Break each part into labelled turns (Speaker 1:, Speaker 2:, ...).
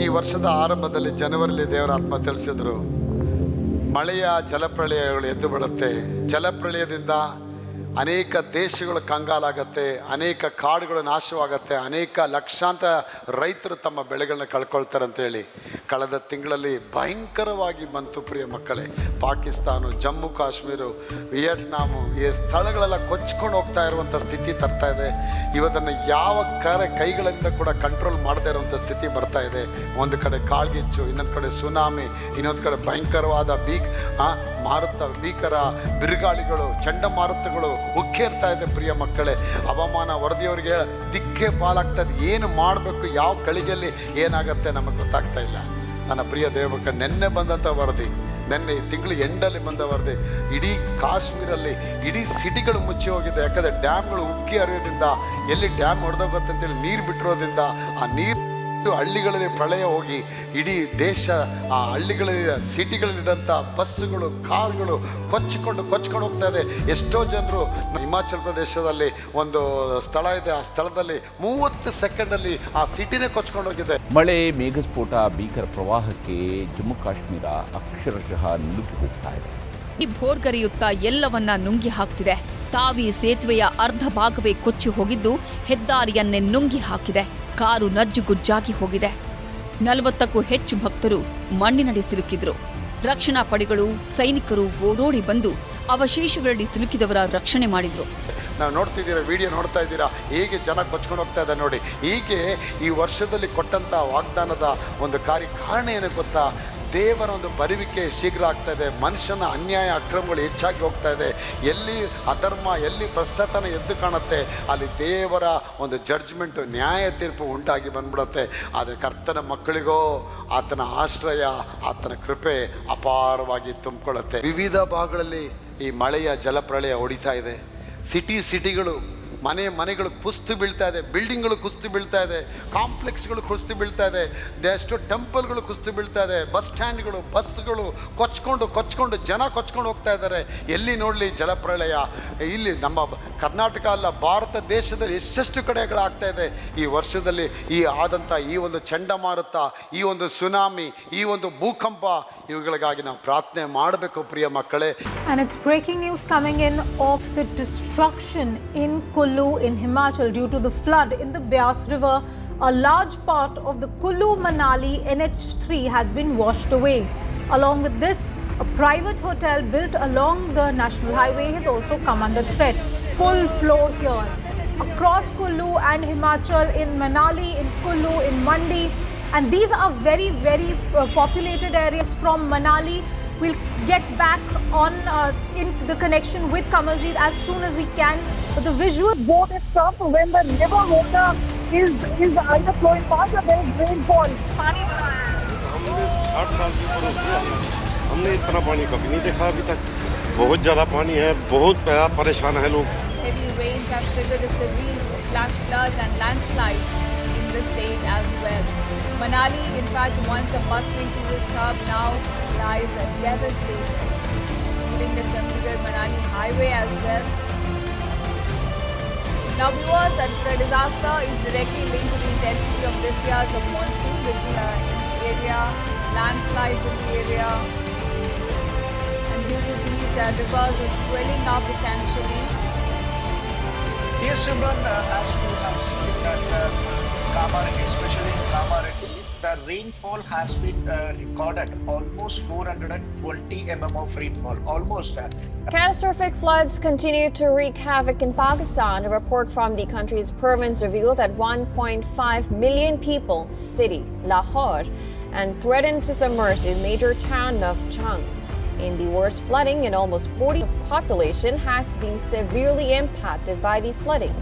Speaker 1: ಈ ವರ್ಷದ ಆರಂಭದಲ್ಲಿ ಜನವರಿಲಿ ದೇವರ ಆತ್ಮ ತಿಳಿಸಿದ್ರು, ಮಳೆಯ ಜಲಪ್ರಳಯಗಳು ಎದ್ದು ಬೀಳುತ್ತೆ. ಜಲಪ್ರಳಯದಿಂದ ಅನೇಕ ದೇಶಗಳು ಕಂಗಾಲಾಗತ್ತೆ, ಅನೇಕ ಕಾಡುಗಳು ನಾಶವಾಗತ್ತೆ, ಅನೇಕ ಲಕ್ಷಾಂತರ ರೈತರು ತಮ್ಮ ಬೆಳೆಗಳನ್ನ ಕಳ್ಕೊಳ್ತಾರೆ ಅಂತೇಳಿ ಕಳೆದ ತಿಂಗಳಲ್ಲಿ ಭಯಂಕರವಾಗಿ ಬಂತು. ಪ್ರಿಯ ಮಕ್ಕಳೇ, ಪಾಕಿಸ್ತಾನ, ಜಮ್ಮು ಕಾಶ್ಮೀರ, ವಿಯೆಟ್ನಾಮು ಈ ಸ್ಥಳಗಳೆಲ್ಲ ಕೊಚ್ಕೊಂಡು ಹೋಗ್ತಾ ಇರುವಂಥ ಸ್ಥಿತಿ ತರ್ತಾ ಇದೆ. ಇವತ್ತನ್ನು ಯಾವ ಕೈಗಳಿಂದ ಕೂಡ ಕಂಟ್ರೋಲ್ ಮಾಡದೇ ಇರುವಂಥ ಸ್ಥಿತಿ ಬರ್ತಾ ಇದೆ. ಒಂದು ಕಡೆ ಕಾಳ್ಗಿಚ್ಚು, ಇನ್ನೊಂದು ಕಡೆ ಸುನಾಮಿ, ಇನ್ನೊಂದು ಕಡೆ ಭಯಂಕರವಾದ ಭೀಕರ ಬಿರುಗಾಳಿಗಳು, ಚಂಡಮಾರುತಗಳು ಉಕ್ಕೇರ್ತಾ ಇದೆ. ಪ್ರಿಯ ಮಕ್ಕಳೇ, ಹವಾಮಾನ ವರದಿಯವರಿಗೆ ದಿಕ್ಕೆ ಪಾಲಾಗ್ತದೆ. ಏನು ಮಾಡಬೇಕು, ಯಾವ ಗಳಿಗೆಯಲ್ಲಿ ಏನಾಗುತ್ತೆ ನಮಗೆ ಗೊತ್ತಾಗ್ತಾ ಇಲ್ಲ. ನನ್ನ ಪ್ರಿಯ ದೇವಕ್ಕೆ ನೆನ್ನೆ ಬಂದಂಥ ವರದಿ, ನೆನ್ನೆ ತಿಂಗಳು ಎಂಡಲ್ಲಿ ಬಂದ ವರದಿ, ಇಡೀ ಕಾಶ್ಮೀರಲ್ಲಿ ಇಡೀ ಸಿಟಿಗಳು ಮುಚ್ಚಿ ಹೋಗಿದೆ. ಯಾಕಂದರೆ ಡ್ಯಾಮ್ಗಳು ಉಕ್ಕಿ ಹರಿಯೋದ್ರಿಂದ, ಎಲ್ಲಿ ಡ್ಯಾಮ್ ಹೊಡೆದೋಗುತ್ತಂತೇಳಿ ನೀರು ಬಿಟ್ಟಿರೋದ್ರಿಂದ ಆ ನೀರು ಹಳ್ಳಿಗಳಲ್ಲಿ ಪ್ರಳಯ ಹೋಗಿ ಇಡೀ ದೇಶ, ಆ ಹಳ್ಳಿಗಳಲ್ಲಿ ಸಿಟಿಗಳಲ್ಲಿದ್ದಂಥ ಬಸ್ಸುಗಳು, ಕಾರುಗಳು ಕೊಚ್ಚಿಕೊಂಡು ಹೋಗ್ತಾ ಇದೆ. ಎಷ್ಟೋ ಜನರು ಹಿಮಾಚಲ ಪ್ರದೇಶದಲ್ಲಿ ಒಂದು ಸ್ಥಳ ಇದೆ, ಆ ಸ್ಥಳದಲ್ಲಿ 30 ಸೆಕೆಂಡಲ್ಲಿ ಆ ಸಿಟಿನೇ ಕೊಚ್ಕೊಂಡು ಹೋಗಿದೆ.
Speaker 2: ಮಳೆ, ಮೇಘಸ್ಫೋಟ, ಭೀಕರ ಪ್ರವಾಹಕ್ಕೆ ಜಮ್ಮು ಕಾಶ್ಮೀರ ಅಕ್ಷರಶಃ ನುಗ್ಗಿ ಹೋಗ್ತಾ ಇದೆ.
Speaker 3: ಈ ಭೋರ್ಗರೆಯುತ್ತಾ ಎಲ್ಲವನ್ನ ನುಂಗಿ ಹಾಕ್ತಿದೆ. ತಾವಿ ಸೇತುವೆಯ ಅರ್ಧ ಭಾಗವೇ ಕೊಚ್ಚಿ ಹೋಗಿದ್ದು ಹೆದ್ದಾರಿಯನ್ನೇ ನುಂಗಿ ಹಾಕಿದೆ. ಕಾರು ನಜ್ಜುಗುಜ್ಜಾಗಿ ಹೋಗಿದೆ. 40ಕ್ಕೂ ಹೆಚ್ಚು ಭಕ್ತರು ಮಣ್ಣಿನಡಿ ಸಿಲುಕಿದ್ರು. ರಕ್ಷಣಾ ಪಡೆಗಳು, ಸೈನಿಕರು ಓಡೋಡಿ ಬಂದು ಅವಶೇಷಗಳಡಿ ಸಿಲುಕಿದವರ ರಕ್ಷಣೆ ಮಾಡಿದ್ರು.
Speaker 1: ನಾವು ನೋಡ್ತಿದ್ದೀರಾ, ವಿಡಿಯೋ ನೋಡ್ತಾ ಇದ್ದೀರಾ, ಹೇಗೆ ಜನ ಕೊಚ್ಕೊಂಡು ಹೋಗ್ತಾ ಇದೆ ನೋಡಿ. ಹೀಗೆ ಈ ವರ್ಷದಲ್ಲಿ ಕೊಟ್ಟಂಥ ವಾಗ್ದಾನದ ಒಂದು ಕಾರಣ ಏನು ಗೊತ್ತಾ? ದೇವರ ಒಂದು ಬರುವಿಕೆ ಶೀಘ್ರ ಆಗ್ತಾ ಇದೆ. ಮನುಷ್ಯನ ಅನ್ಯಾಯ ಅಕ್ರಮಗಳು ಹೆಚ್ಚಾಗಿ ಹೋಗ್ತಾ ಇದೆ. ಎಲ್ಲಿ ಅಧರ್ಮ, ಎಲ್ಲಿ ಭ್ರಷ್ಟತನ ಎದ್ದು ಕಾಣುತ್ತೆ, ಅಲ್ಲಿ ದೇವರ ಒಂದು ಜಡ್ಜ್ಮೆಂಟು, ನ್ಯಾಯ ತೀರ್ಪು ಉಂಟಾಗಿ ಬಂದ್ಬಿಡುತ್ತೆ. ಆದರೆ ಕರ್ತನ ಮಕ್ಕಳಿಗೋ ಆತನ ಆಶ್ರಯ, ಆತನ ಕೃಪೆ ಅಪಾರವಾಗಿ ತುಂಬಿಕೊಳ್ಳುತ್ತೆ. ವಿವಿಧ ಭಾಗಗಳಲ್ಲಿ ಈ ಮಳೆಯ ಜಲಪ್ರಳಯ ಹೊಡಿತಾ ಇದೆ. ಸಿಟಿಗಳು, ಮನೆಗಳು ಕುಸಿದು ಬೀಳ್ತಾ ಇದೆ, ಬಿಲ್ಡಿಂಗ್ಗಳು ಕುಸಿದು ಬೀಳ್ತಾ ಇದೆ, ಕಾಂಪ್ಲೆಕ್ಸ್ಗಳು ಕುಸಿದು ಬೀಳ್ತಾ ಇದೆ, ಎಷ್ಟೋ ಟೆಂಪಲ್ಗಳು ಕುಸಿದು ಬೀಳ್ತಾ ಇದೆ, ಬಸ್ ಸ್ಟ್ಯಾಂಡ್ಗಳು, ಬಸ್ಗಳು ಕೊಚ್ಕೊಂಡು ಜನ ಕೊಚ್ಕೊಂಡು ಹೋಗ್ತಾ ಇದ್ದಾರೆ. ಎಲ್ಲಿ ನೋಡಲಿ ಜಲಪ್ರಳಯ. ಇಲ್ಲಿ ನಮ್ಮ ಕರ್ನಾಟಕ ಅಲ್ಲ, ಭಾರತ ದೇಶದಲ್ಲಿ ಎಷ್ಟೆಷ್ಟು ಕಡೆಗಳಾಗ್ತಾ ಇದೆ. ಈ ವರ್ಷದಲ್ಲಿ ಆದಂಥ ಈ ಒಂದು ಚಂಡಮಾರುತ, ಈ ಒಂದು ಸುನಾಮಿ, ಈ ಒಂದು ಭೂಕಂಪ, ಇವುಗಳಿಗಾಗಿ ನಾವು ಪ್ರಾರ್ಥನೆ ಮಾಡಬೇಕು ಪ್ರಿಯ ಮಕ್ಕಳೇ.
Speaker 4: And it's breaking news coming in of the destruction in Kullu in Himachal due to the flood in the Beas River. A large part of the Kullu-Manali NH3 has been washed away. Along with this, a private hotel built along the national highway has also come under threat. Full flow here across Kullu and Himachal, in Manali, in Kullu, in Mandi. And these are very, very populated areas from Manali. We'll get back on in the connection with Kamaljeet as soon as we can. But the visual
Speaker 5: boat is stopped when the river water is either flowing fast or there is rainfall.
Speaker 6: हमने 8 साल की उम्र हो गई, हमने इतना पानी कभी नहीं देखा अभी तक. बहुत ज़्यादा पानी है, बहुत परेशान है लोग.
Speaker 7: Heavy rains have triggered a series of flash floods and landslides in the state as well. Manali, in fact, once a bustling tourist hub, now lies devastated, including the Chandigarh-Manali highway as well. Now, viewers, the disaster is directly linked to the intensity of this year's monsoon, which will in the area, landslides in the area, and due to these, rivers are swelling up essentially.
Speaker 8: Yes, Simran, as you have seen that Kamareddy, especially in Kamareddy, the rainfall has been recorded almost 420 mm of rainfall, almost.
Speaker 9: Catastrophic floods continue to wreak havoc in Pakistan. A report from the country's province revealed that 1.5 million people city Lahore and threatened to submerge the major town of Chang. In the worst flooding, and almost 40% of the population has been severely impacted by the flooding.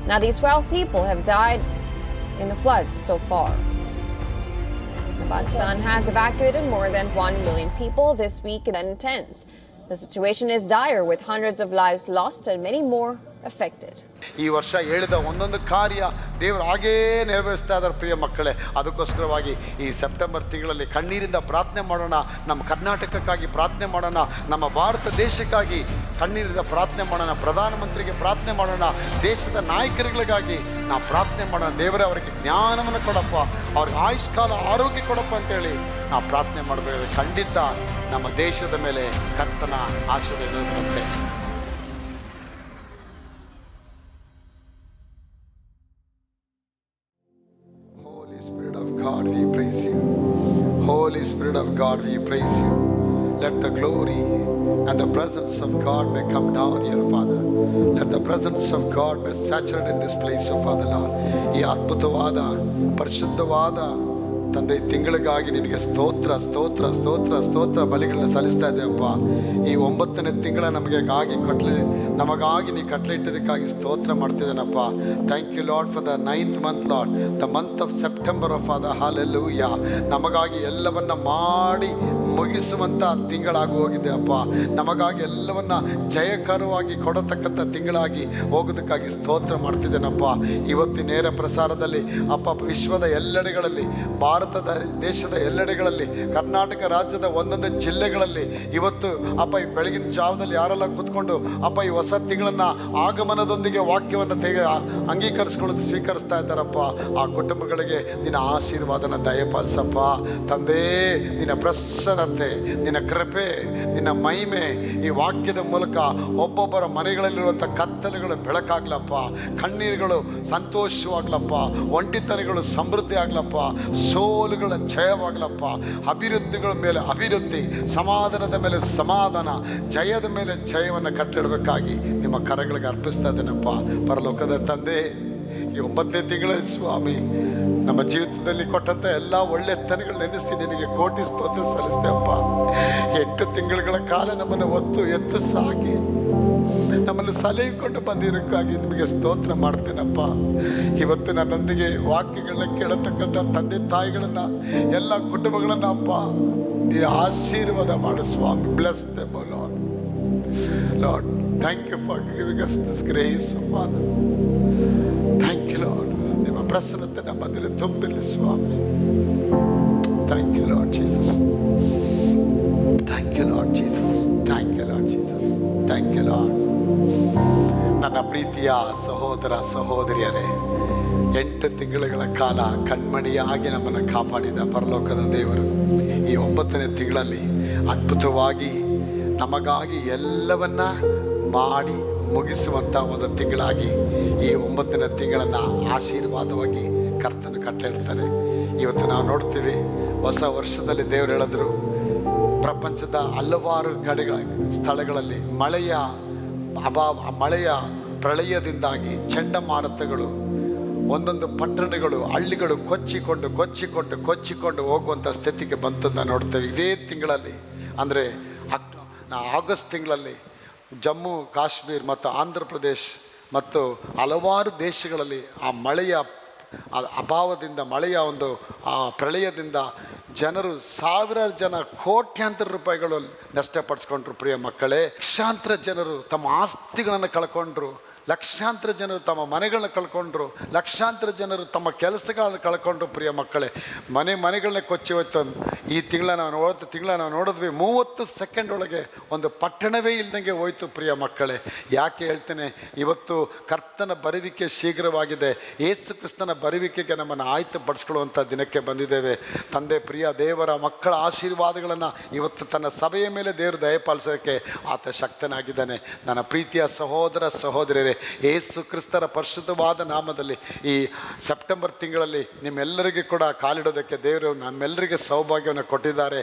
Speaker 9: Now, these 12 people have died in the floods so far. Pakistan has evacuated more than 1 million people this week and intends. The situation is dire, with hundreds of lives lost and many more affected.
Speaker 1: ಈ ವರ್ಷ ಹೇಳಿದ ಒಂದೊಂದು ಕಾರ್ಯ ದೇವರು ಹಾಗೇ ನೆರವೇರಿಸ್ತಾ ಇದ್ದಾರೆ ಪ್ರಿಯ ಮಕ್ಕಳೇ. ಅದಕ್ಕೋಸ್ಕರವಾಗಿ ಈ ಸೆಪ್ಟೆಂಬರ್ ತಿಂಗಳಲ್ಲಿ ಕಣ್ಣೀರಿಂದ ಪ್ರಾರ್ಥನೆ ಮಾಡೋಣ. ನಮ್ಮ ಕರ್ನಾಟಕಕ್ಕಾಗಿ ಪ್ರಾರ್ಥನೆ ಮಾಡೋಣ, ನಮ್ಮ ಭಾರತ ದೇಶಕ್ಕಾಗಿ ಕಣ್ಣೀರಿಂದ ಪ್ರಾರ್ಥನೆ ಮಾಡೋಣ, ಪ್ರಧಾನಮಂತ್ರಿಗೆ ಪ್ರಾರ್ಥನೆ ಮಾಡೋಣ, ದೇಶದ ನಾಯಕರುಗಳಿಗಾಗಿ ನಾವು ಪ್ರಾರ್ಥನೆ ಮಾಡೋಣ. ದೇವರೇ ಅವರಿಗೆ ಜ್ಞಾನವನ್ನು ಕೊಡಪ್ಪ, ಅವ್ರಿಗೆ ಆಯುಷ್ಕಾಲ ಆರೋಗ್ಯ ಕೊಡಪ್ಪ ಅಂತೇಳಿ ನಾವು ಪ್ರಾರ್ಥನೆ ಮಾಡಬೇಕು. ಖಂಡಿತ ನಮ್ಮ ದೇಶದ ಮೇಲೆ ಕರ್ತನ ಆಶೀರ್ವಾದ ಬರುತ್ತೆ. Holy Spirit of God, we praise you. Holy Spirit of God, we praise you. Let the glory and the presence of God may come down here, Father. Let the presence of God may saturate in this place, oh Father Lord. ಈ ಅದ್ಭುತವಾದ ಪರಿಶುದ್ಧವಾದ ತಂದೆ ತಿಂಗಳಿಗಾಗಿ ನಿನಗೆ ಸ್ತೋತ್ರ ಸ್ತೋತ್ರ ಸ್ತೋತ್ರ ಸ್ತೋತ್ರ ಬಲಿಗಳನ್ನ ಸಲ್ಲಿಸ್ತಾ ಇದ್ದೇವಪ್ಪ. ಈ 9ನೇ ತಿಂಗಳ ನಮಗಾಗಿ ನೀ ಕಟ್ಲೆ ಇಟ್ಟಿದ್ದಕ್ಕಾಗಿ ಸ್ತೋತ್ರ ಮಾಡ್ತಿದ್ದೇನಪ್ಪ. Thank you Lord for the 9th month, Lord, the month of September of Father. Hallelujah. ನಮಗಾಗಿ ಎಲ್ಲವನ್ನ ಮಾಡಿ ಮುಗಿಸುವಂಥ ತಿಂಗಳಾಗಿ ಹೋಗಿದೆ ಅಪ್ಪ. ನಮಗಾಗಿ ಎಲ್ಲವನ್ನ ಜಯಕರವಾಗಿ ಕೊಡತಕ್ಕಂಥ ತಿಂಗಳಾಗಿ ಹೋಗೋದಕ್ಕಾಗಿ ಸ್ತೋತ್ರ ಮಾಡ್ತಿದ್ದೇನಪ್ಪ. ಇವತ್ತು ನೇರ ಪ್ರಸಾರದಲ್ಲಿ ಅಪ್ಪ ವಿಶ್ವದ ಎಲ್ಲೆಡೆಗಳಲ್ಲಿ, ಭಾರತದ ದೇಶದ ಎಲ್ಲೆಡೆಗಳಲ್ಲಿ, ಕರ್ನಾಟಕ ರಾಜ್ಯದ ಒಂದೊಂದು ಜಿಲ್ಲೆಗಳಲ್ಲಿ ಇವತ್ತು ಅಪ್ಪ ಈ ಬೆಳಗಿನ ಜಾವದಲ್ಲಿ ಯಾರೆಲ್ಲ ಕೂತ್ಕೊಂಡು ಅಪ್ಪ ಈ ಹೊಸ ತಿಂಗಳನ್ನು ಆಗಮನದೊಂದಿಗೆ ವಾಕ್ಯವನ್ನು ಅಂಗೀಕರಿಸ್ಕೊಳ್ಳೋದು ಸ್ವೀಕರಿಸ್ತಾ ಇದ್ದಾರಪ್ಪ. ಆ ಕುಟುಂಬಗಳಿಗೆ ನಿನ್ನ ಆಶೀರ್ವಾದನ ದಯಪಾಲಿಸಪ್ಪ. ತಂದೆ, ನಿನ್ನ ಪ್ರಸನ್ನತೆ, ನಿನ್ನ ಕೃಪೆ, ನಿನ್ನ ಮಹಿಮೆ ಈ ವಾಕ್ಯದ ಮೂಲಕ ಒಬ್ಬೊಬ್ಬರ ಮನೆಗಳಲ್ಲಿರುವಂಥ ಕತ್ತಲೆಗಳು ಬೆಳಕಾಗ್ಲಪ್ಪ, ಕಣ್ಣೀರುಗಳು ಸಂತೋಷವಾಗ್ಲಪ್ಪ, ಒಂಟಿತನಗಳು ಸಮೃದ್ಧಿ ಆಗ್ಲಪ್ಪ, ಸೋಲುಗಳ ಜಯವಾಗ್ಲಪ್ಪ, ಅಭಿವೃದ್ಧಿಗಳ ಮೇಲೆ ಅಭಿವೃದ್ಧಿ, ಸಮಾಧಾನದ ಮೇಲೆ ಸಮಾಧಾನ, ಜಯದ ಮೇಲೆ ಜಯವನ್ನು ಕಟ್ಟಿಡಬೇಕಾಗಿ ನಿಮ್ಮ ಕರಗಳಿಗೆ ಅರ್ಪಿಸ್ತಾ ಇದ್ದೇನಪ್ಪ. ಪರಲೋಕದ ತಂದೆ, ಈ 9ನೇ ತಿಂಗಳ ಸ್ವಾಮಿ ನಮ್ಮ ಜೀವಿತದಲ್ಲಿ ಕೊಟ್ಟಂಥ ಎಲ್ಲ ಒಳ್ಳೆತನಗಳು ನೆನೆಸಿ ನಿನಗೆ ಕೋಟಿ ಸ್ತೋತ್ರ ಸಲ್ಲಿಸ್ತೇವಪ್ಪ. 8 ತಿಂಗಳುಗಳ ಕಾಲ ನಮ್ಮನ್ನು ಒತ್ತು ಎತ್ತು ಸಾಕಿ ನಮ್ಮನ್ನು ಸಲಹಿಕೊಂಡು ಬಂದಿರೋಕ್ಕಾಗಿ ನಿಮಗೆ ಸ್ತೋತ್ರ ಮಾಡ್ತೇನಪ್ಪ. ಇವತ್ತು ನನ್ನೊಂದಿಗೆ ವಾಕ್ಯಗಳನ್ನ ಕೇಳತಕ್ಕಂಥ ತಂದೆ ತಾಯಿಗಳನ್ನ, ಎಲ್ಲ ಕುಟುಂಬಗಳನ್ನ ಅಪ್ಪ ಈ ಆಶೀರ್ವಾದ ಮಾಡು ಸ್ವಾಮಿ. Bless them O Lord. Lord, thank you for giving us this grace Father. Thank you Lord. ನಿಮ್ಮ ಪ್ರಸನ್ನತೆ ನಮ್ಮ ಮಧ್ಯದಲ್ಲಿ ತುಂಬಿರಲಿ ಸ್ವಾಮಿ. Thank you Lord Jesus. Thank you Lord Jesus. Thank you Lord Jesus. Thank you Lord. ನನ್ನ ಪ್ರೀತಿಯ ಸಹೋದರ ಸಹೋದರಿಯರೇ, 8 ತಿಂಗಳುಗಳ ಕಾಲ ಕಣ್ಮಣಿಯಾಗಿ ನಮ್ಮನ್ನು ಕಾಪಾಡಿದ ಪರಲೋಕದ ದೇವರು ಈ 9ನೇ ತಿಂಗಳಲ್ಲಿ ಅದ್ಭುತವಾಗಿ ನಮಗಾಗಿ ಎಲ್ಲವನ್ನ ಮಾಡಿ ಮುಗಿಸುವಂಥ ಒಂದು ತಿಂಗಳಾಗಿ ಈ 9ನೇ ತಿಂಗಳನ್ನು ಆಶೀರ್ವಾದವಾಗಿ ಕರ್ತನು ಕಟ್ಟಿಡ್ತಾನೆ. ಇವತ್ತು ನಾವು ನೋಡ್ತೀವಿ, ಹೊಸ ವರ್ಷದಲ್ಲಿ ದೇವರು ಹೇಳಿದ್ರು, ಪ್ರಪಂಚದ ಹಲವಾರು ಸ್ಥಳಗಳಲ್ಲಿ ಮಳೆಯ ಪ್ರಳಯದಿಂದಾಗಿ ಚಂಡಮಾರುತಗಳು, ಒಂದೊಂದು ಪಟ್ಟಣಗಳು, ಹಳ್ಳಿಗಳು ಕೊಚ್ಚಿಕೊಂಡು ಹೋಗುವಂಥ ಸ್ಥಿತಿಗೆ ಬಂತಂದು ನೋಡ್ತೇವೆ. ಇದೇ ತಿಂಗಳಲ್ಲಿ ಅಂದರೆ ಆಗಸ್ಟ್ ತಿಂಗಳಲ್ಲಿ ಜಮ್ಮು ಕಾಶ್ಮೀರ್ ಮತ್ತು ಆಂಧ್ರ ಪ್ರದೇಶ್ ಮತ್ತು ಹಲವಾರು ದೇಶಗಳಲ್ಲಿ ಆ ಮಳೆಯ ಅಭಾವದಿಂದ, ಮಳೆಯ ಒಂದು ಪ್ರಳಯದಿಂದ ಜನರು, ಸಾವಿರಾರು ಜನ, ಕೋಟ್ಯಾಂತರ ರೂಪಾಯಿಗಳು ನಷ್ಟಪಡಿಸ್ಕೊಂಡ್ರು. ಪ್ರಿಯ ಮಕ್ಕಳೇ, ಲಕ್ಷಾಂತರ ಜನರು ತಮ್ಮ ಆಸ್ತಿಗಳನ್ನು ಕಳ್ಕೊಂಡ್ರು, ಲಕ್ಷಾಂತರ ಜನರು ತಮ್ಮ ಮನೆಗಳನ್ನ ಕಳ್ಕೊಂಡ್ರು, ಲಕ್ಷಾಂತರ ಜನರು ತಮ್ಮ ಕೆಲಸಗಳನ್ನು ಕಳ್ಕೊಂಡ್ರು. ಪ್ರಿಯ ಮಕ್ಕಳೇ, ಮನೆಗಳನ್ನೇ ಕೊಚ್ಚಿ ಹೋಯ್ತು. ಈ ತಿಂಗಳ ನಾವು ನೋಡಿದ್ವಿ, 30 ಸೆಕೆಂಡ್ ಒಳಗೆ ಒಂದು ಪಟ್ಟಣವೇ ಇಲ್ದಂಗೆ ಹೋಯ್ತು. ಪ್ರಿಯ ಮಕ್ಕಳೇ, ಯಾಕೆ ಹೇಳ್ತೇನೆ, ಇವತ್ತು ಕರ್ತನ ಬರುವಿಕೆ ಶೀಘ್ರವಾಗಿದೆ. ಯೇಸು ಕ್ರಿಸ್ತನ ಬರುವಿಕೆಗೆ ನಮ್ಮನ್ನು ಆಯ್ತುಪಡಿಸ್ಕೊಳ್ಳುವಂಥ ದಿನಕ್ಕೆ ಬಂದಿದ್ದೇವೆ. ತಂದೆ, ಪ್ರಿಯ ದೇವರ ಮಕ್ಕಳ ಆಶೀರ್ವಾದಗಳನ್ನು ಇವತ್ತು ತನ್ನ ಸಭೆಯ ಮೇಲೆ ದೇವರು ದಯಪಾಲಿಸೋದಕ್ಕೆ ಆತ ಶಕ್ತನಾಗಿದ್ದಾನೆ. ನನ್ನ ಪ್ರೀತಿಯ ಸಹೋದರ ಸಹೋದರಿಯರೇ, ಯೇಸು ಕ್ರಿಸ್ತರ ಪರಿಶುದ್ಧವಾದ ನಾಮದಲ್ಲಿ ಈ ಸೆಪ್ಟೆಂಬರ್ ತಿಂಗಳಲ್ಲಿ ನಿಮ್ಮೆಲ್ಲರಿಗೂ ಕೂಡ ಕಾಲಿಡೋದಕ್ಕೆ ದೇವರು ನಮ್ಮೆಲ್ಲರಿಗೆ ಸೌಭಾಗ್ಯವನ್ನು ಕೊಟ್ಟಿದ್ದಾರೆ.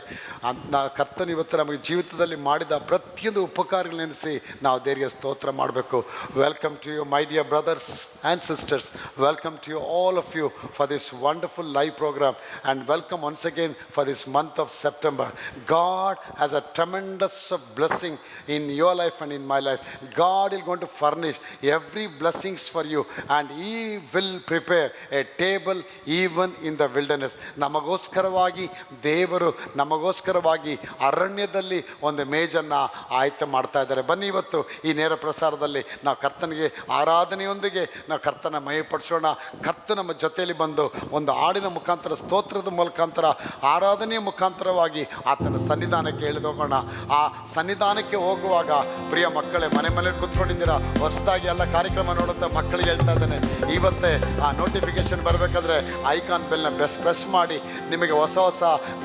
Speaker 1: ಕರ್ತನು ಇವತ್ತು ನಮಗೆ ಜೀವಿತದಲ್ಲಿ ಮಾಡಿದ ಪ್ರತಿಯೊಂದು ಉಪಕಾರಗಳು ನೆನೆಸಿ ನಾವು ದೇವರಿಗೆ ಸ್ತೋತ್ರ ಮಾಡಬೇಕು. Welcome to you my dear brothers and sisters. Welcome to you all of you for this wonderful live program and welcome once again for this month of September. God has a tremendous blessing in your life and in my life. God is going to furnish every blessings for you, and He will prepare a table even in the wilderness. ನಮಗೋಸ್ಕರವಾಗಿ ದೇವರು ನಮಗೋಸ್ಕರವಾಗಿ ಅರಣ್ಯದಲ್ಲಿ ಒಂದು ಮೇಜನ್ನು ಆಯ್ಕೆ ಮಾಡ್ತಾ ಇದ್ದಾರೆ. ಬನ್ನಿ ಇವತ್ತು ಈ ನೇರ ಪ್ರಸಾರದಲ್ಲಿ ನಾವು ಕರ್ತನಿಗೆ ಆರಾಧನೆಯೊಂದಿಗೆ ನಾವು ಕರ್ತನ ಮಹಿಮೆಪಡಿಸೋಣ. ಕರ್ತ ನಮ್ಮ ಜೊತೆಯಲ್ಲಿ ಬಂದು ಒಂದು ಹಾಡಿನ ಮುಖಾಂತರ, ಸ್ತೋತ್ರದ ಮುಖಾಂತರ, ಆರಾಧನೆಯ ಮುಖಾಂತರವಾಗಿ ಆತನ ಸನ್ನಿಧಾನಕ್ಕೆ ಇಳಿದೋಗೋಣ. ಆ ಸನ್ನಿಧಾನಕ್ಕೆ ಹೋಗುವಾಗ ಪ್ರಿಯ ಮಕ್ಕಳೇ, ಮನೆ ಕೂತ್ಕೊಂಡಿದ್ದೀರಾ, ಹೊಸದಾಗಿ ಎಲ್ಲ ಕಾರ್ಯಕ್ರಮ ನೋಡುತ್ತಾ ಮಕ್ಕಳಿಗೆ ಹೇಳ್ತಾ ಇದ್ದೇನೆ, ಇವತ್ತೇ ಆ ನೋಟಿಫಿಕೇಶನ್ ಬರಬೇಕಾದ್ರೆ ಐಕಾನ್ ಬೆಲ್ನ ಪ್ರೆಸ್ ಮಾಡಿ, ನಿಮಗೆ ಹೊಸ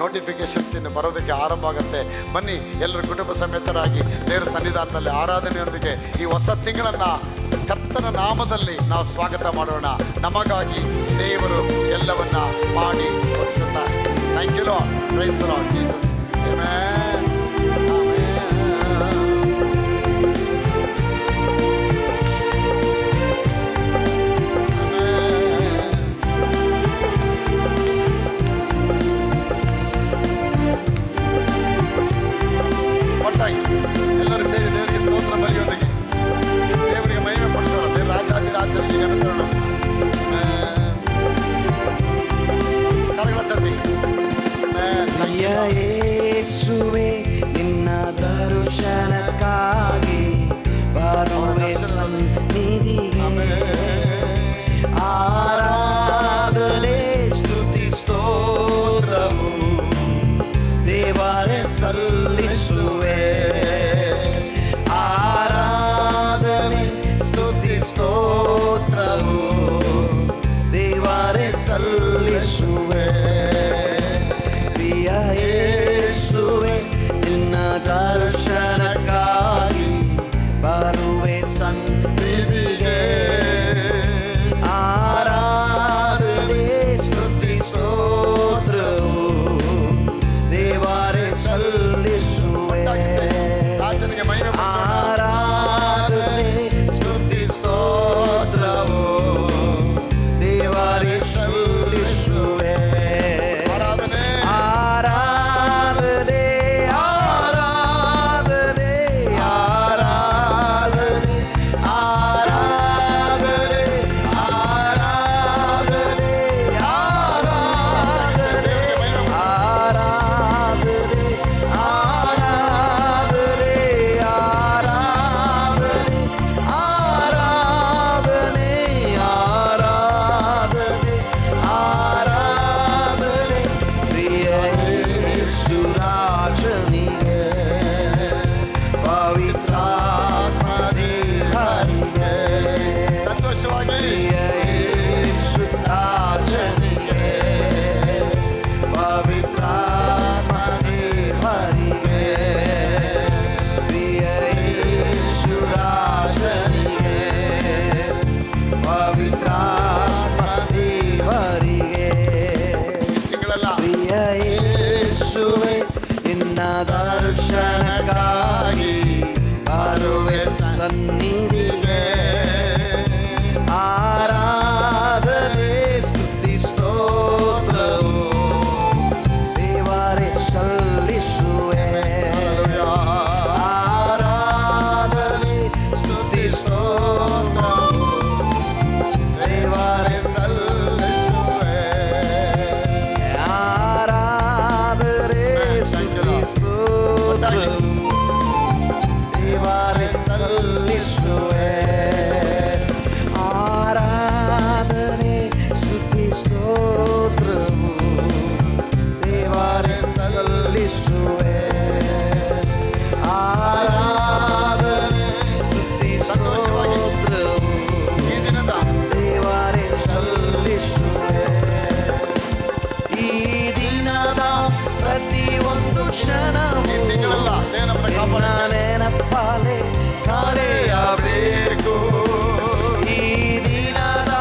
Speaker 1: ನೋಟಿಫಿಕೇಶನ್ಸ್ ಇನ್ನು ಬರೋದಕ್ಕೆ ಆರಂಭ ಆಗುತ್ತೆ. ಬನ್ನಿ ಎಲ್ಲರೂ ಕುಟುಂಬ ಸಮೇತರಾಗಿ ದೇವರ ಸನ್ನಿಧಾನದಲ್ಲಿ ಆರಾಧನೆಯೊಂದಿಗೆ ಈ ಹೊಸ ತಿಂಗಳನ್ನು ಕರ್ತನ ನಾಮದಲ್ಲಿ ನಾವು ಸ್ವಾಗತ ಮಾಡೋಣ. ನಮಗಾಗಿ ದೇವರು ಎಲ್ಲವನ್ನ ಮಾಡಿ ತೋರಿಸುತ್ತಾರೆ. Thank you Lord, praise the Lord Jesus, amen, ಒಟ್ಟಾಗಿ ಎಲ್ಲರೂ ಸೇರಿ ದೇವರಿಗೆ ಸ್ತೋತ್ರ ಬಲಿಯೊಂದಿಗೆ ದೇವರಿಗೆ ಮಹಿಮೆ ಪಡಿಸೋಣ. ದೇವರ ರಾಜಾದಿರಾಜನಿಗೆ ಘನತರೋಣ. ಕರಗಳ ತಟ್ಟಿ.
Speaker 10: ಯೇಸುವೆ ನಿನ್ನ ದರ್ಶನಕ್ಕಾಗಿ ಬರುವೆ ಸನ್ನಿಧಿಗೆ, ಆರಾಧನೆ ಸ್ತುತಿ ಸ್ತೋತ್ರವು ದೇವರೇ ಸಲ್ಲಿಸುವೆ. ಆರಾಧನೆ ಸ್ತುತಿ ಸ್ತೋತ್ರವು ದೇವರೇ ಸಲ್ಲಿಸುವೆ. ಪ್ರಿಯ ಯೇಸುವೆ ನಿನ್ನ ದರ್ಶನಕ್ಕಾಗಿ ಬರುವೆ ಸನ್ನಿಧಿಗೆ, ಆರಾಧನೆ ಸ್ತುತಿ ಸ್ತೋತ್ರವು ದೇವರೇ ಸಲ್ಲಿಸುವೆ.
Speaker 1: ರಾಜನಿಗೆ ಮಹಿಮೆ ಪಡಿಸೋಣ.
Speaker 10: ಆರಾಧನೆ ಸ್ತುತಿ ಸ್ತೋತ್ರವು ದೇವರೇ ಸಲ್ಲಿಸುವೆ.
Speaker 1: ಆರಾಧನೆ
Speaker 10: ಆರಾಧನೆ ಆರಾಧನೆ ಆರಾಧನೆ ಆರಾಧನೆ ಆರಾಧನೆ ಆರಾಧನೆ ಆರಾಧನೆ ಆರಾಧನೆ ಆರಾಧನೆ ಆರಾಧನೆ ಆರಾಧನೆ ಪ್ರಿಯ ಯೇಸು ರಾಜನಿಗೆ, ಪವಿತ್ರಾತ್ಮ ದೇವರಿಗೆ,
Speaker 1: ಸಂತೋಷವಾಗಿ
Speaker 10: ಪ್ರಿಯ ಯೇಸು ರಾಜನಿಗೆ, ಪವಿತ್ರಾತ್ಮ ದೇವರಿಗೆ, ಪ್ರಿಯ ಯೇಸು ರಾಜನಿಗೆ, ಪವಿತ್ರಾತ್ಮ ದೇವರಿಗೆ.
Speaker 1: ತಿಂಗಳೆಲ್ಲ
Speaker 10: ಪ್ರಿಯ ಯೇಸುವೆ ನಿನ್ನ ದರ್ಶನಕ್ಕಾಗಿ ಬರುವೆ ಸನ್ನಿಧಿಗೆ, ಆರಾಧನೆ ಸ್ತುತಿ ಸ್ತೋತ್ರವು ದೇವರೇ ಸಲ್ಲಿಸುವೆ. ಆರಾಧನೆ ಸ್ತುತಿ ಸ್ತೋತ್ರವು ದೇವರೇ ಸಲ್ಲಿಸುವೆ. ಆರಾಧನೆ ಸ್ತುತಿ ಸ್ತೋತ್ರವು ದೇವರೇ ಸಲ್ಲಿಸುವೆ. ಆರಾಧನೆ ಸ್ತುತಿ ಸ್ತೋತ್ರವು ದೇವರೇ ಸಲ್ಲಿಸುವೆ. ಆರಾಧನೆ ಸ್ತುತಿ ಸ್ತೋತ್ರವು
Speaker 1: ಈ ದಿನದ
Speaker 10: ದೇವರೇ ಸಲ್ಲಿಸುವೆ. ಈ ದಿನದ ಪ್ರತಿಯೊಂದು ಕ್ಷಣವು
Speaker 1: ಈ ತಿಂಗಳೆಲ್ಲ ದೇವ ನಮ್ಮನ್ನ ಕಾಪಾಡ
Speaker 10: ನೆನಪಾಲೆ ಕಾಳೆಯಬೇಕು. ಈ ದಿನದ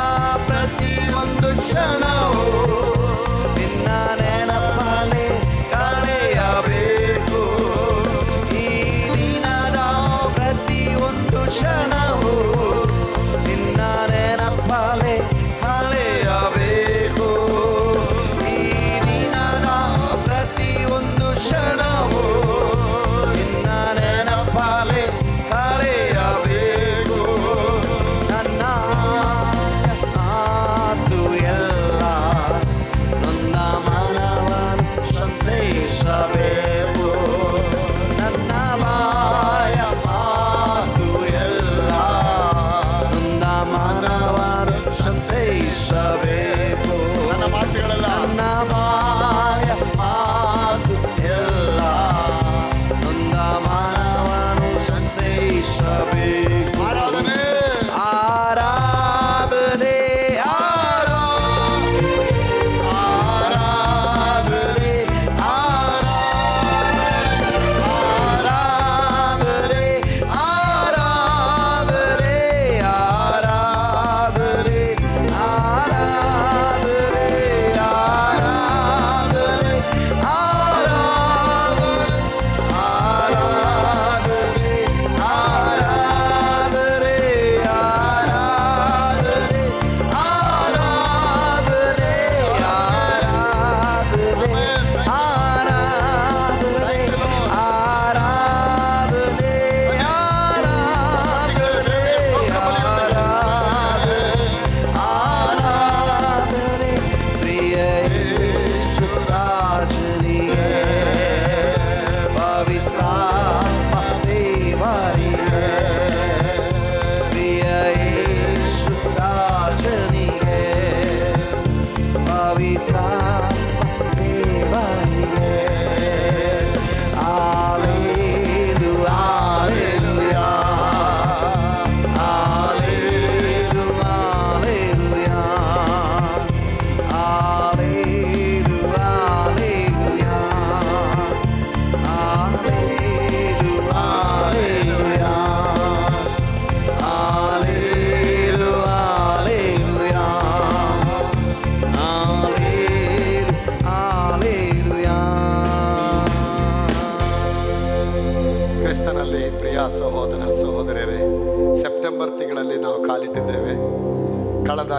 Speaker 10: ಪ್ರತಿಯೊಂದು ಕ್ಷಣವು ನಿನ್ನ ನೆನಪಾಲೆ ಕಾಳೆಯಬೇಕು. ಈ ದಿನದ ಪ್ರತಿಯೊಂದು ಕ್ಷಣವು ನಿನ್ನ ನೆನಪಾಲೆ ಕಾಳೆಯಬೇಕು. ಈ ದಿನದ ಪ್ರತಿಯೊಂದು ಕ್ಷಣವು ನಿನ್ನ ನೆನಪಾಲೆ ಕಾಳೆಯಬೇಕು.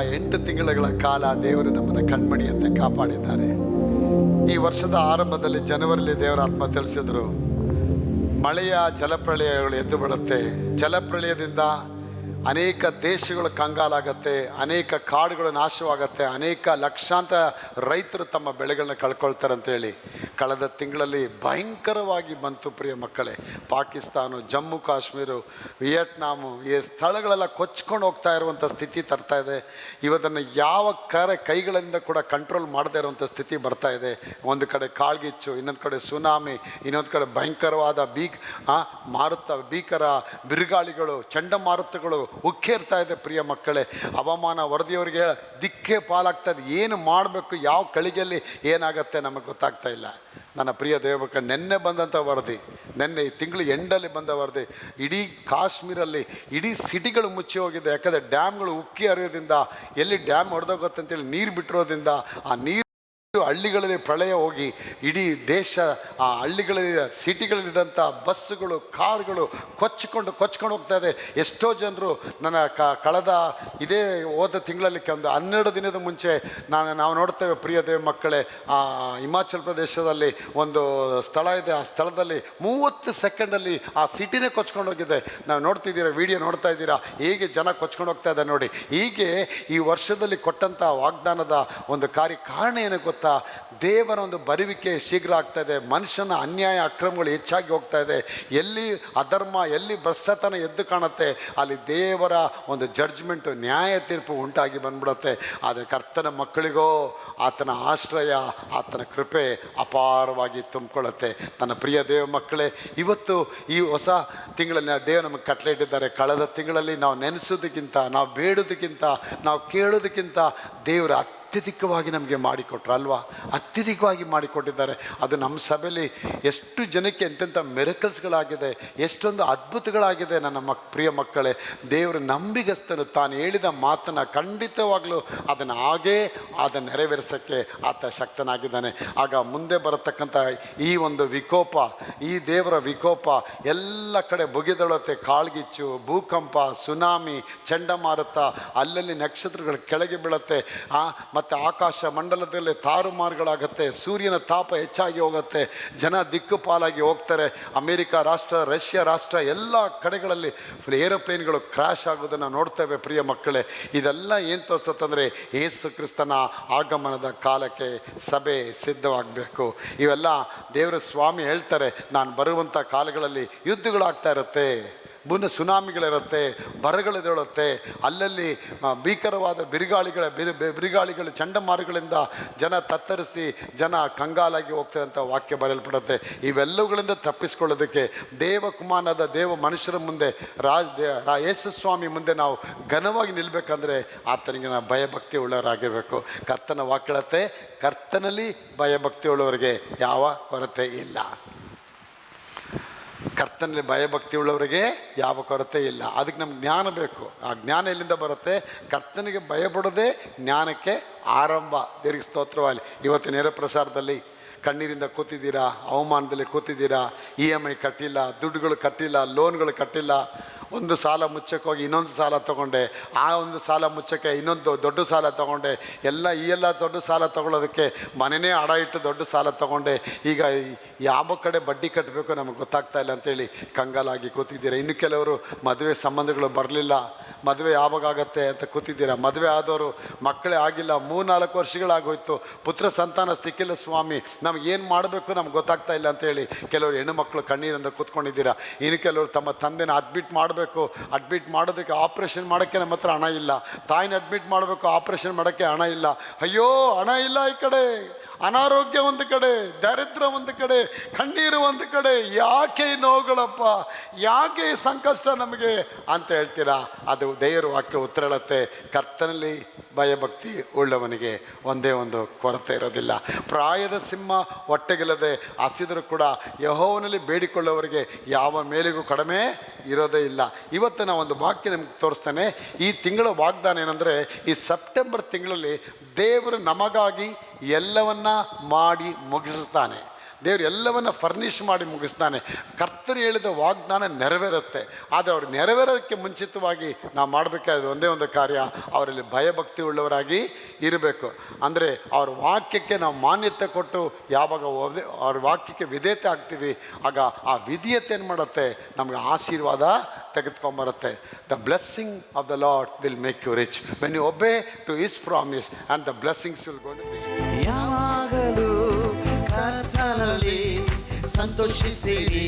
Speaker 1: 8 ತಿಂಗಳ ಕಾಲ ದೇವರು ನಮ್ಮನ್ನು ಕಣ್ಮಣಿಯಂತೆ ಕಾಪಾಡಿದ್ದಾರೆ. ಈ ವರ್ಷದ ಆರಂಭದಲ್ಲಿ ಜನವರಿಲಿ ದೇವರ ಆತ್ಮ ತಿಳಿಸಿದ್ರು, ಮಳೆಯ ಜಲಪ್ರಳಯಗಳು ಎದ್ದು ಬೀಳುತ್ತೆ. ಜಲಪ್ರಳಯದಿಂದ ಅನೇಕ ದೇಶಗಳು ಕಂಗಾಲಾಗತ್ತೆ, ಅನೇಕ ಕಾಡುಗಳು ನಾಶವಾಗತ್ತೆ, ಅನೇಕ ಲಕ್ಷಾಂತರ ರೈತರು ತಮ್ಮ ಬೆಳೆಗಳನ್ನ ಕಳ್ಕೊಳ್ತಾರೆ ಅಂತೇಳಿ ಕಳೆದ ತಿಂಗಳಲ್ಲಿ ಭಯಂಕರವಾಗಿ ಬಂತು. ಪ್ರಿಯ ಮಕ್ಕಳೇ, ಪಾಕಿಸ್ತಾನ, ಜಮ್ಮು ಕಾಶ್ಮೀರ, ವಿಯೆಟ್ನಾಮು ಈ ಸ್ಥಳಗಳೆಲ್ಲ ಕೊಚ್ಕೊಂಡು ಹೋಗ್ತಾ ಇರುವಂಥ ಸ್ಥಿತಿ ತರ್ತಾ ಇದೆ. ಇವತ್ತನ್ನು ಯಾವ ಕೈಗಳಿಂದ ಕೂಡ ಕಂಟ್ರೋಲ್ ಮಾಡದೇ ಇರುವಂಥ ಸ್ಥಿತಿ ಬರ್ತಾ ಇದೆ. ಒಂದು ಕಡೆ ಕಾಳ್ಗಿಚ್ಚು, ಇನ್ನೊಂದು ಕಡೆ ಸುನಾಮಿ, ಇನ್ನೊಂದು ಕಡೆ ಭಯಂಕರವಾದ ಭೀಕರ ಬಿರುಗಾಳಿಗಳು, ಚಂಡಮಾರುತಗಳು ಉಕ್ಕೇರ್ತಾ ಇದೆ. ಪ್ರಿಯ ಮಕ್ಕಳೇ, ಹವಾಮಾನ ವರದಿಯವರಿಗೆ ದಿಕ್ಕೇ ಪಾಲಾಗ್ತಾ ಇದೆ. ಏನು ಮಾಡಬೇಕು, ಯಾವ ಕಳಿಗೆಯಲ್ಲಿ ಏನಾಗುತ್ತೆ ನಮಗೆ ಗೊತ್ತಾಗ್ತಾ ಇಲ್ಲ. ನನ್ನ ಪ್ರಿಯ ದೇವಕ, ನಿನ್ನೆ ಬಂದಂಥ ವರದಿ, ನಿನ್ನೆ ಈ ತಿಂಗಳು ಎಂಡಲ್ಲಿ ಬಂದ ವರದಿ, ಇಡೀ ಕಾಶ್ಮೀರಲ್ಲಿ ಇಡೀ ಸಿಟಿಗಳು ಮುಚ್ಚಿ ಹೋಗಿದೆ. ಯಾಕಂದರೆ ಡ್ಯಾಮ್ಗಳು ಉಕ್ಕಿ ಹರಿಯೋದ್ರಿಂದ, ಎಲ್ಲಿ ಡ್ಯಾಮ್ ಹೊಡೆದೋಗುತ್ತೆ ಅಂತೇಳಿ ನೀರು ಬಿಟ್ಟಿರೋದ್ರಿಂದ ಆ ನೀರು ಹಳ್ಳಿಗಳಲ್ಲಿ ಪ್ರಳಯ ಹೋಗಿ ಇಡೀ ದೇಶ, ಆ ಹಳ್ಳಿಗಳಲ್ಲಿ ಸಿಟಿಗಳಲ್ಲಿದ್ದಂಥ ಬಸ್ಸುಗಳು, ಕಾರುಗಳು ಕೊಚ್ಚಿಕೊಂಡು ಹೋಗ್ತಾ ಇದೆ. ಎಷ್ಟೋ ಜನರು ನನ್ನ ಕಳೆದ ಹೋದ ತಿಂಗಳಲ್ಲಿ ಒಂದು 12 ದಿನದ ಮುಂಚೆ ನಾವು ನೋಡ್ತೇವೆ ಪ್ರಿಯ ದೇವ ಮಕ್ಕಳೇ, ಹಿಮಾಚಲ ಪ್ರದೇಶದಲ್ಲಿ ಒಂದು ಸ್ಥಳ ಇದೆ. ಆ ಸ್ಥಳದಲ್ಲಿ 30 ಸೆಕೆಂಡಲ್ಲಿ ಆ ಸಿಟಿನೇ ಕೊಚ್ಕೊಂಡು ಹೋಗಿದೆ. ನಾವು ನೋಡ್ತಿದ್ದೀರಾ, ವಿಡಿಯೋ ನೋಡ್ತಾ ಇದ್ದೀರಾ, ಹೇಗೆ ಜನ ಕೊಚ್ಕೊಂಡು ಹೋಗ್ತಾ ಇದೆ ನೋಡಿ. ಹೀಗೆ ಈ ವರ್ಷದಲ್ಲಿ ಕೊಟ್ಟಂಥ ವಾಗ್ದಾನದ ಒಂದು ಕಾರಣ ಏನು ಗೊತ್ತಾ? ದೇವರ ಒಂದು ಬರುವಿಕೆ ಶೀಘ್ರ ಆಗ್ತಾ ಇದೆ. ಮನುಷ್ಯನ ಅನ್ಯಾಯ ಅಕ್ರಮಗಳು ಹೆಚ್ಚಾಗಿ ಹೋಗ್ತಾ ಇದೆ. ಎಲ್ಲಿ ಅಧರ್ಮ, ಎಲ್ಲಿ ಭ್ರಷ್ಟತನ ಎದ್ದು ಕಾಣುತ್ತೆ, ಅಲ್ಲಿ ದೇವರ ಒಂದು ಜಡ್ಜ್ಮೆಂಟ್, ನ್ಯಾಯ ತೀರ್ಪು ಉಂಟಾಗಿ ಬಂದ್ಬಿಡುತ್ತೆ. ಆದರೆ ಕರ್ತನ ಮಕ್ಕಳಿಗೋ ಆತನ ಆಶ್ರಯ, ಆತನ ಕೃಪೆ ಅಪಾರವಾಗಿ ತುಂಬಿಕೊಳ್ಳುತ್ತೆ. ನನ್ನ ಪ್ರಿಯ ದೇವ ಮಕ್ಕಳೇ, ಇವತ್ತು ಈ ಹೊಸ ತಿಂಗಳಲ್ಲಿ ದೇವರು ನಮಗೆ ಕಟ್ಟಲೆ ಇಟ್ಟಿದ್ದಾರೆ. ಕಳೆದ ತಿಂಗಳಲ್ಲಿ ನಾವು ನೆನೆಸೋದಕ್ಕಿಂತ, ನಾವು ಬೇಡೋದಕ್ಕಿಂತ, ನಾವು ಕೇಳೋದಕ್ಕಿಂತ ದೇವರು ಅತ್ಯಧಿಕವಾಗಿ ನಮಗೆ ಮಾಡಿಕೊಟ್ರು ಅಲ್ವಾ? ಅತ್ಯಧಿಕವಾಗಿ ಮಾಡಿಕೊಟ್ಟಿದ್ದಾರೆ. ಅದು ನಮ್ಮ ಸಭೆಯಲ್ಲಿ ಎಷ್ಟು ಜನಕ್ಕೆ ಎಂತೆಂಥ ಮಿರಕಲ್ಸ್ಗಳಾಗಿದೆ, ಎಷ್ಟೊಂದು ಅದ್ಭುತಗಳಾಗಿದೆ. ನನ್ನ ಪ್ರಿಯ ಮಕ್ಕಳೇ, ದೇವರು ನಂಬಿಗಸ್ತನು. ತಾನು ಹೇಳಿದ ಮಾತನ್ನು ಖಂಡಿತವಾಗಲೂ ಅದನ್ನು ನೆರವೇರಿಸೋಕ್ಕೆ ಆತ ಶಕ್ತನಾಗಿದ್ದಾನೆ. ಆಗ ಮುಂದೆ ಬರತಕ್ಕಂಥ ಈ ಒಂದು ವಿಕೋಪ, ಈ ದೇವರ ವಿಕೋಪ ಎಲ್ಲ ಕಡೆ ಬುಗಿದೊಳುತ್ತೆ. ಕಾಳ್ಗಿಚ್ಚು, ಭೂಕಂಪ, ಸುನಾಮಿ, ಚಂಡಮಾರುತ, ಅಲ್ಲಲ್ಲಿ ನಕ್ಷತ್ರಗಳು ಕೆಳಗೆ ಬೀಳುತ್ತೆ. ಮತ್ತು ಆಕಾಶ ಮಂಡಲದಲ್ಲಿ ತಾರುಮಾರುಗಳಾಗುತ್ತೆ. ಸೂರ್ಯನ ತಾಪ ಹೆಚ್ಚಾಗಿ ಹೋಗುತ್ತೆ. ಜನ ದಿಕ್ಕು ಪಾಲಾಗಿ ಹೋಗ್ತಾರೆ. ಅಮೇರಿಕಾ ರಾಷ್ಟ್ರ, ರಷ್ಯಾ ರಾಷ್ಟ್ರ ಎಲ್ಲ ಕಡೆಗಳಲ್ಲಿ ಏರೋಪ್ಲೇನ್ಗಳು ಕ್ರ್ಯಾಶ್ ಆಗೋದನ್ನು ನೋಡ್ತೇವೆ. ಪ್ರಿಯ ಮಕ್ಕಳೇ, ಇದೆಲ್ಲ ಏನು ತೋರಿಸುತ್ತಂದರೆ ಯೇಸು ಕ್ರಿಸ್ತನ ಆಗಮನದ ಕಾಲಕ್ಕೆ ಸಭೆ ಸಿದ್ಧವಾಗಬೇಕು. ಇವೆಲ್ಲ ದೇವರ ಸ್ವಾಮಿ ಹೇಳ್ತಾರೆ, ನಾನು ಬರುವಂಥ ಕಾಲಗಳಲ್ಲಿ ಯುದ್ಧಗಳಾಗ್ತಾ ಇರುತ್ತೆ, ಸುನಾಮಿಗಳಿರುತ್ತೆ, ಬರಗಳಿರುತ್ತೆ, ಅಲ್ಲಲ್ಲಿ ಭೀಕರವಾದ ಬಿರುಗಾಳಿಗಳು, ಚಂಡಮಾರುಗಳಿಂದ ಜನ ತತ್ತರಿಸಿ, ಜನ ಕಂಗಾಲಾಗಿ ಹೋಗ್ತಾರೆ ಅಂತ ವಾಕ್ಯ ಬರೆಯಲ್ಪಡುತ್ತೆ. ಇವೆಲ್ಲವುಗಳಿಂದ ತಪ್ಪಿಸ್ಕೊಳ್ಳೋದಕ್ಕೆ ದೇವಕುಮಾರನಾದ ದೇವ ಮನುಷ್ಯರ ಮುಂದೆ ಯೇಸು ಸ್ವಾಮಿ ಮುಂದೆ ನಾವು ಘನವಾಗಿ ನಿಲ್ಲಬೇಕಂದ್ರೆ ಆತನಿಗೆ ನಾವು ಭಯಭಕ್ತಿ ಉಳ್ಳವರಾಗಿರಬೇಕು. ಕರ್ತನ ವಾಕ್ಯಳತೆ, ಕರ್ತನಲ್ಲಿ ಭಯಭಕ್ತಿ ಉಳ್ಳವರಿಗೆ ಯಾವ ಕೊರತೆ ಇಲ್ಲ. ಕರ್ತನಲ್ಲಿ ಭಯಭಕ್ತಿ ಉಳ್ಳವರಿಗೆ ಯಾವ ಕೊರತೆ ಇಲ್ಲ. ಅದಕ್ಕೆ ನಮ್ಗೆ ಜ್ಞಾನ ಬೇಕು. ಆ ಜ್ಞಾನ ಎಲ್ಲಿಂದ ಬರುತ್ತೆ? ಕರ್ತನಿಗೆ ಭಯಪಡೋದೇ ಜ್ಞಾನಕ್ಕೆ ಆರಂಭ. ದೇವರಿಗೆ ಸ್ತೋತ್ರವಾಗಲಿ. ಇವತ್ತು ನೇರ ಪ್ರಸಾರದಲ್ಲಿ ಕಣ್ಣೀರಿಂದ ಕೂತಿದ್ದೀರಾ, ಅವಮಾನದಲ್ಲಿ ಕೂತಿದ್ದೀರಾ, EMI ಕಟ್ಟಿಲ್ಲ, ದುಡ್ಡುಗಳು ಕಟ್ಟಿಲ್ಲ, ಲೋನ್ಗಳು ಕಟ್ಟಿಲ್ಲ, ಒಂದು ಸಾಲ ಮುಚ್ಚಕ್ಕೆ ಹೋಗಿ ಇನ್ನೊಂದು ಸಾಲ ತೊಗೊಂಡೆ, ಆ ಒಂದು ಸಾಲ ಮುಚ್ಚಕ್ಕೆ ಇನ್ನೊಂದು ದೊಡ್ಡ ಸಾಲ ತೊಗೊಂಡೆ, ಈ ಎಲ್ಲ ದೊಡ್ಡ ಸಾಲ ತೊಗೊಳ್ಳೋದಕ್ಕೆ ಮನೆಯೇ ಅಡ ಇಟ್ಟು ದೊಡ್ಡ ಸಾಲ ತೊಗೊಂಡೆ. ಈಗ ಯಾವ ಕಡೆ ಬಡ್ಡಿ ಕಟ್ಟಬೇಕು ನಮಗೆ ಗೊತ್ತಾಗ್ತಾ ಇಲ್ಲ ಅಂತೇಳಿ ಕಂಗಾಲಾಗಿ ಕೂತಿದ್ದೀರಾ. ಇನ್ನು ಕೆಲವರು ಮದುವೆ ಸಂಬಂಧಗಳು ಬರಲಿಲ್ಲ, ಮದುವೆ ಯಾವಾಗತ್ತೆ ಅಂತ ಕೂತಿದ್ದೀರಾ. ಮದುವೆ ಆದವರು ಮಕ್ಕಳೇ ಆಗಿಲ್ಲ, 3-4 ವರ್ಷಗಳಾಗೋಯ್ತು, ಪುತ್ರ ಸಂತಾನ ಸಿಕ್ಕಿಲ್ಲ ಸ್ವಾಮಿ, ನಮಗೇನು ಮಾಡಬೇಕು ನಮ್ಗೆ ಗೊತ್ತಾಗ್ತಾ ಇಲ್ಲ ಅಂತೇಳಿ ಕೆಲವರು ಹೆಣ್ಣು ಮಕ್ಕಳು ಕಣ್ಣೀರಿಂದ ಕೂತ್ಕೊಂಡಿದ್ದೀರಾ. ಇನ್ನು ಕೆಲವರು ತಮ್ಮ ತಂದೆನ ಅಡ್ಮಿಟ್ ಮಾಡೋದಕ್ಕೆ ಆಪ್ರೇಷನ್ ಮಾಡೋಕ್ಕೆ ನಮ್ಮ ಹತ್ರ ಹಣ ಇಲ್ಲ, ತಾಯಿನ ಅಡ್ಮಿಟ್ ಮಾಡಬೇಕು, ಆಪ್ರೇಷನ್ ಮಾಡೋಕ್ಕೆ ಹಣ ಇಲ್ಲ. ಅಯ್ಯೋ, ಹಣ ಇಲ್ಲ, ಈ ಕಡೆ ಅನಾರೋಗ್ಯ ಒಂದು ಕಡೆ, ದರಿದ್ರ ಒಂದು ಕಡೆ, ಕಣ್ಣೀರು ಒಂದು ಕಡೆ, ಯಾಕೆ ಈ ನೋವುಗಳಪ್ಪ, ಯಾಕೆ ಈ ಸಂಕಷ್ಟ ನಮಗೆ ಅಂತ ಹೇಳ್ತೀರಾ. ಅದು ದೇವರ ವಾಕ್ಯ ಉತ್ತರ ಹೇಳುತ್ತೆ, ಕರ್ತನಲ್ಲಿ ಭಯಭಕ್ತಿ ಉಳ್ಳವನಿಗೆ ಒಂದೇ ಒಂದು ಕೊರತೆ ಇರೋದಿಲ್ಲ. ಪ್ರಾಯದ ಸಿಂಹ ಹೊಟ್ಟೆಗಿಲ್ಲದೆ ಹಸಿದರೂ ಕೂಡ ಯೆಹೋವನಲ್ಲಿ ಬೇಡಿಕೊಳ್ಳುವವರಿಗೆ ಯಾವ ಮೇಲಿಗೂ ಕಡಿಮೆ ಇರೋದೇ ಇಲ್ಲ. ಇವತ್ತು ನಾವು ಒಂದು ವಾಕ್ಯ ನಿಮ್ಗೆ ತೋರಿಸ್ತೇನೆ. ಈ ತಿಂಗಳ ವಾಗ್ದಾನ ಏನಂದರೆ, ಈ ಸೆಪ್ಟೆಂಬರ್ ತಿಂಗಳಲ್ಲಿ ದೇವರು ನಮಗಾಗಿ ಎಲ್ಲವನ್ನ ಮಾಡಿ ಮುಗಿಸುತ್ತಾನೆ. ದೇವರು ಎಲ್ಲವನ್ನ ಫರ್ನಿಷ್ ಮಾಡಿ ಮುಗಿಸ್ತಾನೆ. ಕರ್ತರು ಹೇಳಿದ ವಾಗ್ದಾನ ನೆರವೇರುತ್ತೆ. ಆದರೆ ಅವ್ರು ನೆರವೇರೋದಕ್ಕೆ ಮುಂಚಿತವಾಗಿ ನಾವು ಮಾಡಬೇಕಾದ ಒಂದೇ ಒಂದು ಕಾರ್ಯ, ಅವರಲ್ಲಿ ಭಯಭಕ್ತಿ ಉಳ್ಳವರಾಗಿ ಇರಬೇಕು. ಅಂದರೆ ಅವ್ರ ವಾಕ್ಯಕ್ಕೆ ನಾವು ಮಾನ್ಯತೆ ಕೊಟ್ಟು ಯಾವಾಗ ಅವ್ರ ವಾಕ್ಯಕ್ಕೆ ವಿಧೇಯತೆ ಆಗ್ತೀವಿ, ಆಗ ಆ ವಿಧೇಯತೆ ಏನು ಮಾಡುತ್ತೆ, ನಮಗೆ ಆಶೀರ್ವಾದ ತೆಗೆದುಕೊಂಬರುತ್ತೆ. The blessing of the Lord will make you rich when you obey to his promise and the blessings will go to be.
Speaker 10: ಯಾವಾಗಲೂ ಕರ್ತನಲ್ಲಿ ಸಂತೋಷಿಸಿರಿ,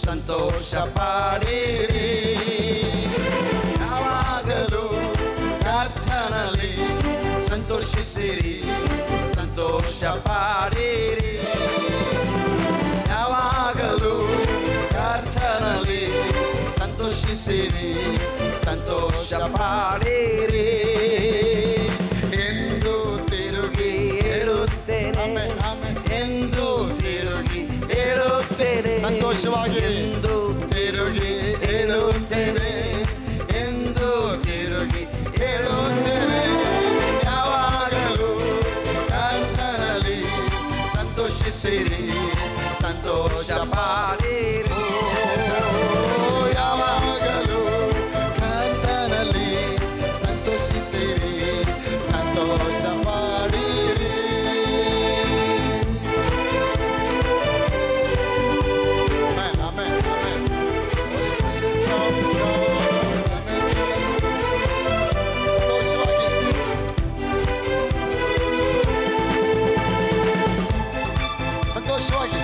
Speaker 10: ಸಂತೋಷ ಪಡಿರಿ. ಯಾವಾಗಲೂ ಕರ್ತನಲ್ಲಿ ಸಂತೋಷಿಸಿರಿ, ಸಂತೋಷ ಪಡಿರಿ. ಯಾವಾಗಲೂ ಕರ್ತನಲ್ಲಿ ಸಂತೋಷಿಸಿರಿ, ಸಂತೋಷ ಪಡಿರಿ ಎಂದು ತಿರುಗಿ ಹೇಳುತ್ತೇನೆ, ಎಂದು ತಿರುಗಿ ಹೇಳುತ್ತೇನೆ,
Speaker 1: ಸಂತೋಷವಾಗಿ
Speaker 10: ಎಂದು ತಿರುಗಿ ಹೇಳುತ್ತೇನೆ, ಎಂದು ತಿರುಗಿ ಹೇಳುತ್ತೇನೆ. ಯಾವಾಗಲೂ ಕರ್ತನಲ್ಲಿ ಸಂತೋಷಿಸಿರಿ, ಸಂತೋಷ ಪಡಿರಿ. ಯಾವಾಗಲೂ ಕರ್ತನಲ್ಲಿ ಸಂತೋಷಿಸಿರಿ, ಸಂತೋಷ ಪಡಿರಿ. ಆಮೆನ್, ಆಮೆನ್, ಸಂತೋಷವಾಗಿ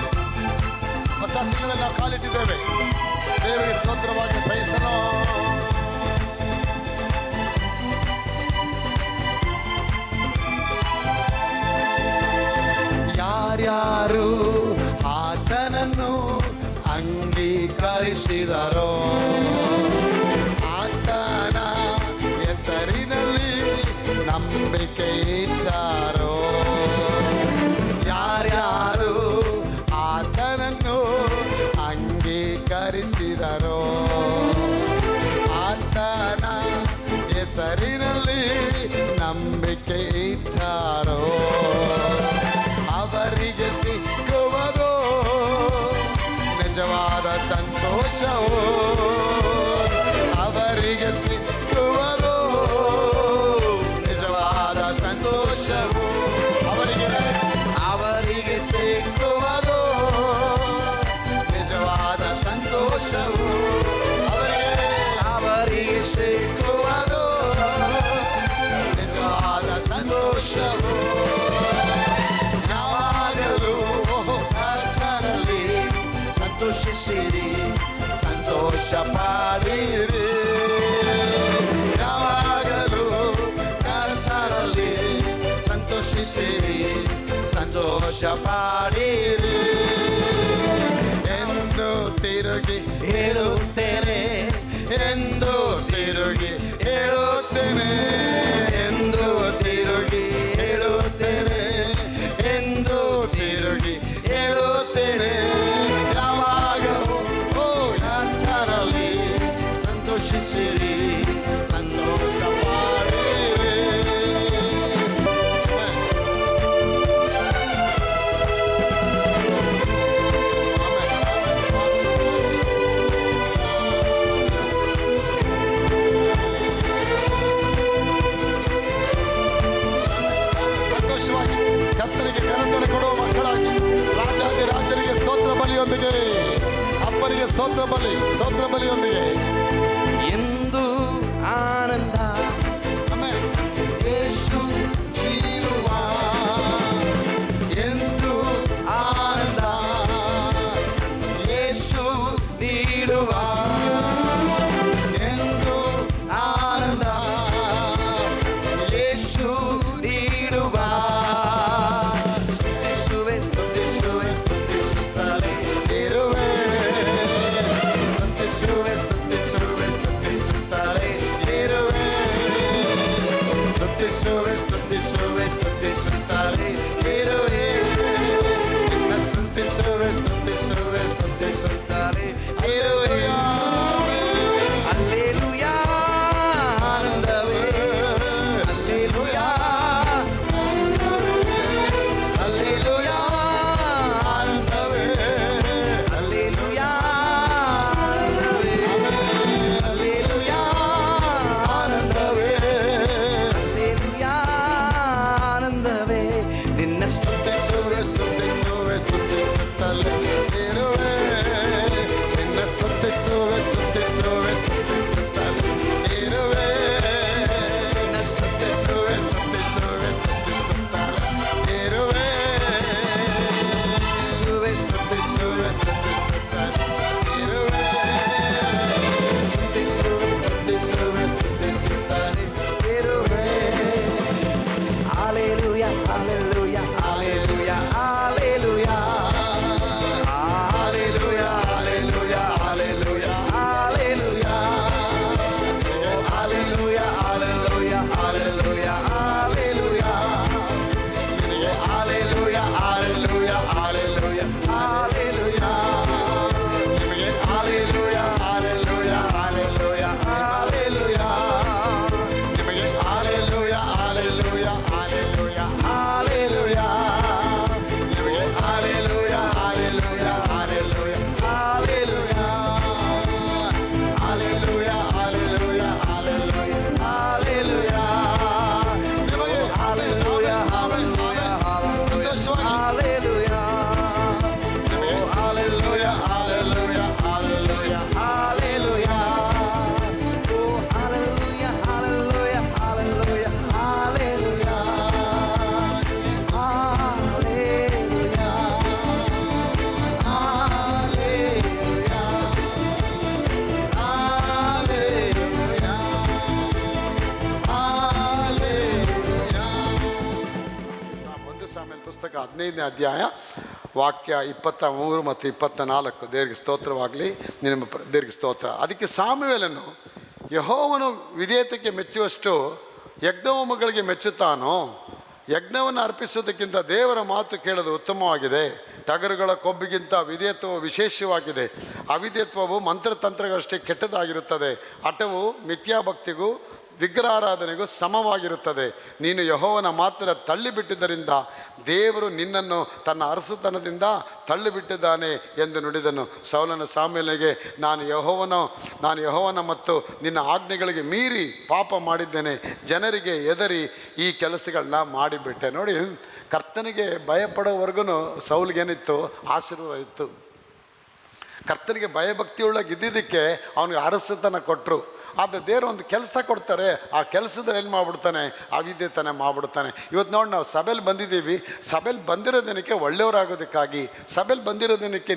Speaker 10: ಹೊಸ ತಿಂಗಳಲ್ಲಿ ನಾವು ಕಾಲಿಟ್ಟಿದ್ದೇವೆ. ದೇವರಿಗೆ ಸ್ತೋತ್ರವಾಗಿ ಪ್ರೈಸನು. ಯಾರ್ಯಾರು ಆತನನ್ನು ಅಂಗೀಕರಿಸಿದರೋ,
Speaker 1: ಆತನ ಹೆಸರಿನಲ್ಲಿ ನಂಬಿಕೆ ಇಟ್ಟಾರೋ,
Speaker 10: ಯಾರ್ಯಾರು
Speaker 1: ಆತನನ್ನು ಅಂಗೀಕರಿಸಿದರೋ, ಆತನ ಹೆಸರಿನಲ್ಲಿ ನಂಬಿಕೆ ಇಟ್ಟಾರೋ, ಅವರಿಗೆ ಸಿಕ್ಕುವುದು ನಿಜವಾದ ಸಂತೋಷವು, ಅವರಿಗೆ ಸಿಕ್ಕುವುದು ನಿಜವಾದ ಸಂತೋಷವು, ಅವರಿಗೆ ಸಿಕ್ಕುವುದು ನಿಜವಾದ ಸಂತೋಷವು, ಅವರಿಗೆ ಸಿಕ್ಕುವುದು ನಿಜವಾದ ಸಂತೋಷವು. ಯಾವಾಗಲೂ ಕರ್ತನಲ್ಲಿ ಸಂತೋಷಿಸಿರಿ, ಸಂತೋಷ ಪಡಿರಿ. ಯಾವಾಗಲೂ ಕರ್ತನಲ್ಲಿ ಸಂತೋಷಿಸಿರಿ, ಸಂತೋಷ ಪಡಿರಿ. ಎಂದು ತಿರುಗಿ ಹೇಳುತ್ತೇನೆ, ಎಂದು ತಿರುಗಿ ಹೇಳುತ್ತೇನೆ, ಎಂದು ತಿರುಗಿ ಹೇಳುತ್ತೇನೆ, ಎಂದು ತಿರುಗಿ ಹೇಳುತ್ತೇನೆ. ಯಾವಾಗಲೂ ಕರ್ತನಲ್ಲಿ ಸಂತೋಷಿಸಿರಿ, ಸಂತೋಷ ಪಡಿರಿ. ಸಂತೋಷವಾಗಿ ಕರ್ತನಿಗೆ ಘನತೆಯನ್ನು ಕೊಡುವ ಮಕ್ಕಳಾಗಿ ರಾಜಾದಿ ರಾಜರಿಗೆ ಸ್ತೋತ್ರ ಬಲಿಯೊಂದಿಗೆ, ಅಪ್ಪನಿಗೆ ಸ್ತೋತ್ರ ಬಲಿಯೊಂದಿಗೆ
Speaker 10: ಎಂದು ಆನಂದ ಯೇಸು ಜೀವ, ಎಂದು ಆನಂದ ಯೇಸು ನೀಡುವ, ಎಂದು ಆನಂದ ಯೇಸು ನೀಡುವ. ಸ್ತುತಿಸುವೆ ಸ್ತುತಿಸುವೆ ಸ್ತುತಿಸುತ್ತಲೇ ಇರುವೆ, ಸ್ತುತಿಸುವೆ ಸ್ತುತಿಸುವೆ
Speaker 1: 15ನೇ ಅಧ್ಯಾಯ ವಾಕ್ಯ 23 ಮತ್ತು 24. ದೇವರಿಗೆ ಸ್ತೋತ್ರವಾಗಲಿ, ನಿಮ್ಮ ದೇವರಿಗೆ ಸ್ತೋತ್ರ. ಅದಕ್ಕೆ ಸಾಮುವೇಲನು ಯೆಹೋವನು ವಿಧೇಯತೆಗೆ ಮೆಚ್ಚುವಷ್ಟು ಯಜ್ಞಹೋಮಗಳಿಗೆ ಮೆಚ್ಚುತ್ತಾನೋ? ಯಜ್ಞವನ್ನು ಅರ್ಪಿಸುವುದಕ್ಕಿಂತ ದೇವರ ಮಾತು ಕೇಳೋದು ಉತ್ತಮವಾಗಿದೆ. ಟಗರುಗಳ ಕೊಬ್ಬಿಗಿಂತ ವಿಧೇಯತ್ವವು ವಿಶೇಷವಾಗಿದೆ. ಅವಿಧೇಯತ್ವವು ಮಂತ್ರತಂತ್ರಗಳಷ್ಟೇ ಕೆಟ್ಟದಾಗಿರುತ್ತದೆ. ಹಠವು ಮಿಥ್ಯಾಭಕ್ತಿಗೂ ವಿಗ್ರಹಾರಾಧನೆಗೂ ಸಮವಾಗಿರುತ್ತದೆ. ನೀನು ಯೆಹೋವನ ಮಾತನ್ನು ತಳ್ಳಿಬಿಟ್ಟಿದ್ದರಿಂದ ದೇವರು ನಿನ್ನನ್ನು ತನ್ನ ಅರಸುತನದಿಂದ ತಳ್ಳಿಬಿಟ್ಟಿದ್ದಾನೆ ಎಂದು ನುಡಿದನು. ಸೌಲನ ಸಾಮುವೇಲನಿಗೆ, ನಾನು ಯೆಹೋವನ ಮತ್ತು ನಿನ್ನ ಆಜ್ಞೆಗಳಿಗೆ ಮೀರಿ ಪಾಪ ಮಾಡಿದ್ದೇನೆ, ಜನರಿಗೆ ಹೆದರಿ ಈ ಕೆಲಸಗಳನ್ನ ಮಾಡಿಬಿಟ್ಟೆ. ನೋಡಿ, ಕರ್ತನಿಗೆ ಭಯಪಡೋವರೆಗೂ ಸೌಲಿಗೇನಿತ್ತು? ಆಶೀರ್ವಾದ ಇತ್ತು. ಕರ್ತನಿಗೆ ಭಯಭಕ್ತಿಯೊಳಗೆ ಇದ್ದಿದ್ದಕ್ಕೆ ಅವನಿಗೆ ಅರಸುತನ ಕೊಟ್ಟರು. ಆದರೆ ದೇವರು ಒಂದು ಕೆಲಸ ಕೊಡ್ತಾರೆ, ಆ ಕೆಲಸದಲ್ಲಿ ಏನು ಮಾಡಿಬಿಡ್ತಾನೆ? ಅವಿಧೇಯತನ ಮಾಡಿಬಿಡ್ತಾನೆ. ಇವತ್ತು ನೋಡಿ, ನಾವು ಸಭೆಯಲ್ಲಿ ಬಂದಿದ್ದೀವಿ. ಸಭೆಯಲ್ಲಿ ಬಂದಿರೋದಕ್ಕೆ ಒಳ್ಳೆಯವರಾಗೋದಕ್ಕಾಗಿ, ಸಭೆಯಲ್ಲಿ ಬಂದಿರೋದಕ್ಕೆ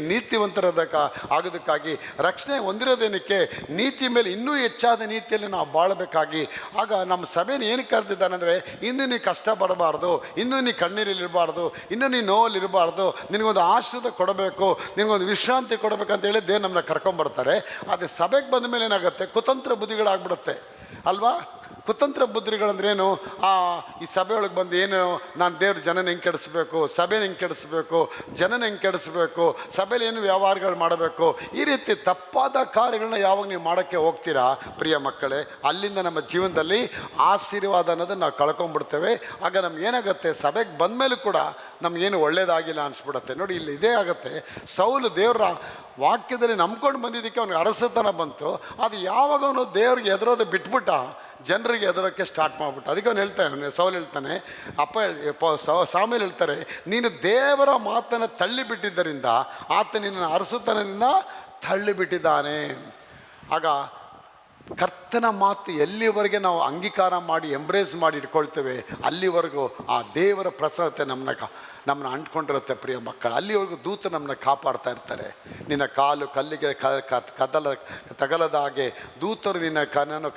Speaker 1: ಆಗೋದಕ್ಕಾಗಿ, ರಕ್ಷಣೆ ಹೊಂದಿರೋದೇನಕ್ಕೆ ನೀತಿ ಮೇಲೆ ಇನ್ನೂ ಹೆಚ್ಚಾದ ನೀತಿಯಲ್ಲಿ ನಾವು ಬಾಳಬೇಕಾಗಿ. ಆಗ ನಮ್ಮ ಸಭೆಯನ್ನು ಏನಕ್ಕೆ ಕರೆದಿದ್ದಾನೆ ಅಂದರೆ, ಇನ್ನೂ ನೀನು ಕಷ್ಟಪಡಬಾರ್ದು, ಇನ್ನೂ ನೀನು ಕಣ್ಣೀರಲ್ಲಿರಬಾರ್ದು, ಇನ್ನೂ ನೀನು ನೋವಲ್ಲಿರಬಾರ್ದು, ನಿನಗೊಂದು ಆಶೀರ್ವಾದ ಕೊಡಬೇಕು, ನಿನಗೊಂದು ವಿಶ್ರಾಂತಿ ಕೊಡಬೇಕಂತೇಳಿ ದೇವ್ರು ನಮ್ಮನ್ನ ಕರ್ಕೊಂಬರ್ತಾರೆ. ಆದರೆ ಸಭೆಗೆ ಬಂದ ಮೇಲೆ ಏನಾಗುತ್ತೆ? ಕುತಂತ್ರ ಬುದ್ಧಿಗಳಾಗ್ಬಿಡುತ್ತೆ ಅಲ್ವಾ? ಕುತಂತ್ರ ಬುದ್ಧಿಗಳಂದ್ರೇನು? ಈ ಸಭೆಯೊಳಗೆ ಬಂದು ಏನು, ನಾನು ದೇವ್ರ ಜನನ ಹೆಂಗೆ ಕೆಡಿಸ್ಬೇಕು, ಸಭೆನ ಹೆಂಗೆ ಕೆಡಿಸ್ಬೇಕು, ಜನನ ಹೆಂಗೆ ಕೆಡಿಸ್ಬೇಕು, ಸಭೆಯಲ್ಲಿ ಏನು ವ್ಯವಹಾರಗಳು ಮಾಡಬೇಕು, ಈ ರೀತಿ ತಪ್ಪಾದ ಕಾರ್ಯಗಳನ್ನ ಯಾವಾಗ ನೀವು ಮಾಡೋಕ್ಕೆ ಹೋಗ್ತೀರಾ ಪ್ರಿಯ ಮಕ್ಕಳೇ, ಅಲ್ಲಿಂದ ನಮ್ಮ ಜೀವನದಲ್ಲಿ ಆಶೀರ್ವಾದ ಅನ್ನೋದನ್ನು ನಾವು ಕಳ್ಕೊಂಡ್ಬಿಡ್ತೇವೆ. ಆಗ ನಮ್ಗೆ ಏನಾಗುತ್ತೆ? ಸಭೆಗೆ ಬಂದಮೇಲೂ ಕೂಡ ನಮಗೇನು ಒಳ್ಳೇದಾಗಿಲ್ಲ ಅನಿಸ್ಬಿಡುತ್ತೆ. ನೋಡಿ, ಇಲ್ಲಿ ಇದೇ ಆಗುತ್ತೆ. ಸೌಲು ದೇವರ ವಾಕ್ಯದಲ್ಲಿ ನಂಬ್ಕೊಂಡು ಬಂದಿದ್ದಕ್ಕೆ ಅವ್ನಿಗೆ ಅರಸತನ ಬಂತು. ಅದು ಯಾವಾಗ ಅವನು ದೇವ್ರಿಗೆ ಎದುರೋದು ಬಿಟ್ಬಿಟ್ಟ, ಜನರಿಗೆ ಎದುರೋಕ್ಕೆ ಸ್ಟಾರ್ಟ್ ಮಾಡಿಬಿಟ್ಟು. ಅದಕ್ಕೆ ಅವನು ಹೇಳ್ತಾನೆ, ಸೌಲು ಹೇಳ್ತಾನೆ, ಸಾಮುವೇಲ್ ಹೇಳ್ತಾರೆ, ನೀನು ದೇವರ ಮಾತನ್ನು ತಳ್ಳಿಬಿಟ್ಟಿದ್ದರಿಂದ ಆತ ನಿನ್ನ ಅರಸುತನದಿಂದ ತಳ್ಳಿಬಿಟ್ಟಿದ್ದಾನೆ. ಆಗ ಕರ್ತನ ಮಾತು ಎಲ್ಲಿವರೆಗೆ ನಾವು ಅಂಗೀಕಾರ ಮಾಡಿ ಎಂಬ್ರೇಸ್ ಮಾಡಿ ಇಟ್ಕೊಳ್ತೇವೆ, ಅಲ್ಲಿವರೆಗೂ ಆ ದೇವರ ಪ್ರಸನ್ನತೆ ನಮ್ಮನ್ನ ಅಂಟ್ಕೊಂಡಿರುತ್ತೆ ಪ್ರಿಯ ಮಕ್ಕಳು. ಅಲ್ಲಿವರೆಗೂ ದೂತ ನಮ್ಮನ್ನ ಕಾಪಾಡ್ತಾ ಇರ್ತಾರೆ. ನಿನ್ನ ಕಾಲು ಕಲ್ಲಿಗೆ ತಗಲದ ಹಾಗೆ ದೂತರು ನಿನ್ನ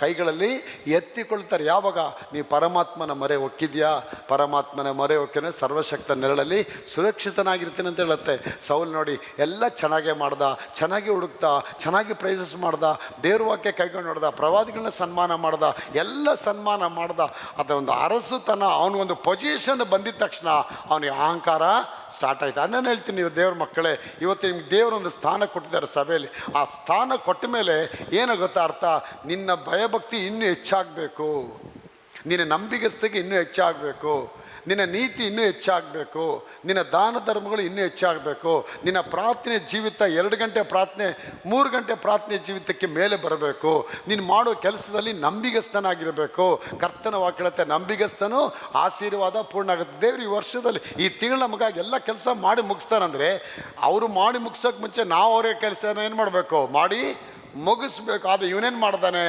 Speaker 1: ಕೈಗಳಲ್ಲಿ ಎತ್ತಿಕೊಳ್ತಾರೆ. ಯಾವಾಗ ನೀವು ಪರಮಾತ್ಮನ ಮೊರೆ ಹೊಕ್ಕಿದ್ಯಾ? ಪರಮಾತ್ಮನ ಮೊರೆ ಹೊಕ್ಕಿದ್ರೆ ಸರ್ವಶಕ್ತ ನೆರಳಲ್ಲಿ ಸುರಕ್ಷಿತನಾಗಿರ್ತೀನಿ ಅಂತ ಹೇಳುತ್ತೆ. ಸೌಲ್ ನೋಡಿ, ಎಲ್ಲ ಚೆನ್ನಾಗೇ ಮಾಡ್ದ, ಚೆನ್ನಾಗಿ ಹುಡುಕ್ತಾ, ಚೆನ್ನಾಗಿ ಪ್ರೈಸಸ್ ಮಾಡ್ದ, ದೇವ್ರ ವಾಕ್ಯ ಕೈಗೊಂಡು ನೋಡ್ದ, ಪ್ರವಾದಿಗಳನ್ನ ಸನ್ಮಾನ ಮಾಡ್ದ, ಎಲ್ಲ ಸನ್ಮಾನ ಮಾಡ್ದ. ಅದೊಂದು ಅರಸುತನ, ಅವನಿಗೊಂದು ಪೊಸಿಷನ್ ಬಂದಿದ ತಕ್ಷಣ ಅವನಿಗೆ ಅಹಂಕಾರ ಸ್ಟಾರ್ಟ್ ಆಯ್ತು. ಅದನ್ನು ಹೇಳ್ತೀನಿ, ನೀವು ದೇವ್ರ ಮಕ್ಕಳೇ, ಇವತ್ತು ನಿಮ್ಗೆ ದೇವರೊಂದು ಸ್ಥಾನ ಕೊಟ್ಟಿದ್ದಾರೆ ಸಭೆಯಲ್ಲಿ. ಆ ಸ್ಥಾನ ಕೊಟ್ಟ ಮೇಲೆ ಏನು ಗೊತ್ತಾ ಅರ್ಥ? ನಿನ್ನ ಭಯಭಕ್ತಿ ಇನ್ನೂ ಹೆಚ್ಚಾಗಬೇಕು, ನಿನ್ನ ನಂಬಿಗಸ್ತಿಗೆ ಇನ್ನೂ ಹೆಚ್ಚಾಗಬೇಕು, ನಿನ್ನ ನೀತಿ ಇನ್ನೂ ಹೆಚ್ಚಾಗಬೇಕು, ನಿನ್ನ ದಾನ ಧರ್ಮಗಳು ಇನ್ನೂ ಹೆಚ್ಚಾಗಬೇಕು, ನಿನ್ನ ಪ್ರಾರ್ಥನೆ ಜೀವಿತ 2 ಗಂಟೆ ಪ್ರಾರ್ಥನೆ 3 ಗಂಟೆ ಪ್ರಾರ್ಥನೆ ಜೀವಿತಕ್ಕೆ ಮೇಲೆ ಬರಬೇಕು, ನೀನು ಮಾಡೋ ಕೆಲಸದಲ್ಲಿ ನಂಬಿಗಸ್ತನಾಗಿರಬೇಕು. ಕರ್ತನ ವಾಕ್ಯತೆ ನಂಬಿಗಸ್ತನು ಆಶೀರ್ವಾದ ಪೂರ್ಣ ಆಗುತ್ತೆ. ದೇವರು ಈ ವರ್ಷದಲ್ಲಿ ಈ ತಿಂಗಳ ನಮಗಾಗಿ ಎಲ್ಲ ಕೆಲಸ ಮಾಡಿ ಮುಗಿಸ್ತಾರಂದರೆ, ಅವರು ಮಾಡಿ ಮುಗಿಸೋಕೆ ಮುಂಚೆ ನಾವು ಅವರೇ ಕೆಲಸನ ಏನು ಮಾಡಬೇಕು? ಮಾಡಿ ಮುಗಿಸ್ಬೇಕು. ಆದರೆ ಇವನೇನು ಮಾಡ್ತಾನೆ?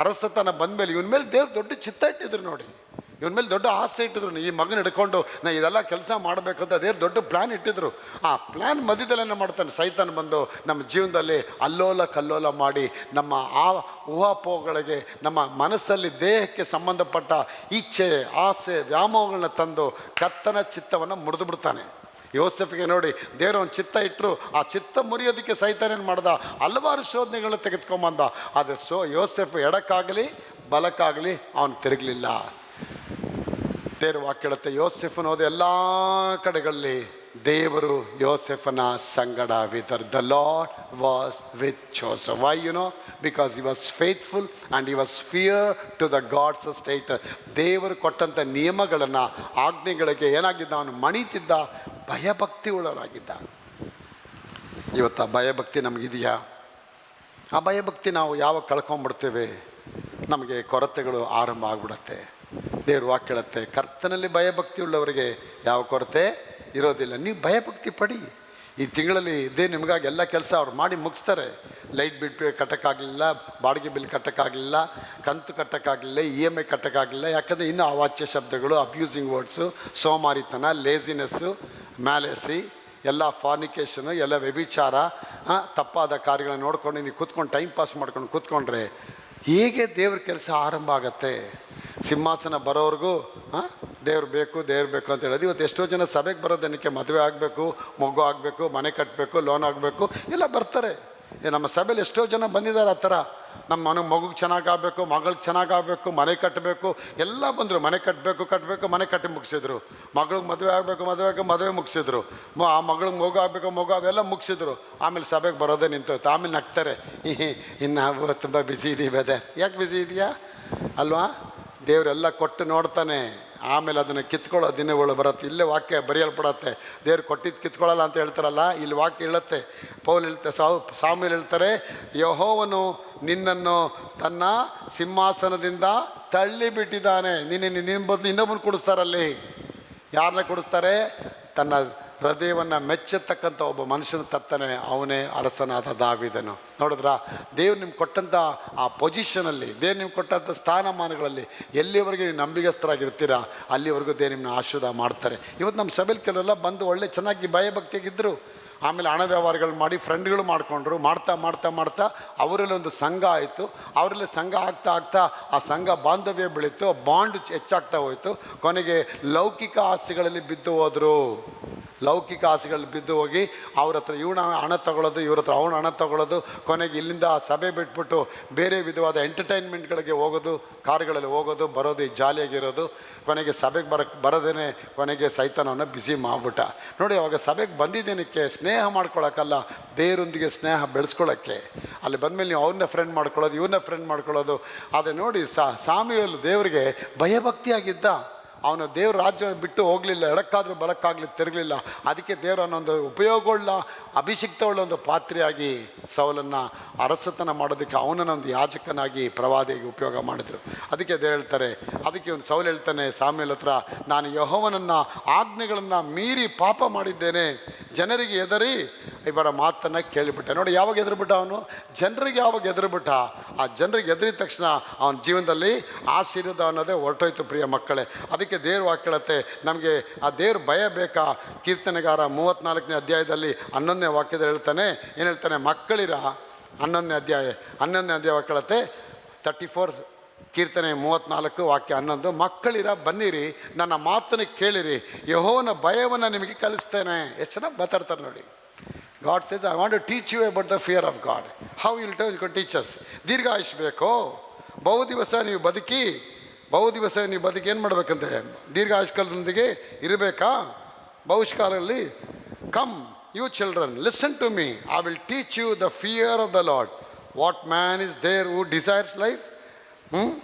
Speaker 1: ಅರಸತನ ಬಂದಮೇಲೆ ಇವನ ಮೇಲೆ ದೇವ್ರು ದೊಡ್ಡ ಚಿತ್ತ ಇಟ್ಟಿದ್ರು. ನೋಡಿ, ಇವನ ಮೇಲೆ ದೊಡ್ಡ ಆಸೆ ಇಟ್ಟಿದ್ರು. ಈ ಮಗನ ಹಿಡ್ಕೊಂಡು ನಾ ಇದೆಲ್ಲ ಕೆಲಸ ಮಾಡಬೇಕು ಅಂತ ದೇವ್ರು ದೊಡ್ಡ ಪ್ಲ್ಯಾನ್ ಇಟ್ಟಿದ್ರು. ಆ ಪ್ಲ್ಯಾನ್ ಮಧ್ಯದಲ್ಲೇನು ಮಾಡ್ತಾನೆ? ಸೈತಾನ ಬಂದು ನಮ್ಮ ಜೀವನದಲ್ಲಿ ಅಲ್ಲೋಲ ಕಲ್ಲೋಲ ಮಾಡಿ ನಮ್ಮ ಆ ಊಹಾಪೋಹಗಳಿಗೆ, ನಮ್ಮ ಮನಸ್ಸಲ್ಲಿ ದೇಹಕ್ಕೆ ಸಂಬಂಧಪಟ್ಟ ಇಚ್ಛೆ, ಆಸೆ, ವ್ಯಾಮೋಹಗಳನ್ನ ತಂದು ಕರ್ತನ ಚಿತ್ತವನ್ನು ಮುರಿದು ಬಿಡ್ತಾನೆ. ಯೋಸೆಫಿಗೆ ನೋಡಿ, ದೇವರು ಒಂದು ಚಿತ್ತ ಇಟ್ಟರು, ಆ ಚಿತ್ತ ಮುರಿಯೋದಕ್ಕೆ ಸೈತಾನೇನು ಮಾಡ್ದ? ಹಲವಾರು ಶೋಧನೆಗಳನ್ನ ತೆಗೆದುಕೊಂಬಂದ. ಆದರೆ ಯೋಸೆಫ್ ಎಡಕ್ಕಾಗಲಿ ಬಲಕ್ಕಾಗಲಿ ಅವನು ತಿರುಗಲಿಲ್ಲ. ದೇವರು ವಾಕ್ಯ ಹೇಳುತ್ತೆ, ಯೋಸೆಫನ ಹೋದ ಎಲ್ಲ ಕಡೆಗಳಲ್ಲಿ ದೇವರು ಯೋಸೆಫನ ಸಂಗಡ ವಿದರ್. The Lord was with Joseph. Why you know? Because he was faithful and he was fear to the God's state. ದೇವರು ಕೊಟ್ಟಂಥ ನಿಯಮಗಳನ್ನು, ಆಜ್ಞೆಗಳಿಗೆ ಏನಾಗಿದ್ದ? ಅವನು ಮಣಿತಿದ್ದ, ಭಯಭಕ್ತಿ ಉಳ್ಳವನಾಗಿದ್ದ. ಇವತ್ತು ಆ ಭಯಭಕ್ತಿ ನಮಗಿದೆಯಾ? ಆ ಭಯಭಕ್ತಿ ನಾವು ಯಾವಾಗ ಕಳ್ಕೊಂಡ್ಬಿಡ್ತೇವೆ, ನಮಗೆ ಕೊರತೆಗಳು ಆರಂಭ ಆಗಿಬಿಡುತ್ತೆ. ದೇವ್ರ ವಾಕ್ಯ ಹೇಳುತ್ತೆ, ಕರ್ತನಲ್ಲಿ ಭಯಭಕ್ತಿ ಉಳ್ಳವರಿಗೆ ಯಾವ ಕೊರತೆ ಇರೋದಿಲ್ಲ. ನೀವು ಭಯಭಕ್ತಿ ಪಡಿ. ಈ ತಿಂಗಳಲ್ಲಿ ನಿಮಗಾಗಿ ಎಲ್ಲ ಕೆಲಸ ಅವ್ರು ಮಾಡಿ ಮುಗಿಸ್ತಾರೆ. ಲೈಟ್ ಬಿಲ್ ಕಟ್ಟೋಕ್ಕಾಗಲಿಲ್ಲ, ಬಾಡಿಗೆ ಬಿಲ್ ಕಟ್ಟೋಕ್ಕಾಗಲಿಲ್ಲ, ಕಂತು ಕಟ್ಟೋಕ್ಕಾಗಲಿಲ್ಲ, EMI ಕಟ್ಟೋಕ್ಕಾಗಲಿಲ್ಲ. ಯಾಕಂದರೆ ಇನ್ನೂ ಅವಾಚ್ಯ ಶಬ್ದಗಳು, ಅಬ್ಯೂಸಿಂಗ್ ವರ್ಡ್ಸು, ಸೋಮಾರಿತನ, ಲೇಸಿನೆಸ್ಸು, ಮ್ಯಾಲೇಸಿ, ಎಲ್ಲ ಫಾರ್ನಿಕೇಷನು, ಎಲ್ಲ ವ್ಯಭಿಚಾರ, ತಪ್ಪಾದ ಕಾರ್ಯಗಳನ್ನ ನೋಡ್ಕೊಂಡು ನೀವು ಕೂತ್ಕೊಂಡು ಟೈಮ್ ಪಾಸ್ ಮಾಡ್ಕೊಂಡು ಕೂತ್ಕೊಂಡ್ರೆ ಹೇಗೆ ದೇವ್ರ ಕೆಲಸ ಆರಂಭ ಆಗತ್ತೆ? ಸಿಂಹಾಸನ ಬರೋವರೆಗೂ ದೇವ್ರು ಬೇಕು ಅಂತ ಹೇಳೋದು. ಇವತ್ತು ಎಷ್ಟೋ ಜನ ಸಭೆಗೆ ಬರೋದಕ್ಕೆ ಮದುವೆ ಆಗಬೇಕು, ಮಗು ಆಗಬೇಕು, ಮನೆ ಕಟ್ಟಬೇಕು, ಲೋನ್ ಆಗಬೇಕು, ಎಲ್ಲ ಬರ್ತಾರೆ. ನಮ್ಮ ಸಭೆಯಲ್ಲಿ ಎಷ್ಟೋ ಜನ ಬಂದಿದ್ದಾರೆ ಆ ಥರ. ನಮ್ಮ ಮಗುಗೆ ಚೆನ್ನಾಗಾಗಬೇಕು, ಮಗಳಿಗೆ ಚೆನ್ನಾಗಾಗಬೇಕು, ಮನೆ ಕಟ್ಟಬೇಕು, ಎಲ್ಲ ಬಂದರು. ಮನೆ ಕಟ್ಟಬೇಕು, ಮನೆ ಕಟ್ಟಿ ಮುಗಿಸಿದ್ರು. ಮಗಳಿಗೆ ಮದುವೆ ಆಗಬೇಕು, ಮದುವೆ ಮುಗಿಸಿದ್ರು. ಆ ಮಗಳಿಗೆ ಮಗು ಅವೆಲ್ಲ ಮುಗಿಸಿದ್ರು. ಆಮೇಲೆ ಸಭೆಗೆ ಬರೋದೇ ನಿಂತೋಯ್ತು. ಆಮೇಲೆ ನಗ್ತಾರೆ, ಇನ್ನು ತುಂಬ ಬ್ಯುಸಿ ಇದೀವಿ. ಅದೇ ಯಾಕೆ ಬ್ಯುಸಿ ಇದೆಯಾ ಅಲ್ವಾ? ದೇವರೆಲ್ಲ ಕೊಟ್ಟು ನೋಡ್ತಾನೆ, ಆಮೇಲೆ ಅದನ್ನು ಕಿತ್ಕೊಳ್ಳೋ ದಿನಗಳು ಬರುತ್ತೆ. ಇಲ್ಲೇ ವಾಕ್ಯ ಬರೆಯಲ್ಪಡತ್ತೆ. ದೇವ್ರು ಕೊಟ್ಟಿದ್ದು ಕಿತ್ಕೊಳ್ಳಲ್ಲ ಅಂತ ಹೇಳ್ತಾರಲ್ಲ, ಇಲ್ಲಿ ವಾಕ್ಯ ಹೇಳುತ್ತೆ. ಪೌಲ್ ಹೇಳ್ತಾರೆ, ಸಾಮುವೇಲ್ ಹೇಳ್ತಾರೆ, ಯೆಹೋವನು ನಿನ್ನನ್ನು ತನ್ನ ಸಿಂಹಾಸನದಿಂದ ತಳ್ಳಿಬಿಟ್ಟಿದ್ದಾನೆ. ನಿನ್ನ ಬದಲು ಇನ್ನೊಬ್ಬನು ಕೊಡಿಸ್ತಾರಲ್ಲಿ. ಯಾರನ್ನ ಕೊಡಿಸ್ತಾರೆ? ತನ್ನ ಹೃದಯವನ್ನು ಮೆಚ್ಚತಕ್ಕಂಥ ಒಬ್ಬ ಮನುಷ್ಯನ ತರ್ತಾನೆ. ಅವನೇ ಅರಸನಾದ ದಾವೀದನು. ನೋಡಿದ್ರಾ? ದೇವ್ರು ನಿಮ್ಗೆ ಕೊಟ್ಟಂಥ ಆ ಪೊಸಿಷನಲ್ಲಿ, ದೇವ್ರು ನಿಮ್ಗೆ ಕೊಟ್ಟಂಥ ಸ್ಥಾನಮಾನಗಳಲ್ಲಿ ಎಲ್ಲಿವರೆಗೆ ನೀವು ನಂಬಿಗಸ್ತರಾಗಿರ್ತೀರಾ ಅಲ್ಲಿವರೆಗೂ ದೇವ್ರು ನಿಮ್ಮನ್ನ ಆಶೀರ್ವಾದ ಮಾಡ್ತಾರೆ. ಇವತ್ತು ನಮ್ಮ ಸಭೆಯಲ್ಲಿ ಕೆಲವೆಲ್ಲ ಬಂದು ಒಳ್ಳೆ ಚೆನ್ನಾಗಿ ಭಯಭಕ್ತಿಯಾಗಿದ್ದರು. ಆಮೇಲೆ ಹಣ ವ್ಯವಹಾರಗಳು ಮಾಡಿ ಫ್ರೆಂಡ್ಗಳು ಮಾಡಿಕೊಂಡ್ರು. ಮಾಡ್ತಾ ಅವರಲ್ಲಿ ಒಂದು ಸಂಘ ಆಯಿತು. ಅವರಲ್ಲಿ ಸಂಘ ಆಗ್ತಾ ಆ ಸಂಘ ಬಾಂಧವ್ಯ ಬೆಳೀತು. ಬಾಂಡ್ ಹೆಚ್ಚಾಗ್ತಾ ಹೋಯಿತು. ಕೊನೆಗೆ ಲೌಕಿಕ ಆಸೆಗಳಲ್ಲಿ ಬಿದ್ದು ಹೋದರು. ಲೌಕಿಕ ಆಸೆಗಳಲ್ಲಿ ಬಿದ್ದು ಹೋಗಿ ಅವ್ರ ಹತ್ರ ಇವನ ಹಣ ತಗೊಳ್ಳೋದು, ಇವ್ರ ಹತ್ರ ಅವನ ಹಣ ತಗೊಳ್ಳೋದು. ಕೊನೆಗೆ ಇಲ್ಲಿಂದ ಸಭೆ ಬಿಟ್ಬಿಟ್ಟು ಬೇರೆ ವಿಧವಾದ ಎಂಟರ್ಟೈನ್ಮೆಂಟ್ಗಳಿಗೆ ಹೋಗೋದು, ಕಾರುಗಳಲ್ಲಿ ಹೋಗೋದು ಬರೋದು, ಜಾಲಿಯಾಗಿರೋದು. ಕೊನೆಗೆ ಸಭೆಗೆ ಬರೋದೇನೆ ಕೊನೆಗೆ ಸೈತಾನವನ್ನು ಬಿಸಿ ಮಾಡಿಬಿಟ್ಟ. ನೋಡಿ, ಅವಾಗ ಸಭೆಗೆ ಬಂದಿದ್ದೇನಕ್ಕೆ? ಸ್ನೇಹ ಮಾಡ್ಕೊಳ್ಳೋಕ್ಕಲ್ಲ, ದೇವರೊಂದಿಗೆ ಸ್ನೇಹ ಬೆಳೆಸ್ಕೊಳ್ಳೋಕ್ಕೆ. ಅಲ್ಲಿ ಬಂದಮೇಲೆ ನೀವು ಅವ್ರನ್ನ ಫ್ರೆಂಡ್ ಮಾಡ್ಕೊಳ್ಳೋದು, ಇವ್ರನ್ನ ಫ್ರೆಂಡ್ ಮಾಡ್ಕೊಳ್ಳೋದು. ಆದರೆ ನೋಡಿ, ಸಾಮುವೇಲ್ ದೇವರಿಗೆ ಭಯಭಕ್ತಿಯಾಗಿದ್ದ. ಅವನು ದೇವ್ರ ರಾಜ್ಯ ಬಿಟ್ಟು ಹೋಗಲಿಲ್ಲ. ಎಡಕ್ಕಾದರೂ ಬಲಕ್ಕಾಗಲಿ ತಿರುಗಲಿಲ್ಲ. ಅದಕ್ಕೆ ದೇವರು ಅನ್ನೊಂದು ಉಪಯೋಗವುಳ್ಳ ಅಭಿಷಿಕ್ತವುಳ್ಳ ಒಂದು ಪಾತ್ರೆಯಾಗಿ ಸೌಲನ್ನು ಅರಸತನ ಮಾಡೋದಕ್ಕೆ ಅವನನ್ನೊಂದು ಯಾಜಕನಾಗಿ ಪ್ರವಾದಿಯಾಗಿ ಉಪಯೋಗ ಮಾಡಿದರು. ಅದಕ್ಕೆ ದೇವ್ರು ಹೇಳ್ತಾರೆ, ಅದಕ್ಕೆ ಒಂದು ಸೌಲು ಹೇಳ್ತಾನೆ ಸಾಮ್ಯಲ್ ಹತ್ರ, ನಾನು ಯೆಹೋವನನ್ನು ಆಜ್ಞೆಗಳನ್ನು ಮೀರಿ ಪಾಪ ಮಾಡಿದ್ದೇನೆ, ಜನರಿಗೆ ಎದರಿ ಇವರ ಮಾತನ್ನು ಕೇಳಿಬಿಟ್ಟೆ. ನೋಡಿ, ಯಾವಾಗ ಎದುರುಬಿಟ್ಟ ಅವನು? ಜನರಿಗೆ ಯಾವಾಗ ಎದುರುಬಿಟ್ಟ? ಆ ಜನರಿಗೆ ಎದುರಿದ ತಕ್ಷಣ ಅವನ ಜೀವನದಲ್ಲಿ ಆಶೀರ್ವಾದ ಅನ್ನೋದೇ ಹೊರಟೋಯ್ತು. ಪ್ರಿಯ ಮಕ್ಕಳೇ, ಅದಕ್ಕೆ ದೇವ್ರ ವಾಕ್ಯ ಹೇಳುತ್ತೆ ನಮಗೆ ಆ ದೇವ್ರ ಭಯ ಬೇಕಾ? ಕೀರ್ತನೆಗಾರ 34ನೇ ಅಧ್ಯಾಯದಲ್ಲಿ 11ನೇ ವಾಕ್ಯದಲ್ಲಿ ಹೇಳ್ತಾನೆ, ಏನು ಹೇಳ್ತಾನೆ? ಮಕ್ಕಳಿರ 11ನೇ ಅಧ್ಯಾಯ ವಾಕ್ಯ ಹೇಳುತ್ತೆ, 34 ಕೀರ್ತನೆ 34 ವಾಕ್ಯ 11, ಮಕ್ಕಳಿರ ಬನ್ನಿರಿ, ನನ್ನ ಮಾತನ್ನು ಕೇಳಿರಿ, ಯೆಹೋವನ ಭಯವನ್ನು ನಿಮಗೆ ಕಲಿಸ್ತೇನೆ. ಎಷ್ಟು ಚೆನ್ನಾಗಿ ಮಾತಾಡ್ತಾರೆ ನೋಡಿ. God says, I want to teach you about the fear of God. How you will teach us? ದೀರ್ಘಾಯುಷ್ ಬೇಕೋ? ಬಹು ದಿವಸ ನೀವು ಬದುಕಿ ಏನು ಮಾಡಬೇಕಂತೆ? ದೀರ್ಘಾಯುಷ್ಕಾಲದೊಂದಿಗೆ ಇರಬೇಕಾ? ಭವಿಷ್ಯಕಾಲದಲ್ಲಿ come you children, listen to me, I will teach you the fear of the Lord. What man is there who desires life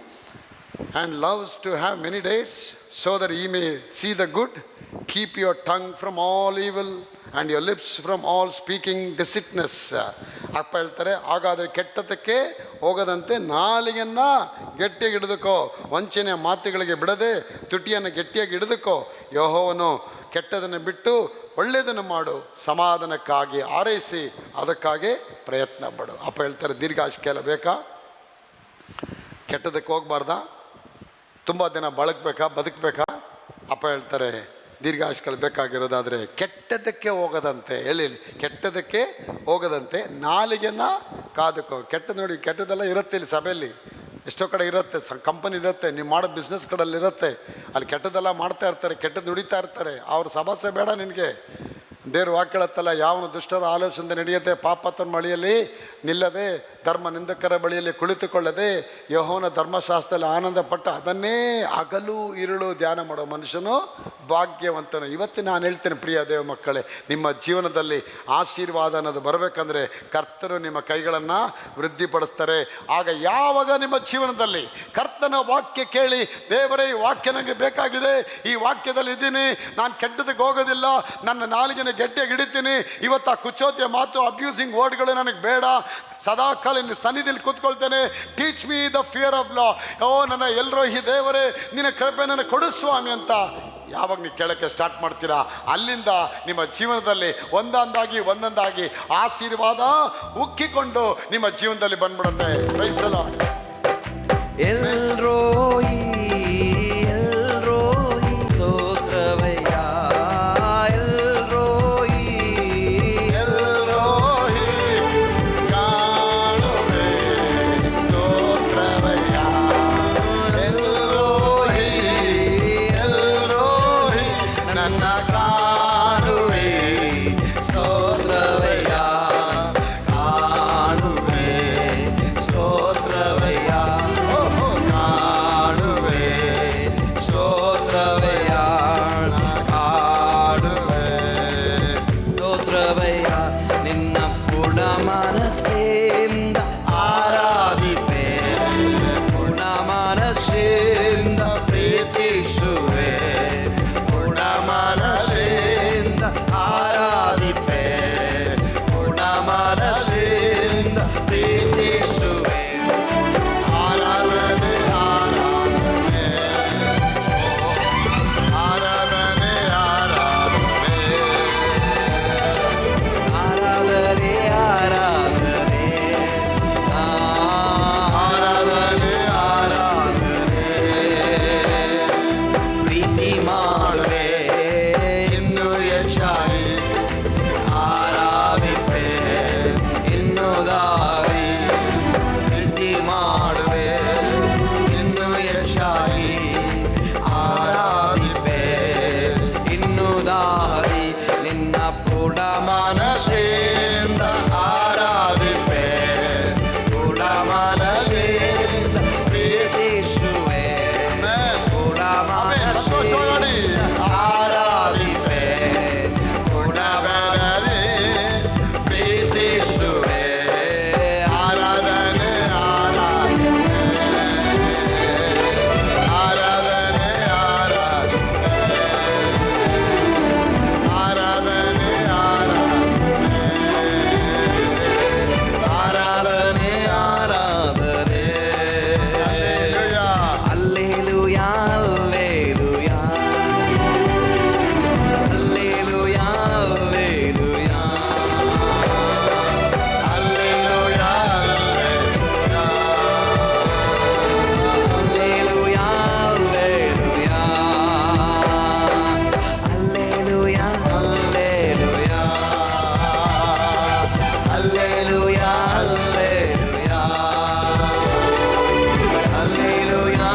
Speaker 1: and loves to have many days, so that he may see the good. Keep your tongue from all evil and your lips from all speaking deceitness. ಅಪ್ಪ ಹೇಳ್ತಾರೆ, ಹಾಗಾದರೆ ಕೆಟ್ಟದಕ್ಕೆ ಹೋಗದಂತೆ ನಾಲಿಗೆಯನ್ನು ಗಟ್ಟಿಯಾಗಿ ಹಿಡಿದುಕೋ, ವಂಚನೆಯ ಮಾತುಗಳಿಗೆ ಬಿಡದೆ ತುಟಿಯನ್ನು ಗಟ್ಟಿಯಾಗಿ ಹಿಡಿದುಕೋ. ಯೆಹೋವನು ಕೆಟ್ಟದನ್ನು ಬಿಟ್ಟು ಒಳ್ಳೆಯದನ್ನು ಮಾಡು, ಸಮಾಧಾನಕ್ಕಾಗಿ ಹಾರೈಸಿ ಅದಕ್ಕಾಗಿ ಪ್ರಯತ್ನ ಪಡು. ಅಪ್ಪ ಹೇಳ್ತಾರೆ, ದೀರ್ಘಾಯುಷ್ಯ ಬೇಕಾ? ಕೆಟ್ಟದಕ್ಕೆ ಹೋಗಬಾರ್ದಾ? ತುಂಬ ದಿನ ಬದುಕಬೇಕಾ? ಅಪ್ಪ ಹೇಳ್ತಾರೆ, ದೀರ್ಘಾಯುಷ್ಕಾಲ ಬೇಕಾಗಿರೋದಾದರೆ ಕೆಟ್ಟದಕ್ಕೆ ಹೋಗದಂತೆ, ಹೇಳಿ, ಕೆಟ್ಟದಕ್ಕೆ ಹೋಗದಂತೆ ನಾಲಿಗೆಯನ್ನು ಕಾದುಕೋ. ಕೆಟ್ಟದ್ದು ನೋಡಿ, ಕೆಟ್ಟದೆಲ್ಲ ಇರುತ್ತೆ ಇಲ್ಲಿ ಸಭೆಯಲ್ಲಿ, ಎಷ್ಟೋ ಕಡೆ ಇರುತ್ತೆ, ಕಂಪನಿ ಇರುತ್ತೆ, ನೀವು ಮಾಡೋ ಬಿಸ್ನೆಸ್ ಕಡೆಯಲ್ಲಿ ಇರುತ್ತೆ. ಅಲ್ಲಿ ಕೆಟ್ಟದೆಲ್ಲ ಮಾಡ್ತಾ ಇರ್ತಾರೆ, ಕೆಟ್ಟದ್ದು ನುಡಿತಾ ಇರ್ತಾರೆ. ಅವ್ರ ಸಭಾಸೆ ಬೇಡ ನಿನಗೆ. ದೇವ್ರ ವಾಕ್ಯ ಹೇಳುತ್ತಲ್ಲ, ಯಾವನು ದುಷ್ಟರ ಆಲೋಚನೆ ನಡೆಯುತ್ತೆ, ಪಾಪತನ ಮಳೆಯಲ್ಲಿ ನಿಲ್ಲದೆ, ಧರ್ಮ ನಿಂದಕರ ಬಳಿಯಲ್ಲಿ ಕುಳಿತುಕೊಳ್ಳದೆ, ಯೆಹೋವನ ಧರ್ಮಶಾಸ್ತ್ರದಲ್ಲಿ ಆನಂದ ಪಟ್ಟು ಅದನ್ನೇ ಹಗಲು ಇರುಳು ಧ್ಯಾನ ಮಾಡೋ ಮನುಷ್ಯನು ಭಾಗ್ಯವಂತನು. ಇವತ್ತು ನಾನು ಹೇಳ್ತೇನೆ ಪ್ರಿಯ ದೇವ ಮಕ್ಕಳೇ, ನಿಮ್ಮ ಜೀವನದಲ್ಲಿ ಆಶೀರ್ವಾದ ಅನ್ನೋದು ಬರಬೇಕಂದ್ರೆ ಕರ್ತನು ನಿಮ್ಮ ಕೈಗಳನ್ನು ವೃದ್ಧಿಪಡಿಸ್ತಾರೆ. ಆಗ ಯಾವಾಗ ನಿಮ್ಮ ಜೀವನದಲ್ಲಿ ಕರ್ತನ ವಾಕ್ಯ ಕೇಳಿ, ದೇವರೇ ಈ ವಾಕ್ಯ ನನಗೆ ಬೇಕಾಗಿದೆ, ಈ ವಾಕ್ಯದಲ್ಲಿ ಇದ್ದೀನಿ, ನಾನು ಕೆಟ್ಟದಕ್ಕೆ ಹೋಗೋದಿಲ್ಲ, ನನ್ನ ನಾಲಿಗೆನ ಗಟ್ಟಿಯಾಗಿ ಹಿಡಿತೀನಿ, ಇವತ್ತು ಆ ಕುಚೋದ್ಯ ಮಾತು, ಅಬ್ಯೂಸಿಂಗ್ ವರ್ಡ್ಗಳು ನನಗೆ ಬೇಡ, ಸದಾ ಕಾಲ ನಿನ್ನ ಸನ್ನಿಧಿಯಲ್ಲಿ ಕೂತ್ಕೊಳ್ತೇನೆ. Teach me the fear of law. ನನ್ನ ಎಲ್ರೋಹಿ ದೇವರೇ, ನಿನ್ನ ಕೃಪೆ ನನಗೆ ಕೊಡು ಸ್ವಾಮಿ ಅಂತ ಯಾವಾಗ ನೀವು ಕೇಳೋಕ್ಕೆ ಸ್ಟಾರ್ಟ್ ಮಾಡ್ತೀರಾ, ಅಲ್ಲಿಂದ ನಿಮ್ಮ ಜೀವನದಲ್ಲಿ ಒಂದೊಂದಾಗಿ ಆಶೀರ್ವಾದ ಉಕ್ಕಿಕೊಂಡು ನಿಮ್ಮ ಜೀವನದಲ್ಲಿ ಬಂದ್ಬಿಡುತ್ತೆ. Praise the Lord.
Speaker 10: El Roi El Roi ಸ್ತೋತ್ರವಯ್ಯ, ಎಲ್ರೋಹಿ
Speaker 1: ಎಲ್ರೋಹಿ ಕಾಣುವೆ ಸ್ತೋತ್ರವಯ್ಯ, ಎಲ್ರೋಹಿ ಎಲ್ರೋಹಿ
Speaker 10: ನಿನ್ನ ಪೂರ್ಣ ಮನಸ್ಸಿಂದ ಆರಾಧಿಪೆ, ಪೂರ್ಣ ಮನಸ್ಸಿಂದ ಪ್ರೀತಿಸುವೆ, ಪೂರ್ಣ ಮನಸ್ಸಿಂದ ಆರಾಧಿಪೆ, ಪೂರ್ಣ ಮನಸ್ಸಿಂದ ಪ್ರೀತಿಸುವೆ.
Speaker 1: ಆರಾಧನೆ ಆರಾಧನೆ ಆರಾಧನೆ ಆರಾಧನೆ
Speaker 10: ಆರಾಧನೆ ಆರಾಧನೆ
Speaker 1: ಆರಾಧನೆ
Speaker 10: ಆರಾಧನೆ ಪ್ರೀತಿ ಮಾಡುವೆ ಇನ್ನು ಹೆಚ್ಚಾಗಿ, ಆರಾಧಿಪೆ ಇನ್ನು ದಾರಿ, ಪ್ರೀತಿ ಮಾಡುವೆ ಇನ್ನು ಹೆಚ್ಚಾಗಿ, ಆರಾಧಿಪೆ ಇನ್ನು ದಾರಿ, ನಿನ್ನ ಪೂರ್ಣ ಮನಸ್ಸಿಂದ ಆರಾಧಿಪೆ, ಪೂರ್ಣ ಮನಸ್ಸಿಂದ ಪ್ರೀತಿಸುವೆ, ಪೂರ್ಣ ಮನಸ್ಸಿಂದ ಆರಾಧಿಪೆ, ಪೂರ್ಣ ಮನಸ್ಸಿಂದ ಪ್ರೀತಿಸುವೆ.
Speaker 1: ಆರಾಧನೆ ಆರಾಧನೆ ಆರಾಧನೆ
Speaker 10: ಆರಾಧನೆ ಆರಾಧನೆ hallelujah hallelujah hallelujah hallelujah
Speaker 1: hallelujah
Speaker 10: hallelujah hallelujah hallelujah hallelujah hallelujah hallelujah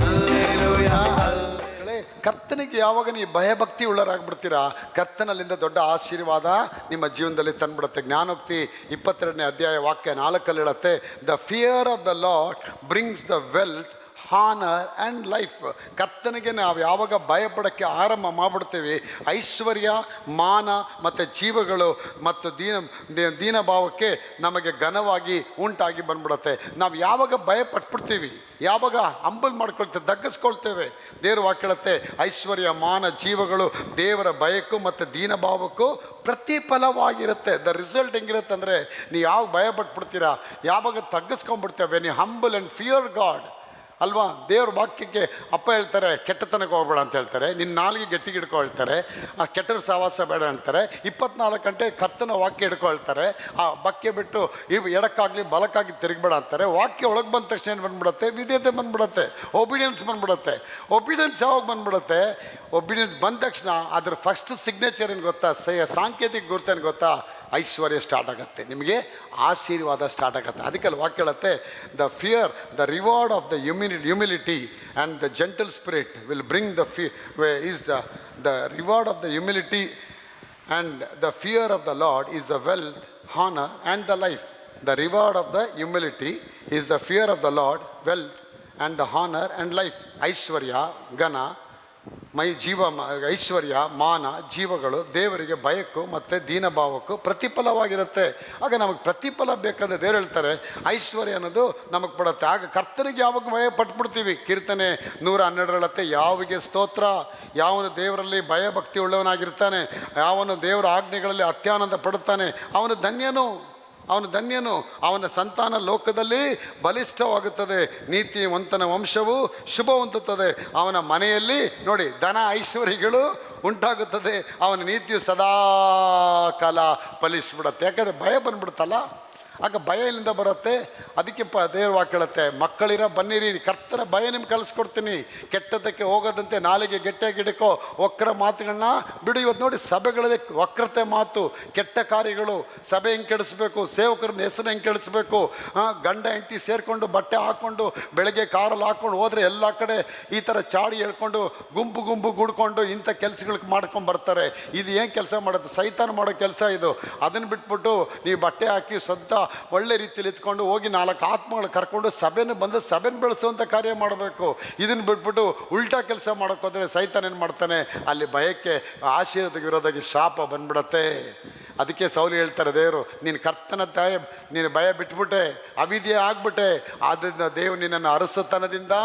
Speaker 10: hallelujah
Speaker 1: ಮಕ್ಕಳೇ, ಕರ್ತನಿಗೆ ಯಾವಾಗ ನೀವು ಭಯಭಕ್ತಿ ಉಳ್ಳರಾಗ್ಬಿಡ್ತೀರಾ, ಕರ್ತನಲ್ಲಿಂದ ದೊಡ್ಡ ಆಶೀರ್ವಾದ ನಿಮ್ಮ ಜೀವನದಲ್ಲಿ ತಂದ್ಬಿಡುತ್ತೆ. ಜ್ಞಾನೋಕ್ತಿ 22ನೇ ಅಧ್ಯಾಯ ವಾಕ್ಯ 4 ಹೇಳುತ್ತೆ, the fear of the lord brings the wealth, honour and life. ಕರ್ತನಿಗೆ ನಾವು ಯಾವಾಗ ಭಯಪಡೋಕ್ಕೆ ಆರಂಭ ಮಾಡಿಬಿಡ್ತೀವಿ, ಐಶ್ವರ್ಯ, ಮಾನ ಮತ್ತು ಜೀವಗಳು ಮತ್ತು ದೀನಭಾವಕ್ಕೆ ನಮಗೆ ಘನವಾಗಿ ಉಂಟಾಗಿ ಬಂದ್ಬಿಡುತ್ತೆ. ನಾವು ಯಾವಾಗ ಭಯಪಟ್ಬಿಡ್ತೀವಿ, ಯಾವಾಗ ಹಂಬಲ್ ಮಾಡ್ಕೊಳ್ತೇವೆ, ತಗ್ಗಿಸ್ಕೊಳ್ತೇವೆ, ದೇವ್ರ ವಾಕ್ಯ ಹೇಳುತ್ತೆ ಐಶ್ವರ್ಯ, ಮಾನ, ಜೀವಗಳು ದೇವರ ಭಯಕ್ಕೂ ಮತ್ತು ದೀನಭಾವಕ್ಕೂ ಪ್ರತಿಫಲವಾಗಿರುತ್ತೆ. ದ ರಿಸಲ್ಟ್ ಹೆಂಗಿರುತ್ತೆ ಅಂದರೆ, ನೀವು ಯಾವಾಗ ಭಯಪಟ್ಬಿಡ್ತೀರಾ, ಯಾವಾಗ ತಗ್ಗಿಸ್ಕೊಂಡ್ಬಿಡ್ತೇವೆ, ನೀವು ಹಂಬಲ್ ಆ್ಯಂಡ್ ಫಿಯರ್ ಗಾಡ್ ಅಲ್ವಾ. ದೇವ್ರ ವಾಕ್ಯಕ್ಕೆ ಅಪ್ಪ ಹೇಳ್ತಾರೆ ಕೆಟ್ಟತನಕ್ಕೆ ಹೋಗ್ಬೇಡ ಅಂತ ಹೇಳ್ತಾರೆ, ನಿನ್ನ ನಾಲಿಗೆ ಗಟ್ಟಿಗೆ ಹಿಡ್ಕೊ ಹೇಳ್ತಾರೆ, ಆ ಕೆಟ್ಟರ ಸಹವಾಸ ಬೇಡ ಅಂತಾರೆ. 24 ಗಂಟೆ ಕರ್ತನ ವಾಕ್ಯ ಹಿಡ್ಕೊ ಹೇಳ್ತಾರೆ, ಆ ಬಕ್ಕೆ ಬಿಟ್ಟು ಇವು ಎಡಕ್ಕಾಗಲಿ ಬಲಕ್ಕಾಗಿ ತಿರುಗಬೇಡ ಅಂತಾರೆ. ವಾಕ್ಯ ಒಳಗೆ ಬಂದ ತಕ್ಷಣ ಏನು ಬಂದ್ಬಿಡುತ್ತೆ, ವಿಧೇಯತೆ ಬಂದ್ಬಿಡುತ್ತೆ, ಒಬಿಡಿಯನ್ಸ್ ಬಂದ್ಬಿಡುತ್ತೆ. ಒಬಿಡಿಯನ್ಸ್ ಯಾವಾಗ ಬಂದ್ಬಿಡುತ್ತೆ, ಒಬಿಡಿಯನ್ಸ್ ಬಂದ ತಕ್ಷಣ ಅದ್ರ ಫಸ್ಟ್ ಸಿಗ್ನೇಚರ್ ಏನು ಗೊತ್ತಾ, ಸಾಂಕೇತಿಕ ಗುರುತೇನು ಗೊತ್ತಾ, ಐಶ್ವರ್ಯ ಸ್ಟಾರ್ಟ್ ಆಗುತ್ತೆ, ನಿಮಗೆ ಆಶೀರ್ವಾದ ಸ್ಟಾರ್ಟ್ ಆಗುತ್ತೆ. ಅದಕ್ಕೆಲ್ಲ ವಾಕ್ಯ ಹೇಳುತ್ತೆ, the fear the reward of the humility and the gentle spirit will bring the fear, is the reward of the humility and the fear of the Lord is the wealth, honor and the life. The reward of the humility is the fear of the Lord, wealth and the honor and life. ಐಶ್ವರ್ಯ, ಘನ, ಐಶ್ವರ್ಯ, ಮಾನ, ಜೀವಗಳು ದೇವರಿಗೆ ಭಯಕ್ಕೂ ಮತ್ತು ದೀನಭಾವಕ್ಕೂ ಪ್ರತಿಫಲವಾಗಿರುತ್ತೆ. ಆಗ ನಮಗೆ ಪ್ರತಿಫಲ ಬೇಕಂದ್ರೆ ದೇವ್ರು ಹೇಳ್ತಾರೆ ಐಶ್ವರ್ಯ ಅನ್ನೋದು ನಮಗೆ ಪಡುತ್ತೆ. ಆಗ ಕರ್ತನಿಗೆ ಯಾವಾಗ ಭಯ ಪಟ್ಬಿಡ್ತೀವಿ. ಕೀರ್ತನೆ 112 ಹೇಳುತ್ತೆ, ಯಾವಿಗೆ ಸ್ತೋತ್ರ, ಯಾವನು ದೇವರಲ್ಲಿ ಭಯಭಕ್ತಿ ಉಳ್ಳವನಾಗಿರ್ತಾನೆ, ಯಾವನು ದೇವರ ಆಜ್ಞೆಗಳಲ್ಲಿ ಅತ್ಯಾನಂದ ಪಡುತ್ತಾನೆ, ಅವನು ಧನ್ಯನು, ಅವನು ಧನ್ಯನು, ಅವನ ಸಂತಾನ ಲೋಕದಲ್ಲಿ ಬಲಿಷ್ಠವಾಗುತ್ತದೆ, ನೀತಿವಂತನ ವಂಶವು ಶುಭ ಹೊಂದುತ್ತದೆ, ಅವನ ಮನೆಯಲ್ಲಿ ನೋಡಿ ಧನ ಐಶ್ವರ್ಯಗಳು ಉಂಟಾಗುತ್ತದೆ, ಅವನ ನೀತಿಯು ಸದಾ ಕಾಲ ಫಲಿಸ್ಬಿಡುತ್ತೆ. ಯಾಕಂದರೆ ಭಯ ಬಂದ್ಬಿಡುತ್ತಲ್ಲ, ಆಗ ಭಯ ಇಲ್ಲಿಂದ ಬರುತ್ತೆ. ಅದಕ್ಕೆ ದೇವ್ರ ವಾಕ್ಯ ಹೇಳುತ್ತೆ, ಮಕ್ಕಳಿರ ಬನ್ನಿರಿ, ಕರ್ತನ ಭಯ ನಿಮ್ಗೆ ಕಲಿಸ್ಕೊಡ್ತೀನಿ, ಕೆಟ್ಟದಕ್ಕೆ ಹೋಗೋದಂತೆ ನಾಲಿಗೆ ಗಟ್ಟಿಯಾಗಿ ಹಿಡ್ಕೋ, ವಕ್ರ ಮಾತುಗಳನ್ನ ಬಿಡು. ಇವತ್ತು ನೋಡಿ ಸಭೆಗಳಲ್ಲಿ ವಕ್ರತೆ ಮಾತು, ಕೆಟ್ಟ ಕಾರ್ಯಗಳು, ಸಭೆ ಹೆಂಗೆ ಕೆಡಿಸ್ಬೇಕು, ಸೇವಕರನ್ನ ಹೆಸರು ಹೆಂಗೆ ಕೆಡಿಸ್ಬೇಕು, ಗಂಡ ಹೆಂಡತಿ ಸೇರಿಕೊಂಡು ಬಟ್ಟೆ ಹಾಕ್ಕೊಂಡು ಬೆಳಗ್ಗೆ ಕಾರಲ್ಲಿ ಹಾಕ್ಕೊಂಡು ಹೋದರೆ ಎಲ್ಲ ಕಡೆ ಈ ಥರ ಚಾಡಿ ಹೇಳ್ಕೊಂಡು ಗುಂಪು ಗುಂಪು ಗುಡ್ಕೊಂಡು ಇಂಥ ಕೆಲಸಗಳಿಗೆ ಮಾಡ್ಕೊಂಡು ಬರ್ತಾರೆ. ಇದು ಏನು ಕೆಲಸ ಮಾಡುತ್ತೆ, ಸೈತಾನ ಮಾಡೋ ಕೆಲಸ ಇದು. ಅದನ್ನು ಬಿಟ್ಬಿಟ್ಟು ನೀವು ಬಟ್ಟೆ ಹಾಕಿ ಸ್ವಂತ ಒಳ್ಳೆ ರೀತಿಯಲ್ಲಿ ಇತ್ಕೊಂಡು ಹೋಗಿ 4 ಆತ್ಮಗಳು ಕರ್ಕೊಂಡು ಸಭೆನ ಬಂದು ಸಭೆನ ಬೆಳೆಸುವಂಥ ಕಾರ್ಯ ಮಾಡಬೇಕು. ಇದನ್ನು ಬಿಟ್ಬಿಟ್ಟು ಉಲ್ಟಾ ಕೆಲಸ ಮಾಡೋಕ್ಕೋದ್ರೆ ಸೈತಾನ ಏನು ಮಾಡ್ತಾನೆ, ಅಲ್ಲಿ ಭಯಕ್ಕೆ ಆಶೀರ್ವಾದಕ್ಕೆ ವಿರೋಧವಾಗಿ ಶಾಪ ಬಂದ್ಬಿಡತ್ತೆ. ಅದಕ್ಕೆ ಸೌಲು ಹೇಳ್ತಾರೆ, ದೇವರು ನೀನು ಕರ್ತನ ನೀನು ಭಯ ಬಿಟ್ಬಿಟ್ಟೆ, ಅವಿದ್ಯೆ ಆಗ್ಬಿಟ್ಟೆ, ಆದ್ದರಿಂದ ದೇವರು ನಿನ್ನನ್ನು ಅರಸುತನದಿಂದ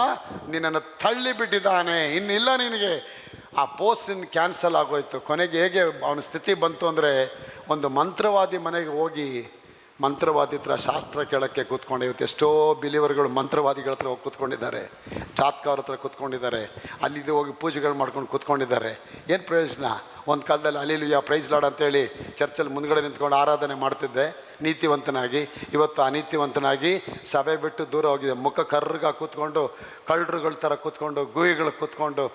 Speaker 1: ನಿನ್ನನ್ನು ತಳ್ಳಿ ಬಿಟ್ಟಿದ್ದಾನೆ, ಇನ್ನಿಲ್ಲ ನಿನಗೆ. ಆ ಪೋಸ್ಟ್ ಕ್ಯಾನ್ಸಲ್ ಆಗೋಯ್ತು. ಕೊನೆಗೆ ಹೇಗೆ ಅವನ ಸ್ಥಿತಿ ಬಂತು ಅಂದರೆ, ಒಂದು ಮಂತ್ರವಾದಿ ಮನೆಗೆ ಹೋಗಿ ಮಂತ್ರವಾದಿ ಹತ್ರ ಶಾಸ್ತ್ರ ಕೇಳೋಕ್ಕೆ ಕೂತ್ಕೊಂಡು, ಇವತ್ತು ಎಷ್ಟೋ ಬಿಲಿವರ್ಗಳು ಮಂತ್ರವಾದಿಗಳ ಹತ್ರ ಹೋಗಿ ಕೂತ್ಕೊಂಡಿದ್ದಾರೆ, ಚಾತ್ಕವ್ರ ಹತ್ರ ಕೂತ್ಕೊಂಡಿದ್ದಾರೆ, ಅಲ್ಲಿದ್ದು ಹೋಗಿ ಪೂಜೆಗಳು ಮಾಡ್ಕೊಂಡು ಕೂತ್ಕೊಂಡಿದ್ದಾರೆ. ಏನು ಪ್ರಯೋಜನ? ಒಂದು ಕಾಲದಲ್ಲಿ ಅಲ್ಲಿಲುಯ್ಯ ಪ್ರೈಸ್ ಲಾರ್ಡ್ ಅಂತೇಳಿ ಚರ್ಚಲ್ಲಿ ಮುಂದ್ಗಡೆ ನಿಂತ್ಕೊಂಡು ಆರಾಧನೆ ಮಾಡ್ತಿದ್ದೆ ನೀತಿವಂತನಾಗಿ. ಇವತ್ತು ಅನೀತಿವಂತನಾಗಿ ಸಭೆ ಬಿಟ್ಟು ದೂರ ಹೋಗಿದೆ. ಮುಖ ಕರ್ರಗ ಕೂತ್ಕೊಂಡು, ಕಳ್ಳರುಗಳ ಥರ ಕೂತ್ಕೊಂಡು, ಗುಯಿಗಳು ಕೂತ್ಕೊಂಡು,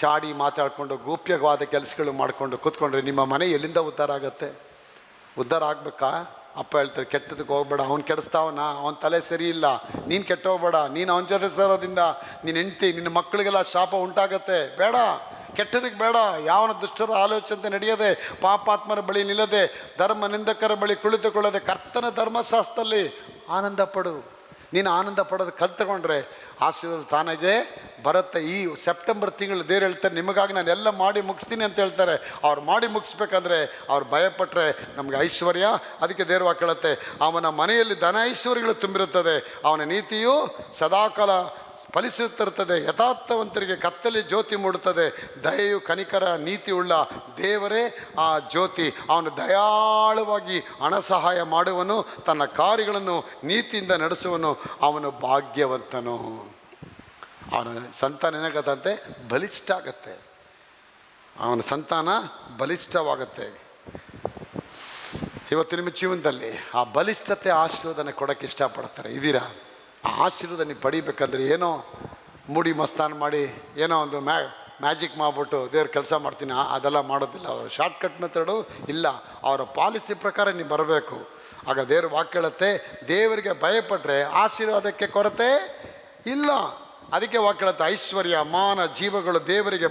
Speaker 1: ಚಾಡಿ ಮಾತಾಡಿಕೊಂಡು, ಗೂಪ್ಯವಾದ ಕೆಲಸಗಳು ಮಾಡಿಕೊಂಡು ಕೂತ್ಕೊಂಡ್ರೆ ನಿಮ್ಮ ಮನೆ ಎಲ್ಲಿಂದ ಉದ್ಧಾರ ಆಗುತ್ತೆ? ಉದ್ಧಾರ ಆಗಬೇಕಾ? ಅಪ್ಪ ಹೇಳ್ತಾರೆ, ಕೆಟ್ಟದಕ್ಕೆ ಹೋಗ್ಬೇಡ, ಅವ್ನು ಕೆಡಿಸ್ತಾವನ, ಅವನ ತಲೆ ಸರಿ ಇಲ್ಲ, ನೀನು ಕೆಟ್ಟ ಹೋಗ್ಬೇಡ, ನೀನು ಅವನ ಜೊತೆ ಸೇರೋದ್ರಿಂದ ನಿನ್ನ ಹೆಂಡತಿ ನಿನ್ನ ಮಕ್ಕಳಿಗೆಲ್ಲ ಶಾಪ ಉಂಟಾಗತ್ತೆ, ಬೇಡ, ಕೆಟ್ಟದಕ್ಕೆ ಬೇಡ. ಯಾವನ ದುಷ್ಟರ ಆಲೋಚನೆ ನಡೆಯದೆ, ಪಾಪಾತ್ಮರ ಬಳಿ ನಿಲ್ಲದೆ, ಧರ್ಮ ನಿಂದಕರ ಬಳಿ ಕುಳಿತುಕೊಳ್ಳದೆ, ಕರ್ತನ ಧರ್ಮಶಾಸ್ತ್ರದಲ್ಲಿ ಆನಂದ ಪಡು. ನೀನು ಆನಂದ ಪಡೋದು ಕಲ್ತ್ಕೊಂಡ್ರೆ ಆಶೀರ್ವಾದ ತಾನಾಗೆ ಬರುತ್ತೆ. ಈ ಸೆಪ್ಟೆಂಬರ್ ತಿಂಗಳು ದೇವ್ರು ಹೇಳ್ತಾರೆ, ನಿಮಗಾಗಿ ನಾನು ಎಲ್ಲ ಮಾಡಿ ಮುಗಿಸ್ತೀನಿ ಅಂತ ಹೇಳ್ತಾರೆ. ಅವ್ರು ಮಾಡಿ ಮುಗಿಸ್ಬೇಕಂದ್ರೆ ಅವ್ರು ಭಯಪಟ್ಟರೆ ನಮಗೆ ಐಶ್ವರ್ಯ. ಅದಕ್ಕೆ ದೇವ್ರು ವಾಕ್ಯಳುತ್ತೆ, ಅವನ ಮನೆಯಲ್ಲಿ ಧನ ಐಶ್ವರ್ಯಗಳು ತುಂಬಿರುತ್ತದೆ, ಅವನ ನೀತಿಯು ಸದಾಕಾಲ ಫಲಿಸುತ್ತಿರುತ್ತದೆ, ಯಥಾರ್ಥವಂತರಿಗೆ ಕತ್ತಲೆ ಜ್ಯೋತಿ ಮೂಡುತ್ತದೆ, ದಯೆಯು ಕನಿಕರ ನೀತಿಯುಳ್ಳ ದೇವರೇ ಆ ಜ್ಯೋತಿ. ಅವನು ದಯಾಳುವಾಗಿ ಹಣ ಸಹಾಯ ಮಾಡುವನು, ತನ್ನ ಕಾರ್ಯಗಳನ್ನು ನೀತಿಯಿಂದ ನಡೆಸುವನು, ಅವನು ಭಾಗ್ಯವಂತನು. ಅವನ ಸಂತಾನ ಏನಾಗತ್ತಂತೆ, ಬಲಿಷ್ಠ ಆಗತ್ತೆ, ಅವನ ಸಂತಾನ ಬಲಿಷ್ಠವಾಗತ್ತೆ. ಇವತ್ತು ನಿಮ್ಮ ಜೀವನದಲ್ಲಿ ಆ ಬಲಿಷ್ಠತೆ ಆಶೀರ್ವಾದನೆ ಕೊಡೋಕ್ಕೆ ಇಷ್ಟಪಡ್ತಾರೆ, ಇದ್ದೀರಾ? ಆ ಆಶೀರ್ವಾದ ನೀವು ಪಡಿಬೇಕಂದ್ರೆ ಏನೋ ಮೂಡಿ ಮಸ್ತಾನ ಮಾಡಿ ಏನೋ ಒಂದು ಮ್ಯಾಜಿಕ್ ಮಾಡಿಬಿಟ್ಟು ದೇವ್ರ ಕೆಲಸ ಮಾಡ್ತೀನಿ ಅದೆಲ್ಲ ಮಾಡೋದಿಲ್ಲ. ಅವರು ಶಾರ್ಟ್ಕಟ್ ಮೆಥಡು ಇಲ್ಲ, ಅವರ ಪಾಲಿಸಿ ಪ್ರಕಾರ ನೀವು ಬರಬೇಕು. ಆಗ ದೇವ್ರ ವಾಕ್ಯ ಹೇಳುತ್ತೆ, ದೇವರಿಗೆ ಭಯಪಟ್ಟರೆ ಆಶೀರ್ವಾದಕ್ಕೆ ಕೊರತೆ ಇಲ್ಲ. ಅದಕ್ಕೆ ವಾಕ್ಯ ಹೇಳುತ್ತೆ, ಐಶ್ವರ್ಯ ಮಾನ ಜೀವಗಳು ದೇವರಿಗೆ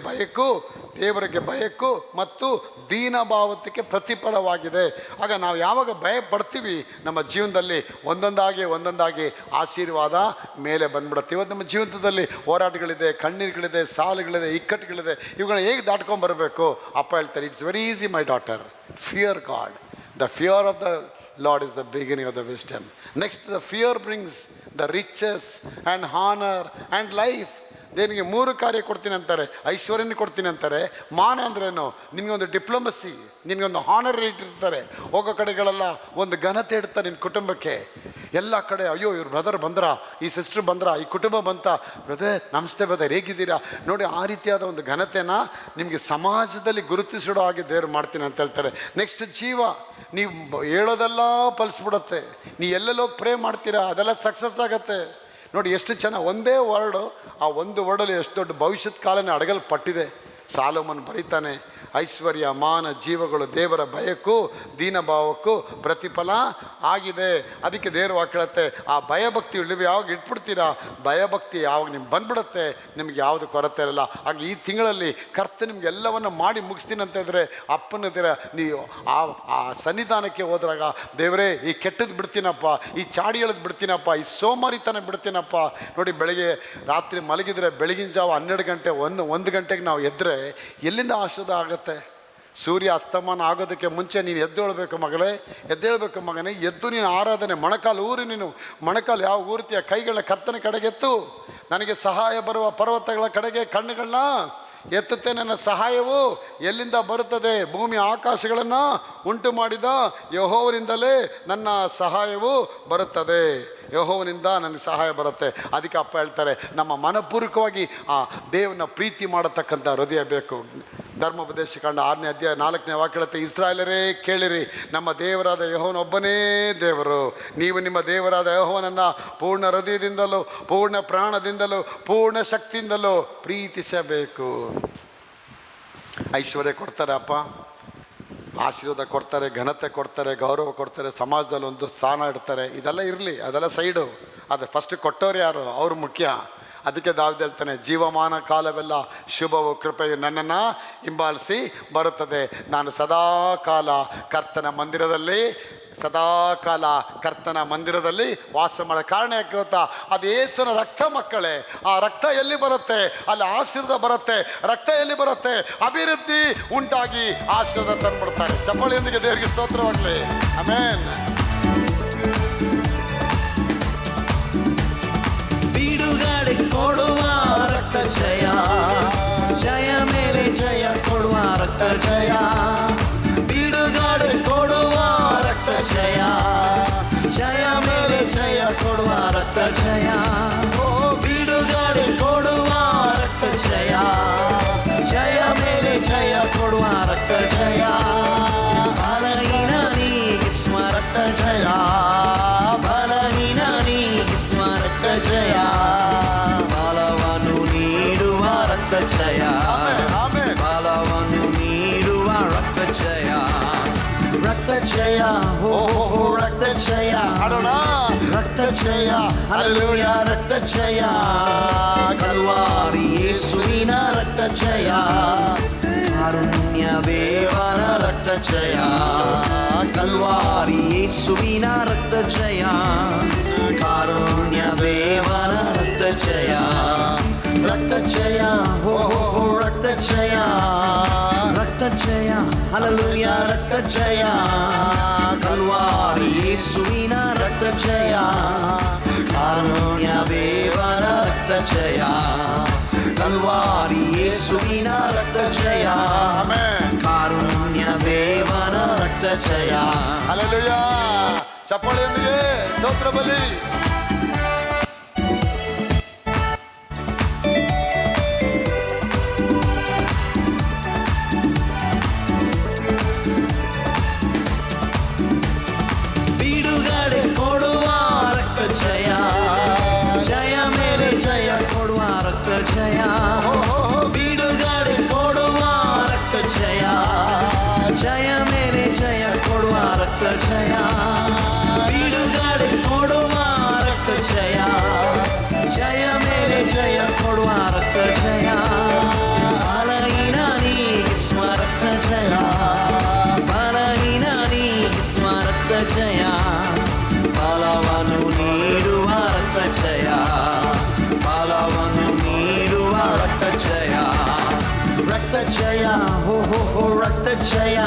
Speaker 1: ಭಯಕ್ಕೂ ಮತ್ತು ದೀನಭಾವಕ್ಕೆ ಪ್ರತಿಫಲವಾಗಿದೆ. ಆಗ ನಾವು ಯಾವಾಗ ಭಯ ಪಡ್ತೀವಿ, ನಮ್ಮ ಜೀವನದಲ್ಲಿ ಒಂದೊಂದಾಗಿ ಆಶೀರ್ವಾದ ಮೇಲೆ ಬಂದ್ಬಿಡುತ್ತೆ. ಇವತ್ತು ನಮ್ಮ ಜೀವನದಲ್ಲಿ ಹೋರಾಟಗಳಿದೆ, ಕಣ್ಣೀರುಗಳಿದೆ, ಸಾಲುಗಳಿದೆ, ಇಕ್ಕಟ್ಟುಗಳಿದೆ. ಇವುಗಳನ್ನ ಹೇಗೆ ದಾಟ್ಕೊಂಡ್ಬರಬೇಕು? ಅಪ್ಪ ಹೇಳ್ತಾರೆ, it's very easy my daughter, fear god. The fear of the Lord is the beginning of the wisdom. Next, the fear brings the riches and honor and life. ದೇನಿಗೆ 3 ಕಾರ್ಯ ಕೊಡ್ತೀನಿ ಅಂತಾರೆ, ಐಶ್ವರ್ಯನ ಕೊಡ್ತೀನಿ ಅಂತಾರೆ. ಮಾನ ಅಂದ್ರೇನು? ನಿನಗೊಂದು ಡಿಪ್ಲೊಮಸಿ, ನಿನಗೊಂದು ಹಾನರ್ ರೇಟ್ ಇರ್ತಾರೆ. ಹೋಗೋ ಕಡೆಗಳೆಲ್ಲ ಒಂದು ಘನತೆ ಇಡ್ತಾರೆ ನಿನ್ನ ಕುಟುಂಬಕ್ಕೆ. ಎಲ್ಲ ಕಡೆ ಅಯ್ಯೋ ಇವ್ರು ಬ್ರದರ್ ಬಂದ್ರಾ, ಈ ಸಿಸ್ಟರ್ ಬಂದ್ರಾ, ಈ ಕುಟುಂಬ ಬಂತ, ಬ್ರದರ್ ನಮಸ್ತೆ ಬ್ರದರ್ ಹೇಗಿದ್ದೀರಾ ನೋಡಿ. ಆ ರೀತಿಯಾದ ಒಂದು ಘನತೆನ ನಿಮಗೆ ಸಮಾಜದಲ್ಲಿ ಗುರುತಿಸಿಡೋ ಹಾಗೆ ದೇವರು ಮಾಡ್ತೀನಿ ಅಂತ ಹೇಳ್ತಾರೆ. ನೆಕ್ಸ್ಟ್, ಜೀವ. ನೀವು ಹೇಳೋದೆಲ್ಲ ಫಲಿಸ್ಬಿಡುತ್ತೆ. ನೀವು ಎಲ್ಲೆಲ್ಲೋ ಪ್ರೇ ಮಾಡ್ತೀರಾ, ಅದೆಲ್ಲ ಸಕ್ಸಸ್ ಆಗತ್ತೆ. ನೋಡಿ ಎಷ್ಟು ಚೆನ್ನಾಗಿ ಒಂದೇ ವರ್ಡು, ಆ ಒಂದು ವರ್ಡಲ್ಲಿ ಎಷ್ಟು ದೊಡ್ಡ ಭವಿಷ್ಯತ್ ಕಾಲನೇ ಅಡಗಲ್ಪಟ್ಟಿದೆ. ಸಾಲೋಮನ್ ಬರೀತಾನೆ, ಐಶ್ವರ್ಯ ಮಾನ ಜೀವಗಳು ದೇವರ ಭಯಕ್ಕೂ ದೀನಭಾವಕ್ಕೂ ಪ್ರತಿಫಲ ಆಗಿದೆ. ಅದಕ್ಕೆ ದೇವರು ವಾಕ್ಯಳುತ್ತೆ, ಆ ಭಯಭಕ್ತಿ ನೀವು ಯಾವಾಗ ಇಟ್ಬಿಡ್ತೀರಾ, ಭಯಭಕ್ತಿ ಯಾವಾಗ ನಿಮ್ಗೆ ಬಂದ್ಬಿಡುತ್ತೆ, ನಿಮ್ಗೆ ಯಾವುದು ಕೊರತೆ ಇರಲ್ಲ. ಆಗ ಈ ತಿಂಗಳಲ್ಲಿ ಕರ್ತ ನಿಮ್ಗೆ ಎಲ್ಲವನ್ನು ಮಾಡಿ ಮುಗಿಸ್ತೀನಿ ಅಂತ ಇದ್ರೆ, ಅಪ್ಪನಿದ್ದೀರ ನೀವು ಆ ಸನ್ನಿಧಾನಕ್ಕೆ ಹೋದ್ರಾಗ, ದೇವರೇ ಈ ಕೆಟ್ಟದ್ದು ಬಿಡ್ತೀನಪ್ಪ, ಈ ಚಾಡಿ ಎಳೆದು ಬಿಡ್ತೀನಪ್ಪ, ಈ ಸೋಮಾರಿತನ ಬಿಡ್ತೀನಪ್ಪ. ನೋಡಿ, ಬೆಳಗ್ಗೆ ರಾತ್ರಿ ಮಲಗಿದ್ರೆ ಬೆಳಗಿನ ಜಾವ 12 ಗಂಟೆ 1 ಗಂಟೆಗೆ ನಾವು ಎದ್ದರೆ ಎಲ್ಲಿಂದ ಆಶೀರ್ವಾದ ಆಗುತ್ತೆ? ಸೂರ್ಯ ಅಸ್ತಮಾನ ಆಗೋದಕ್ಕೆ ಮುಂಚೆ ನೀನು ಎದ್ದೇಳಬೇಕು ಮಗಳೇ, ಎದ್ದೇಳಬೇಕು ಮಗನೇ. ಎದ್ದು ನೀನು ಆರಾಧನೆ ಮೊಣಕಾಲು ಊರಿ, ನೀನು ಮೊಣಕಾಲು ಯಾವ ಊರ್ತಿಯ ಕೈಗಳನ್ನ ಕರ್ತನ ಕಡೆಗೆತ್ತು. ನನಗೆ ಸಹಾಯ ಬರುವ ಪರ್ವತಗಳ ಕಡೆಗೆ ಕಣ್ಣುಗಳನ್ನ ಎತ್ತುತ್ತೆ. ನನ್ನ ಸಹಾಯವು ಎಲ್ಲಿಂದ ಬರುತ್ತದೆ? ಭೂಮಿ ಆಕಾಶಗಳನ್ನು ಉಂಟು ಮಾಡಿದ ಯೆಹೋವನಿಂದಲೇ ನನ್ನ ಸಹಾಯವು ಬರುತ್ತದೆ. ಯೆಹೋವನಿಂದ ನನಗೆ ಸಹಾಯ ಬರುತ್ತೆ. ಅದಕ್ಕೆ ಅಪ್ಪ ಹೇಳ್ತಾರೆ, ನಮ್ಮ ಮನಪೂರ್ವಕವಾಗಿ ಆ ದೇವನ ಪ್ರೀತಿ ಮಾಡತಕ್ಕಂಥ ಹೃದಯ ಬೇಕು. ಧರ್ಮೋಪದೇಶ ಕಾಂಡ 6ನೇ ಅಧ್ಯಾಯ 4ನೇ ವಾಕ್ಯ ಹೇಳುತ್ತೆ, ಇಸ್ರಾಯೇಲರೇ ಕೇಳಿರಿ, ನಮ್ಮ ದೇವರಾದ ಯೆಹೋವನೊಬ್ಬನೇ ದೇವರು. ನೀವು ನಿಮ್ಮ ದೇವರಾದ ಯೆಹೋವನನ್ನು ಪೂರ್ಣ ಹೃದಯದಿಂದಲೂ ಪೂರ್ಣ ಪ್ರಾಣದಿಂದಲೂ ಪೂರ್ಣ ಶಕ್ತಿಯಿಂದಲೂ ಪ್ರೀತಿಸಬೇಕು. ಐಶ್ವರ್ಯ ಕೊಡ್ತಾರೆ ಅಪ್ಪ, ಆಶೀರ್ವಾದ ಕೊಡ್ತಾರೆ, ಘನತೆ ಕೊಡ್ತಾರೆ, ಗೌರವ ಕೊಡ್ತಾರೆ, ಸಮಾಜದಲ್ಲಿ ಒಂದು ಸ್ಥಾನ ಇಡ್ತಾರೆ. ಇದೆಲ್ಲ ಇರಲಿ, ಅದೆಲ್ಲ ಸೈಡು. ಅದು ಫಸ್ಟ್ ಕೊಟ್ಟವ್ರು ಯಾರು? ಅವರು ಮುಖ್ಯ. ಅದಕ್ಕೆ ದಾವೀದ ಹೇಳ್ತಾನೆ, ಜೀವಮಾನ ಕಾಲವೆಲ್ಲ ಶುಭವು ಕೃಪೆಯು ನನ್ನನ್ನು ಹಿಂಬಾಲಿಸಿ ಬರುತ್ತದೆ. ನಾನು ಸದಾ ಕಾಲ ಕರ್ತನ ಮಂದಿರದಲ್ಲಿ ಸದಾಕಾಲ ಕರ್ತನ ಮಂದಿರದಲ್ಲಿ ವಾಸ ಮಾಡೋ ಕಾರಣ ಯಾಕೆ ಗೊತ್ತಾ? ಅದು ಯೇಸುವಿನ ರಕ್ತ ಮಕ್ಕಳೇ. ಆ ರಕ್ತ ಎಲ್ಲಿ ಬರುತ್ತೆ ಅಲ್ಲಿ ಆಶೀರ್ವಾದ ಬರುತ್ತೆ. ರಕ್ತ ಎಲ್ಲಿ ಬರುತ್ತೆ ಅಭಿವೃದ್ಧಿ ಉಂಟಾಗಿ ಆಶೀರ್ವಾದ ತಂದ್ಬಿಡ್ತಾರೆ. ಚಪ್ಪಾಳಿಯೊಂದಿಗೆ ದೇವರಿಗೆ ಸ್ತೋತ್ರವಾಗಲಿ. ಆಮೆನ್.
Speaker 10: ಬಿಡುಗಡೆ ಕೊಡುವ ರಕ್ತ ಜಯ, ಜಯ ಮೇಲೆ ಜಯ ಕೊಡುವ ರಕ್ತ ಜಯ. ಬಿಡುಗಡೆ ಕೊಡುವ ರಕ್ತ ಜಯ, ಜಯ ಮೇಲೆ ಜಯ ಕೊಡುವ ರಕ್ತ ಜಯ. ಓ ಬಿಡುಗಡೆ ಕೊಡುವ ರಕ್ತ ಜಯ, ಜಯ ಮೇಲೆ ಜಯ ಕೊಡುವ ರಕ್ತ ಜಯ. ಬಲಹೀನ ನೀಗಿಸುವ ರಕ್ತ ಜಯ, ಬಲಹೀನ ನೀಗಿಸುವ ರಕ್ತ ಜಯ. ಬಲವನ್ನು ನೀಡುವ ರಕ್ತ ಜಯ, ಬಲವನ್ನು ನೀಡುವ ರಕ್ತ ಜಯ. ರಕ್ತ ಜಯ, ಓ ರಕ್ತ ಜಯ,
Speaker 1: ಮಾಡೋಣ.
Speaker 10: ರಕ್ತ ಜಯ, ಹಲ್ಲೆಲೂಯಾ ರಕ್ತ ಜಯ. ಕಲ್ವಾರಿ ಯೇಸುವಿನ ರಕ್ತ ಜಯ, ಕಾರುಣ್ಯ ದೇವನ ರಕ್ತ ಜಯ. ಕಲ್ವಾರಿ ಯೇಸುವಿನ ರಕ್ತ ಜಯ, ಕಾರುಣ್ಯ ದೇವನ ರಕ್ತ ಜಯ. ರಕ್ತ ಜಯ, ಓ ರಕ್ತ ಜಯ, ರಕ್ತ ಜಯ, ಹಲ್ಲೆಲೂಯಾ ರಕ್ತ ಜಯ. ಕಲ್ವಾರಿ ಯೇಸುವಿನ ರಕ್ತ ಜಯ, ಕಾರುಣ್ಯ ದೇವನ ರಕ್ತ ಜಯ. ಕಲ್ವಾರಿ ಯೇಸುವಿನ ರಕ್ತ ಜಯ, ಕಾರುಣ್ಯ ದೇವನ ರಕ್ತ ಜಯ.
Speaker 1: ಹಲ್ಲೆಲೂಯಾ. ಚಪ್ಪಾಳೆಯೊಂದಿಗೆ ಸ್ತೋತ್ರ ಬಲಿ.
Speaker 10: ಬಿಡುಗಡೆ ಕೊಡುವ ರಕ್ತ ಜಯ, ಜಯ ಮೇಲೆ ಜಯ ಕೊಡುವ ರಕ್ತ ಜಯ. ಬಿಡುಗಡೆ ಕೊಡುವ ರಕ್ತ ಜಯ, ಜಯ ಮೇಲೆ ಜಯ ಕೊಡುವ ರಕ್ತ ಜಯ. ಬಿಡುಗಡೆ ಕೊಡುವ ರಕ್ತ ಜಯ, ಜಯ ಮೇಲೆ ಜಯ ಕೊಡುವ ರಕ್ತ ಜಯ. ಬಲಹೀನ ನೀಗಿಸುವ ರಕ್ತ ಜಯ, ಬಲಹೀನ ನೀಗಿಸುವ ರಕ್ತ ಜಯ. ಬಲವನ್ನು ನೀಡುವ ರಕ್ತ ಜಯ, ಬಲವನ್ನು ನೀಡುವ ರಕ್ತ ಜಯ. ರಕ್ತ ಜಯ, ಓ ರಕ್ತ ಜಯ,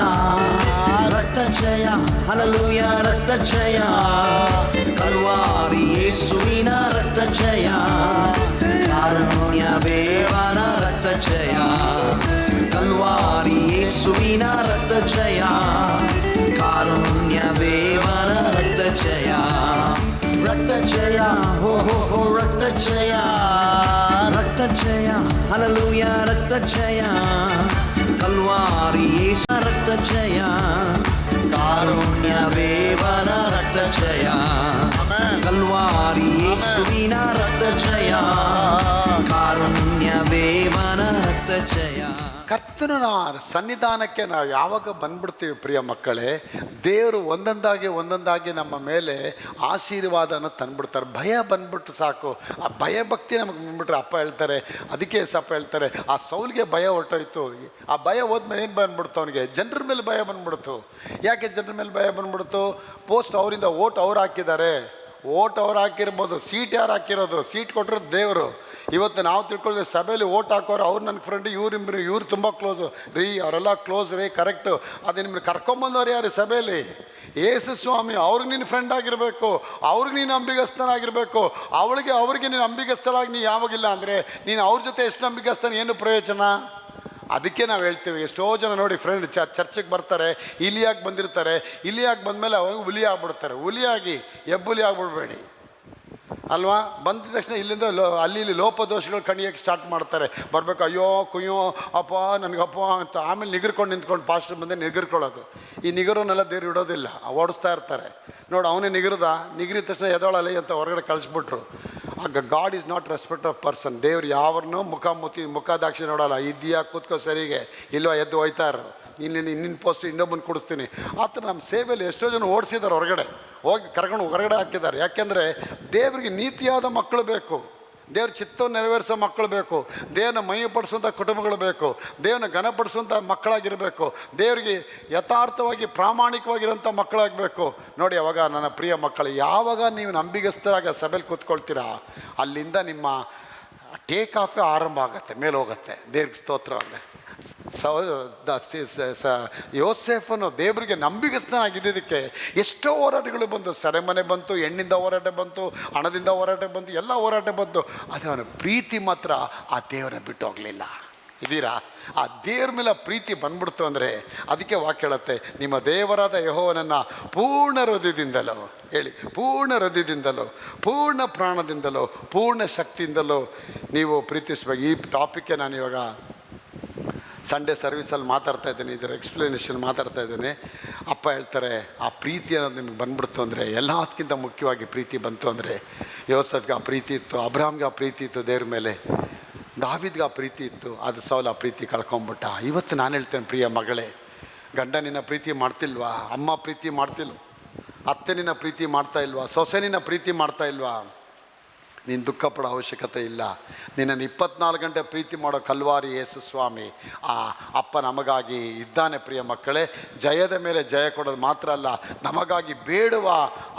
Speaker 10: ರಕ್ತ ಜಯ, ಹಲ್ಲೆಲೂಯಾ ರಕ್ತ ಜಯ. ಕಲ್ವಾರಿ ಯೇಸುವಿನ ರಕ್ತ ಜಯ, ಕಾರುಣ್ಯ ದೇವನ ರಕ್ತ ಜಯ. ಕಲ್ವಾರಿ ಯೇಸುವಿನ ರಕ್ತ ಜಯ, ಕಾರುಣ್ಯ ದೇವನ ರಕ್ತ ಜಯ. ರಕ್ತ ಜಯ, ಓ ರಕ್ತ ಜಯ, ರಕ್ತ ಜಯ, ಹಲ್ಲೆಲೂಯಾ ರಕ್ತ ಜಯ. ಕಲ್ವಾರಿ ಯೇಸು ರಕ್ತ ಜಯ, ಕಾರುಣ್ಯ ದೇವನ ರಕ್ತ ಜಯ. ಕಲ್ವಾರಿ ಯೇಸುವಿನ ರಕ್ತ ಜಯ, ಕಾರುಣ್ಯ ದೇವನ ರಕ್ತ ಜಯ.
Speaker 1: ಕರ್ತನ ಸನ್ನಿಧಾನಕ್ಕೆ ನಾವು ಯಾವಾಗ ಬಂದ್ಬಿಡ್ತೀವಿ ಪ್ರಿಯ ಮಕ್ಕಳೇ, ದೇವರು ಒಂದೊಂದಾಗಿ ನಮ್ಮ ಮೇಲೆ ಆಶೀರ್ವಾದನ ತಂದ್ಬಿಡ್ತಾರೆ. ಭಯ ಬಂದ್ಬಿಟ್ಟು ಸಾಕು, ಆ ಭಯ ಭಕ್ತಿ ನಮಗೆ ಬಂದ್ಬಿಟ್ರೆ ಅಪ್ಪ ಹೇಳ್ತಾರೆ, ಅದಕ್ಕೆ ಸಪ್ಪ ಹೇಳ್ತಾರೆ, ಆ ಸೌಲ್ಗೆ ಭಯ ಹೊರಟೋಯ್ತು. ಆ ಭಯ ಹೋದ್ಮೇಲೆ ಏನು ಬಂದ್ಬಿಡ್ತು ಅವನಿಗೆ? ಜನರ ಮೇಲೆ ಭಯ ಬಂದ್ಬಿಡ್ತು. ಯಾಕೆ ಜನರ ಮೇಲೆ ಭಯ ಬಂದ್ಬಿಡ್ತು? ಪೋಸ್ಟ್ ಅವರಿಂದ ಓಟ್ ಅವ್ರು ಹಾಕಿದ್ದಾರೆ, ಓಟ್ ಅವ್ರು ಹಾಕಿರ್ಬೋದು, ಸೀಟ್ ಯಾರು ಹಾಕಿರೋದು? ಸೀಟ್ ಕೊಟ್ಟಿರೋದು ದೇವರು. ಇವತ್ತು ನಾವು ತಿಳ್ಕೊಳ್ಳಿ, ಸಭೆಯಲ್ಲಿ ಓಟ್ ಹಾಕೋರು ಅವ್ರು ನನ್ನ ಫ್ರೆಂಡ್, ಇವ್ರು ತುಂಬ ಕ್ಲೋಸು ರೀ, ಅವರೆಲ್ಲ ಕ್ಲೋಸ್ ರೀ, ಕರೆಕ್ಟು. ಅದು ನಿಮ್ಮನ್ನು ಕರ್ಕೊಂಬಂದವ್ರು ಯಾರು ಸಭೆಯಲ್ಲಿ? ಯೇಸು ಸ್ವಾಮಿ. ಅವ್ರಿಗೆ ನೀನು ಫ್ರೆಂಡ್ ಆಗಿರಬೇಕು, ಅವ್ರಿಗೆ ನೀನು ನಂಬಿಗಸ್ತನಾಗಿರಬೇಕು. ಅವ್ರಿಗೆ ನೀನು ನಂಬಿಗಸ್ತನಾಗಿ ನೀನು ಯಾವಾಗಿಲ್ಲ ಅಂದರೆ ನೀನು ಅವ್ರ ಜೊತೆ ಎಷ್ಟು ನಂಬಿಗಸ್ತನ, ಏನು ಪ್ರಯೋಜನ? ಅದಕ್ಕೆ ನಾವು ಹೇಳ್ತೀವಿ, ಎಷ್ಟೋ ಜನ ನೋಡಿ ಫ್ರೆಂಡ್ ಚರ್ಚಿಗೆ ಬರ್ತಾರೆ, ಇಲಿಯಾಗಿ ಬಂದಿರ್ತಾರೆ, ಇಲಿಯಾಗಿ ಬಂದಮೇಲೆ ಅವಾಗ ಹುಲಿ ಆಗ್ಬಿಡ್ತಾರೆ. ಹುಲಿಯಾಗಿ ಹೆಬ್ಬುಲಿ ಆಗ್ಬಿಡ್ಬೇಡಿ ಅಲ್ವಾ? ಬಂದ ತಕ್ಷಣ ಇಲ್ಲಿಂದ ಅಲ್ಲಿ ಲೋಪದೋಷಗಳು ಕಣಿಯೋಕ್ಕೆ ಸ್ಟಾರ್ಟ್ ಮಾಡ್ತಾರೆ. ಬರಬೇಕು, ಅಯ್ಯೋ ಕುಯ್ಯೋ ಅಪ್ಪ ನನಗಪ್ಪ ಅಂತ, ಆಮೇಲೆ ನಿಗರ್ಕೊಂಡು ನಿಂತ್ಕೊಂಡು ಪಾಸ್ಟರ್ ಬಂದೆ ನಿಗರ್ಕೊಳ್ಳೋದು. ಈ ನಿಗರನ್ನೆಲ್ಲ ದೇವ್ರು ಇಡೋದಿಲ್ಲ, ಓಡಿಸ್ತಾ ಇರ್ತಾರೆ. ನೋಡಿ ಅವನೇ ನಿಗರಿದ ತಕ್ಷಣ ಎದೊಳಲಿ ಅಂತ ಹೊರಗಡೆ ಕಳಿಸ್ಬಿಟ್ರು. ಆಗ god is not respect of person. ದೇವ್ರು ಯಾವ್ರನ್ನೂ ಮುಖದಾಕ್ಷಿ ನೋಡೋಲ್ಲ. ಇದೆಯಾ ಕೂತ್ಕೋ ಸರಿಗೆ, ಇಲ್ವಾ ಎದ್ದು ಹೋಯ್ತಾ ಇರು, ಇನ್ನಿನ ಪೋಸ್ಟ್ ಇನ್ನೊಬ್ಬನ ಕೊಡಿಸ್ತೀನಿ. ಆ ಥರ ನಮ್ಮ ಸೇವೆಯಲ್ಲಿ ಎಷ್ಟೋ ಜನ ಓಡಿಸಿದ್ದಾರೆ, ಹೊರಗಡೆ ಹೋಗಿ ಕರ್ಕೊಂಡು ಹೊರಗಡೆ ಹಾಕಿದ್ದಾರೆ. ಯಾಕೆಂದರೆ ದೇವರಿಗೆ ನೀತಿಯಾದ ಮಕ್ಕಳು ಬೇಕು. ದೇವ್ರ ಚಿತ್ತವನ್ನು ನೆರವೇರಿಸೋ ಮಕ್ಕಳು ಬೇಕು, ದೇವ್ರನ್ನ ಮೈಪಡಿಸುವಂಥ ಕುಟುಂಬಗಳು ಬೇಕು, ದೇವ್ರನ್ನ ಘನಪಡಿಸುವಂಥ ಮಕ್ಕಳಾಗಿರಬೇಕು, ದೇವರಿಗೆ ಯಥಾರ್ಥವಾಗಿ ಪ್ರಾಮಾಣಿಕವಾಗಿರೋಂಥ ಮಕ್ಕಳಾಗಬೇಕು. ನೋಡಿ, ಅವಾಗ ನನ್ನ ಪ್ರಿಯ ಮಕ್ಕಳು, ಯಾವಾಗ ನೀವು ನಂಬಿಗಸ್ತರಾಗ ಸಭೆಯಲ್ಲಿ ಕೂತ್ಕೊಳ್ತೀರಾ, ಅಲ್ಲಿಂದ ನಿಮ್ಮ ಟೇಕ್ ಆಫೇ ಆರಂಭ ಆಗುತ್ತೆ, ಮೇಲೆ ಹೋಗುತ್ತೆ. ದೇವ್ರಿಗೆ ಸ್ತೋತ್ರ. ಯೋಸೇಫನು ದೇವರಿಗೆ ನಂಬಿಗಸ್ತನಾಗಿದ್ದಕ್ಕೆ ಎಷ್ಟೋ ಹೋರಾಟಗಳು ಬಂತು. ಸೆರೆಮನೆ ಬಂತು, ಹೆಣ್ಣಿಂದ ಹೋರಾಟ ಬಂತು, ಹಣದಿಂದ ಹೋರಾಟ ಬಂತು, ಎಲ್ಲ ಹೋರಾಟ ಬಂತು. ಆದರೆ ಅವನ ಪ್ರೀತಿ ಮಾತ್ರ ಆ ದೇವರನ್ನ ಬಿಟ್ಟು ಹೋಗಲಿಲ್ಲ. ಇದ್ದೀರಾ? ಆ ದೇವ್ರ ಮೇಲೆ ಪ್ರೀತಿ ಬಂದ್ಬಿಡ್ತು ಅಂದರೆ ಅದಕ್ಕೆ ವಾಕ್ಯ ಹೇಳುತ್ತೆ, ನಿಮ್ಮ ದೇವರಾದ ಯೆಹೋವನನ್ನು ಪೂರ್ಣ ಹೃದಯದಿಂದಲೋ, ಹೇಳಿ, ಪೂರ್ಣ ಹೃದಯದಿಂದಲೋ, ಪೂರ್ಣ ಪ್ರಾಣದಿಂದಲೋ, ಪೂರ್ಣ ಶಕ್ತಿಯಿಂದಲೋ ನೀವು ಪ್ರೀತಿಸಬೇಕು. ಈ ಟಾಪಿಕ್ಗೆ ನಾನು ಇವಾಗ ಸಂಡೇ ಸರ್ವಿಸಲ್ಲಿ ಮಾತಾಡ್ತಾ ಇದ್ದೀನಿ, ಇದರ ಎಕ್ಸ್ಪ್ಲನೇಷನ್ ಮಾತಾಡ್ತಾ ಇದ್ದೀನಿ. ಅಪ್ಪ ಹೇಳ್ತಾರೆ, ಆ ಪ್ರೀತಿ ಅನ್ನೋದು ನಿಮ್ಗೆ ಬಂದ್ಬಿಡ್ತು ಅಂದರೆ, ಎಲ್ಲದಕ್ಕಿಂತ ಮುಖ್ಯವಾಗಿ ಪ್ರೀತಿ ಬಂತು ಅಂದರೆ, ಯೋಸೆಫ್ಗೆ ಆ ಪ್ರೀತಿ ಇತ್ತು, ಅಬ್ರಾಮ್ಗೆ ಆ ಪ್ರೀತಿ ಇತ್ತು ದೇವ್ರ ಮೇಲೆ, ದಾವಿದ್ಗೆ ಆ ಪ್ರೀತಿ ಇತ್ತು. ಅದು ಸೌಲ್ ಆ ಪ್ರೀತಿ ಕಳ್ಕೊಂಬಿಟ್ಟ. ಇವತ್ತು ನಾನು ಹೇಳ್ತೇನೆ, ಪ್ರಿಯ ಮಗಳೇ, ಗಂಡ ನಿನ್ನ ಪ್ರೀತಿ ಮಾಡ್ತಿಲ್ವಾ? ಅಮ್ಮ ಪ್ರೀತಿ ಮಾಡ್ತಿಲ್ವ? ಅತ್ತೆ ನಿನ್ನ ಪ್ರೀತಿ ಮಾಡ್ತಾ ಇಲ್ವಾ? ಸೊಸೆ ನಿನ್ನ ಪ್ರೀತಿ ಮಾಡ್ತಾ ಇಲ್ವಾ? ನೀನು ದುಃಖ ಪಡೋ ಅವಶ್ಯಕತೆ ಇಲ್ಲ. ನಿನ್ನನ್ನು 24 ಗಂಟೆ ಪ್ರೀತಿ ಮಾಡೋ ಕಲ್ವಾರಿ ಯೇಸು ಸ್ವಾಮಿ ಆ ಅಪ್ಪ ನಮಗಾಗಿ ಇದ್ದಾನೆ. ಪ್ರಿಯ ಮಕ್ಕಳೇ, ಜಯದ ಮೇಲೆ ಜಯ ಕೊಡೋದು ಮಾತ್ರ ಅಲ್ಲ, ನಮಗಾಗಿ ಬೇಡುವ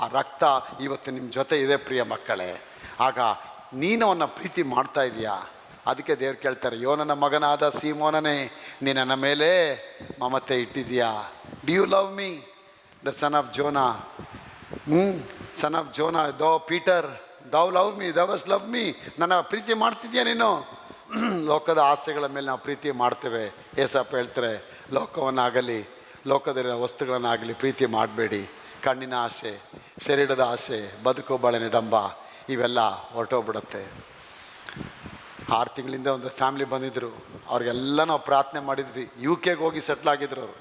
Speaker 1: ಆ ರಕ್ತ ಇವತ್ತು ನಿಮ್ಮ ಜೊತೆ ಇದೆ ಪ್ರಿಯ ಮಕ್ಕಳೇ. ಆಗ ನೀನು ಅವನ್ನ ಪ್ರೀತಿ ಮಾಡ್ತಾ ಇದೆಯಾ? ಅದಕ್ಕೆ ದೇವ್ರು ಕೇಳ್ತಾರೆ, ಯೋನನ ಮಗನಾದ ಸೀಮೋನನೇ, ನೀನು ನನ್ನ ಮೇಲೆ ಮಮತೆ ಇಟ್ಟಿದೆಯಾ? Do you love me the son of Jonah? Son of Jonah, thou Peter, thou love me, dost love me. ನನ್ನ ಪ್ರೀತಿ ಮಾಡ್ತಿದ್ಯಾ ನೀನು? ಲೋಕದ ಆಸೆಗಳ ಮೇಲೆ ನಾವು ಪ್ರೀತಿ ಮಾಡ್ತೇವೆ. ಏಸಪ್ಪ ಹೇಳ್ತಾರೆ, ಲೋಕವನ್ನಾಗಲಿ ಲೋಕದಲ್ಲಿರೋ ವಸ್ತುಗಳನ್ನಾಗಲಿ ಪ್ರೀತಿ ಮಾಡಬೇಡಿ. ಕಣ್ಣಿನ ಆಸೆ, ಶರೀರದ ಆಸೆ, ಬದುಕು ಬಾಳಿನ ಡಂಬ ಇವೆಲ್ಲ ಹೊರಟೋಗ್ಬಿಡುತ್ತೆ. 6 ತಿಂಗಳಿಂದ ಒಂದು ಫ್ಯಾಮ್ಲಿ ಬಂದಿದ್ದರು, ಅವ್ರಿಗೆಲ್ಲ ನಾವು ಪ್ರಾರ್ಥನೆ ಮಾಡಿದ್ವಿ. UK ಹೋಗಿ ಸೆಟ್ಲಾಗಿದ್ರು ಅವರು.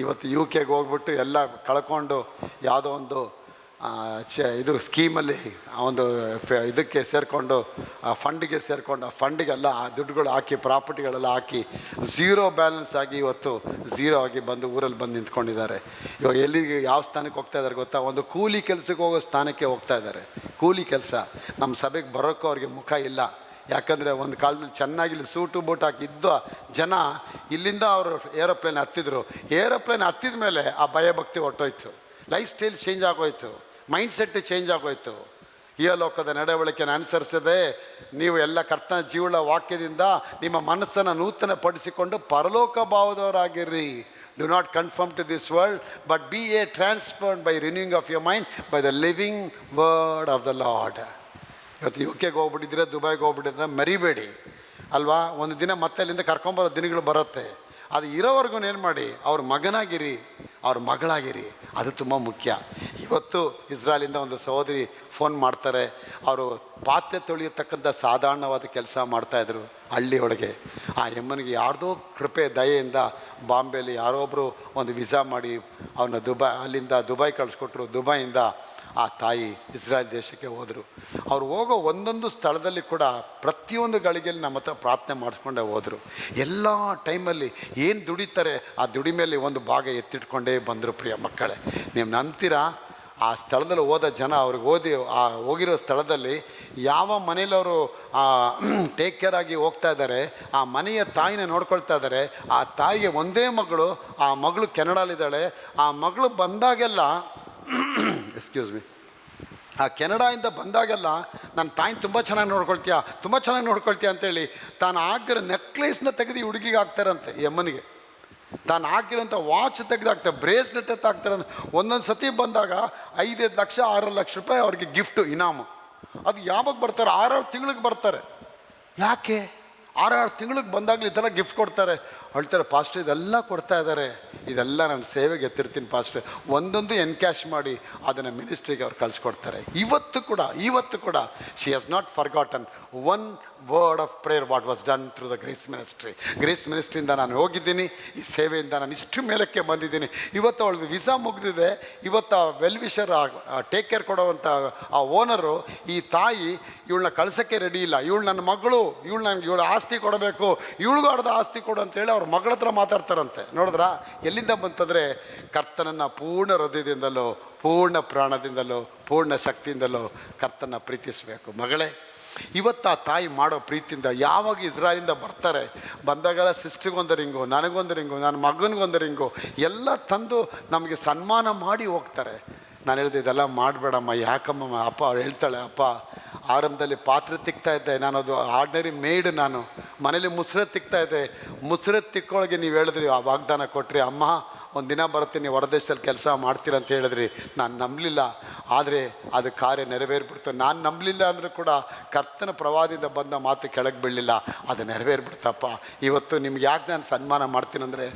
Speaker 1: ಇವತ್ತು UK ಹೋಗ್ಬಿಟ್ಟು ಎಲ್ಲ ಕಳ್ಕೊಂಡು ಯಾವುದೋ ಒಂದು ಇದು ಸ್ಕೀಮಲ್ಲಿ ಒಂದು ಇದಕ್ಕೆ ಸೇರಿಕೊಂಡು, ಆ ಫಂಡಿಗೆ ಸೇರಿಕೊಂಡು, ಆ ಫಂಡಿಗೆಲ್ಲ ದುಡ್ಡುಗಳು ಹಾಕಿ, ಪ್ರಾಪರ್ಟಿಗಳೆಲ್ಲ ಹಾಕಿ, ಝೀರೋ ಬ್ಯಾಲೆನ್ಸ್ ಆಗಿ ಇವತ್ತು ಝೀರೋ ಆಗಿ ಬಂದು ಊರಲ್ಲಿ ಬಂದು ನಿಂತ್ಕೊಂಡಿದ್ದಾರೆ. ಇವಾಗ ಎಲ್ಲಿಗೆ ಯಾವ ಸ್ಥಾನಕ್ಕೆ ಹೋಗ್ತಾ ಇದ್ದಾರೆ ಗೊತ್ತಾ? ಒಂದು ಕೂಲಿ ಕೆಲಸಕ್ಕೆ ಹೋಗೋ ಸ್ಥಾನಕ್ಕೆ ಹೋಗ್ತಾ ಇದ್ದಾರೆ. ಕೂಲಿ ಕೆಲಸ. ನಮ್ಮ ಸಭೆಗೆ ಬರೋಕ್ಕೂ ಅವ್ರಿಗೆ ಮುಖ ಇಲ್ಲ. ಯಾಕಂದರೆ ಒಂದು ಕಾಲದಲ್ಲಿ ಚೆನ್ನಾಗಿ ಇಲ್ಲಿ ಸೂಟು ಬೂಟ್ ಹಾಕಿದ್ದ ಜನ ಇಲ್ಲಿಂದ ಅವರು ಏರೋಪ್ಲೇನ್ ಹತ್ತಿದ್ರು. ಏರೋಪ್ಲೇನ್ ಹತ್ತಿದ ಮೇಲೆ ಆ ಭಯಭಕ್ತಿ ಹೊಟ್ಟೋಯ್ತು, ಲೈಫ್ ಸ್ಟೈಲ್ ಚೇಂಜ್ ಆಗೋಯ್ತು, ಮೈಂಡ್ ಸೆಟ್ ಚೇಂಜ್ ಆಗೋಯ್ತು. ಈ ಲೋಕದ ನಡವಳಿಕೆಯನ್ನು ಅನುಸರಿಸದೆ ನೀವು ಎಲ್ಲ ಕರ್ತನ ಜೀವಳ ವಾಕ್ಯದಿಂದ ನಿಮ್ಮ ಮನಸ್ಸನ್ನು ನೂತನ ಪಡಿಸಿಕೊಂಡು ಪರಲೋಕ ಭಾವದವರಾಗಿರ್ರಿ. Do not confirm to this world but be a transferred by renewing of your mind by the living word of the Lord. ಇವತ್ತು UK ಹೋಗ್ಬಿಟ್ಟಿದ್ರೆ, ದುಬೈಗೆ ಹೋಗ್ಬಿಟ್ಟಿದ್ರೆ ಮರಿಬೇಡಿ ಅಲ್ವಾ? ಒಂದು ದಿನ ಮತ್ತೆ ಅಲ್ಲಿಂದ ಕರ್ಕೊಂಬರೋ ದಿನಗಳು ಬರುತ್ತೆ. ಅದು ಇರೋವರೆಗೂ ಏನು ಮಾಡಿ, ಅವ್ರ ಮಗನಾಗಿರಿ, ಅವ್ರ ಮಗಳಾಗಿರಿ. ಅದು ತುಂಬ ಮುಖ್ಯ. ಇವತ್ತು ಇಸ್ರಾಯಲಿಂದ ಒಂದು ಸಹೋದರಿ ಫೋನ್ ಮಾಡ್ತಾರೆ. ಅವರು ಪಾತ್ರೆ ತೊಳೆಯತಕ್ಕಂಥ ಸಾಧಾರಣವಾದ ಕೆಲಸ ಮಾಡ್ತಾಯಿದ್ರು ಹಳ್ಳಿ ಒಳಗೆ. ಆ ಎಮ್ಮನಿಗೆ ಯಾರ್ದೋ ಕೃಪೆ ದಯೆಯಿಂದ ಬಾಂಬೆಯಲ್ಲಿ ಯಾರೊಬ್ಬರು ಒಂದು ವಿಸಾ ಮಾಡಿ ಅವನ್ನ ಅಲ್ಲಿಂದ ದುಬೈ ಕಳಿಸ್ಕೊಟ್ರು. ದುಬೈಯಿಂದ ಆ ತಾಯಿ ಇಸ್ರಾಯೇಲ್ ದೇಶಕ್ಕೆ ಹೋದರು. ಅವ್ರು ಹೋಗೋ ಒಂದೊಂದು ಸ್ಥಳದಲ್ಲಿ ಕೂಡ ಪ್ರತಿಯೊಂದು ಗಳಿಗೆಯಲ್ಲಿ ನಮ್ಮ ಹತ್ರ ಪ್ರಾರ್ಥನೆ ಮಾಡಿಸ್ಕೊಂಡೇ ಹೋದರು. ಎಲ್ಲ ಟೈಮಲ್ಲಿ ಏನು ದುಡಿತಾರೆ ಆ ದುಡಿಮೆಯಲ್ಲಿ ಒಂದು ಭಾಗ ಎತ್ತಿಟ್ಕೊಂಡೇ ಬಂದರು. ಪ್ರಿಯ ಮಕ್ಕಳೇ, ನೀವು ನಂಬ್ತೀರಾ? ಆ ಸ್ಥಳದಲ್ಲಿ ಹೋದ ಜನ ಅವ್ರಿಗೆ ಹೋಗಿರೋ ಸ್ಥಳದಲ್ಲಿ ಯಾವ ಮನೇಲಿ ಅವರು ಟೇಕ್ ಕೇರ್ ಆಗಿ ಹೋಗ್ತಾ ಇದ್ದಾರೆ, ಆ ಮನೆಯ ತಾಯಿನ ನೋಡ್ಕೊಳ್ತಾ ಇದ್ದಾರೆ. ಆ ತಾಯಿಗೆ ಒಂದೇ ಮಗಳು, ಆ ಮಗಳು ಕೆನಡಾಲಿದ್ದಾಳೆ. ಆ ಮಗಳು ಬಂದಾಗೆಲ್ಲ ಎಕ್ಸ್ಕ್ಯೂಸ್ ಮಿ, ಆ ಕೆನಡಾಯಿಂದ ಬಂದಾಗೆಲ್ಲ ನನ್ನ ತಾಯಿನ ತುಂಬ ಚೆನ್ನಾಗಿ ನೋಡ್ಕೊಳ್ತೀಯ ಅಂತೇಳಿ ತಾನು ಹಾಕಿರೋ ನೆಕ್ಲೇಸ್ನ ತೆಗೆದು ಹುಡುಗಿಗೆ ಹಾಕ್ತಾರಂತೆ. ಈ ಅಮ್ಮನಿಗೆ ತಾನು ಹಾಕಿರೋಂಥ ವಾಚ್ ತೆಗೆದಾಕ್ತಾರೆ, ಬ್ರೇಸ್ಲೆಟ್ ಹಾಕ್ತಾರಂತೆ. ಒಂದೊಂದು ಸತಿ ಬಂದಾಗ 5-5 ಲಕ್ಷ 6 ಲಕ್ಷ ರೂಪಾಯಿ ಅವ್ರಿಗೆ ಗಿಫ್ಟು, ಇನಾಮು. ಅದು ಯಾವಾಗ ಬರ್ತಾರೆ? 6 ತಿಂಗಳಿಗೆ ಬರ್ತಾರೆ. ಯಾಕೆ 6 ತಿಂಗಳಿಗೆ ಬಂದಾಗಲೂ ಈ ಥರ ಗಿಫ್ಟ್ ಕೊಡ್ತಾರೆ? ಹೇಳ್ತಾರೆ, ಪಾಸ್ಟರ್ ಇದೆಲ್ಲ ಕೊಡ್ತಾ ಇದ್ದಾರೆ, ಇದೆಲ್ಲ ನಾನು ಸೇವೆಗೆ ಎತ್ತಿರ್ತೀನಿ ಪಾಸ್ಟರ್. ಒಂದೊಂದು ಎನ್ಕ್ಯಾಶ್ ಮಾಡಿ ಅದನ್ನು ಮಿನಿಸ್ಟ್ರಿಗೆ ಅವ್ರು ಕಳಿಸ್ಕೊಡ್ತಾರೆ. ಇವತ್ತು ಕೂಡ she has not forgotten one word of prayer what was done through the grace ಮಿನಿಸ್ಟ್ರಿಯಿಂದ ನಾನು ಹೋಗಿದ್ದೀನಿ. ಈ ಸೇವೆಯಿಂದ ನಾನು ಇಷ್ಟು ಮೇಲಕ್ಕೆ ಬಂದಿದ್ದೀನಿ. ಇವತ್ತು ಅವಳು ವಿಸಾ ಮುಗಿದಿದೆ. ಇವತ್ತು ವೆಲ್ ವಿಷರ್ ಟೇಕ್ ಕೇರ್ ಕೊಡುವಂಥ ಆ ಓನರು, ಈ ತಾಯಿ ಇವಳನ್ನ ಕಳ್ಸೋಕ್ಕೆ ರೆಡಿ ಇಲ್ಲ. ಇವಳು ನನ್ನ ಮಗಳು, ಇವಳು ಆಸ್ತಿ ಕೊಡಬೇಕು, ಇವಳಿಗೂ ಅರ್ಧ ಆಸ್ತಿ ಕೊಡು ಅಂತೇಳಿ ಅವ್ರ ಮಗಳ ಹತ್ರ ಮಾತಾಡ್ತಾರಂತೆ. ನೋಡಿದ್ರಾ ಎಲ್ಲಿಂದ ಬಂತಂದರೆ, ಕರ್ತನನ್ನು ಪೂರ್ಣ ಹೃದಯದಿಂದಲೋ, ಪೂರ್ಣ ಪ್ರಾಣದಿಂದಲೋ, ಪೂರ್ಣ ಶಕ್ತಿಯಿಂದಲೋ ಕರ್ತನ ಪ್ರೀತಿಸಬೇಕು. ಮಗಳೇ, ಇವತ್ತು ಆ ತಾಯಿ ಮಾಡೋ ಪ್ರೀತಿಯಿಂದ ಯಾವಾಗ ಇಸ್ರಾಯಲಿಂದ ಬರ್ತಾರೆ, ಬಂದಾಗೆಲ್ಲ ಸಿಸ್ಟ್ರಿಗೊಂದು ರಿಂಗು, ನನಗೊಂದು ರಿಂಗು, ನನ್ನ ಮಗನಿಗೊಂದು ರಿಂಗು ಎಲ್ಲ ತಂದು ನಮಗೆ ಸನ್ಮಾನ ಮಾಡಿ ಹೋಗ್ತಾರೆ. ನಾನು ಹೇಳಿದೆ ಇದೆಲ್ಲ ಮಾಡಬೇಡಮ್ಮ, ಯಾಕಮ್ಮ. ಅಪ್ಪ ಅವ್ರು ಹೇಳ್ತಾಳೆ, ಅಪ್ಪ ಆರಂಭದಲ್ಲಿ ಪಾತ್ರೆ ತಿಕ್ತಾ ಇದ್ದೆ, ನಾನು ಅದು ಆರ್ಡಿನರಿ ಮೇಯ್ಡ್, ನಾನು ಮನೇಲಿ ಮುಸ್ರೆ ತಿಕ್ತಾ ಇದ್ದೆ. ಮುಸ್ರೆ ತಿಕ್ಕೊಳಗೆ ನೀವು ಹೇಳಿದ್ರಿ, ಆ ವಾಗ್ದಾನ ಕೊಟ್ರಿ, ಅಮ್ಮ ಒಂದು ದಿನ ಬರ್ತೀನಿ ಹೊರದೇಶದಲ್ಲಿ ಕೆಲಸ ಮಾಡ್ತೀರ ಅಂತ ಹೇಳಿದ್ರಿ. ನಾನು ನಂಬಲಿಲ್ಲ, ಆದರೆ ಅದು ಕಾರ್ಯ ನೆರವೇರಿಬಿಡ್ತು. ನಾನು ನಂಬಲಿಲ್ಲ ಅಂದರೂ ಕೂಡ ಕರ್ತನ ಪ್ರವಾದಿಯಿಂದ ಬಂದ ಮಾತು ಕೆಳಗೆ ಬೀಳಲಿಲ್ಲ, ಅದು ನೆರವೇರಿಬಿಡ್ತಪ್ಪ. ಇವತ್ತು ನಿಮ್ಗೆ ಯಾಕೆ ನಾನು ಸನ್ಮಾನ ಮಾಡ್ತೀನಂದರೆ,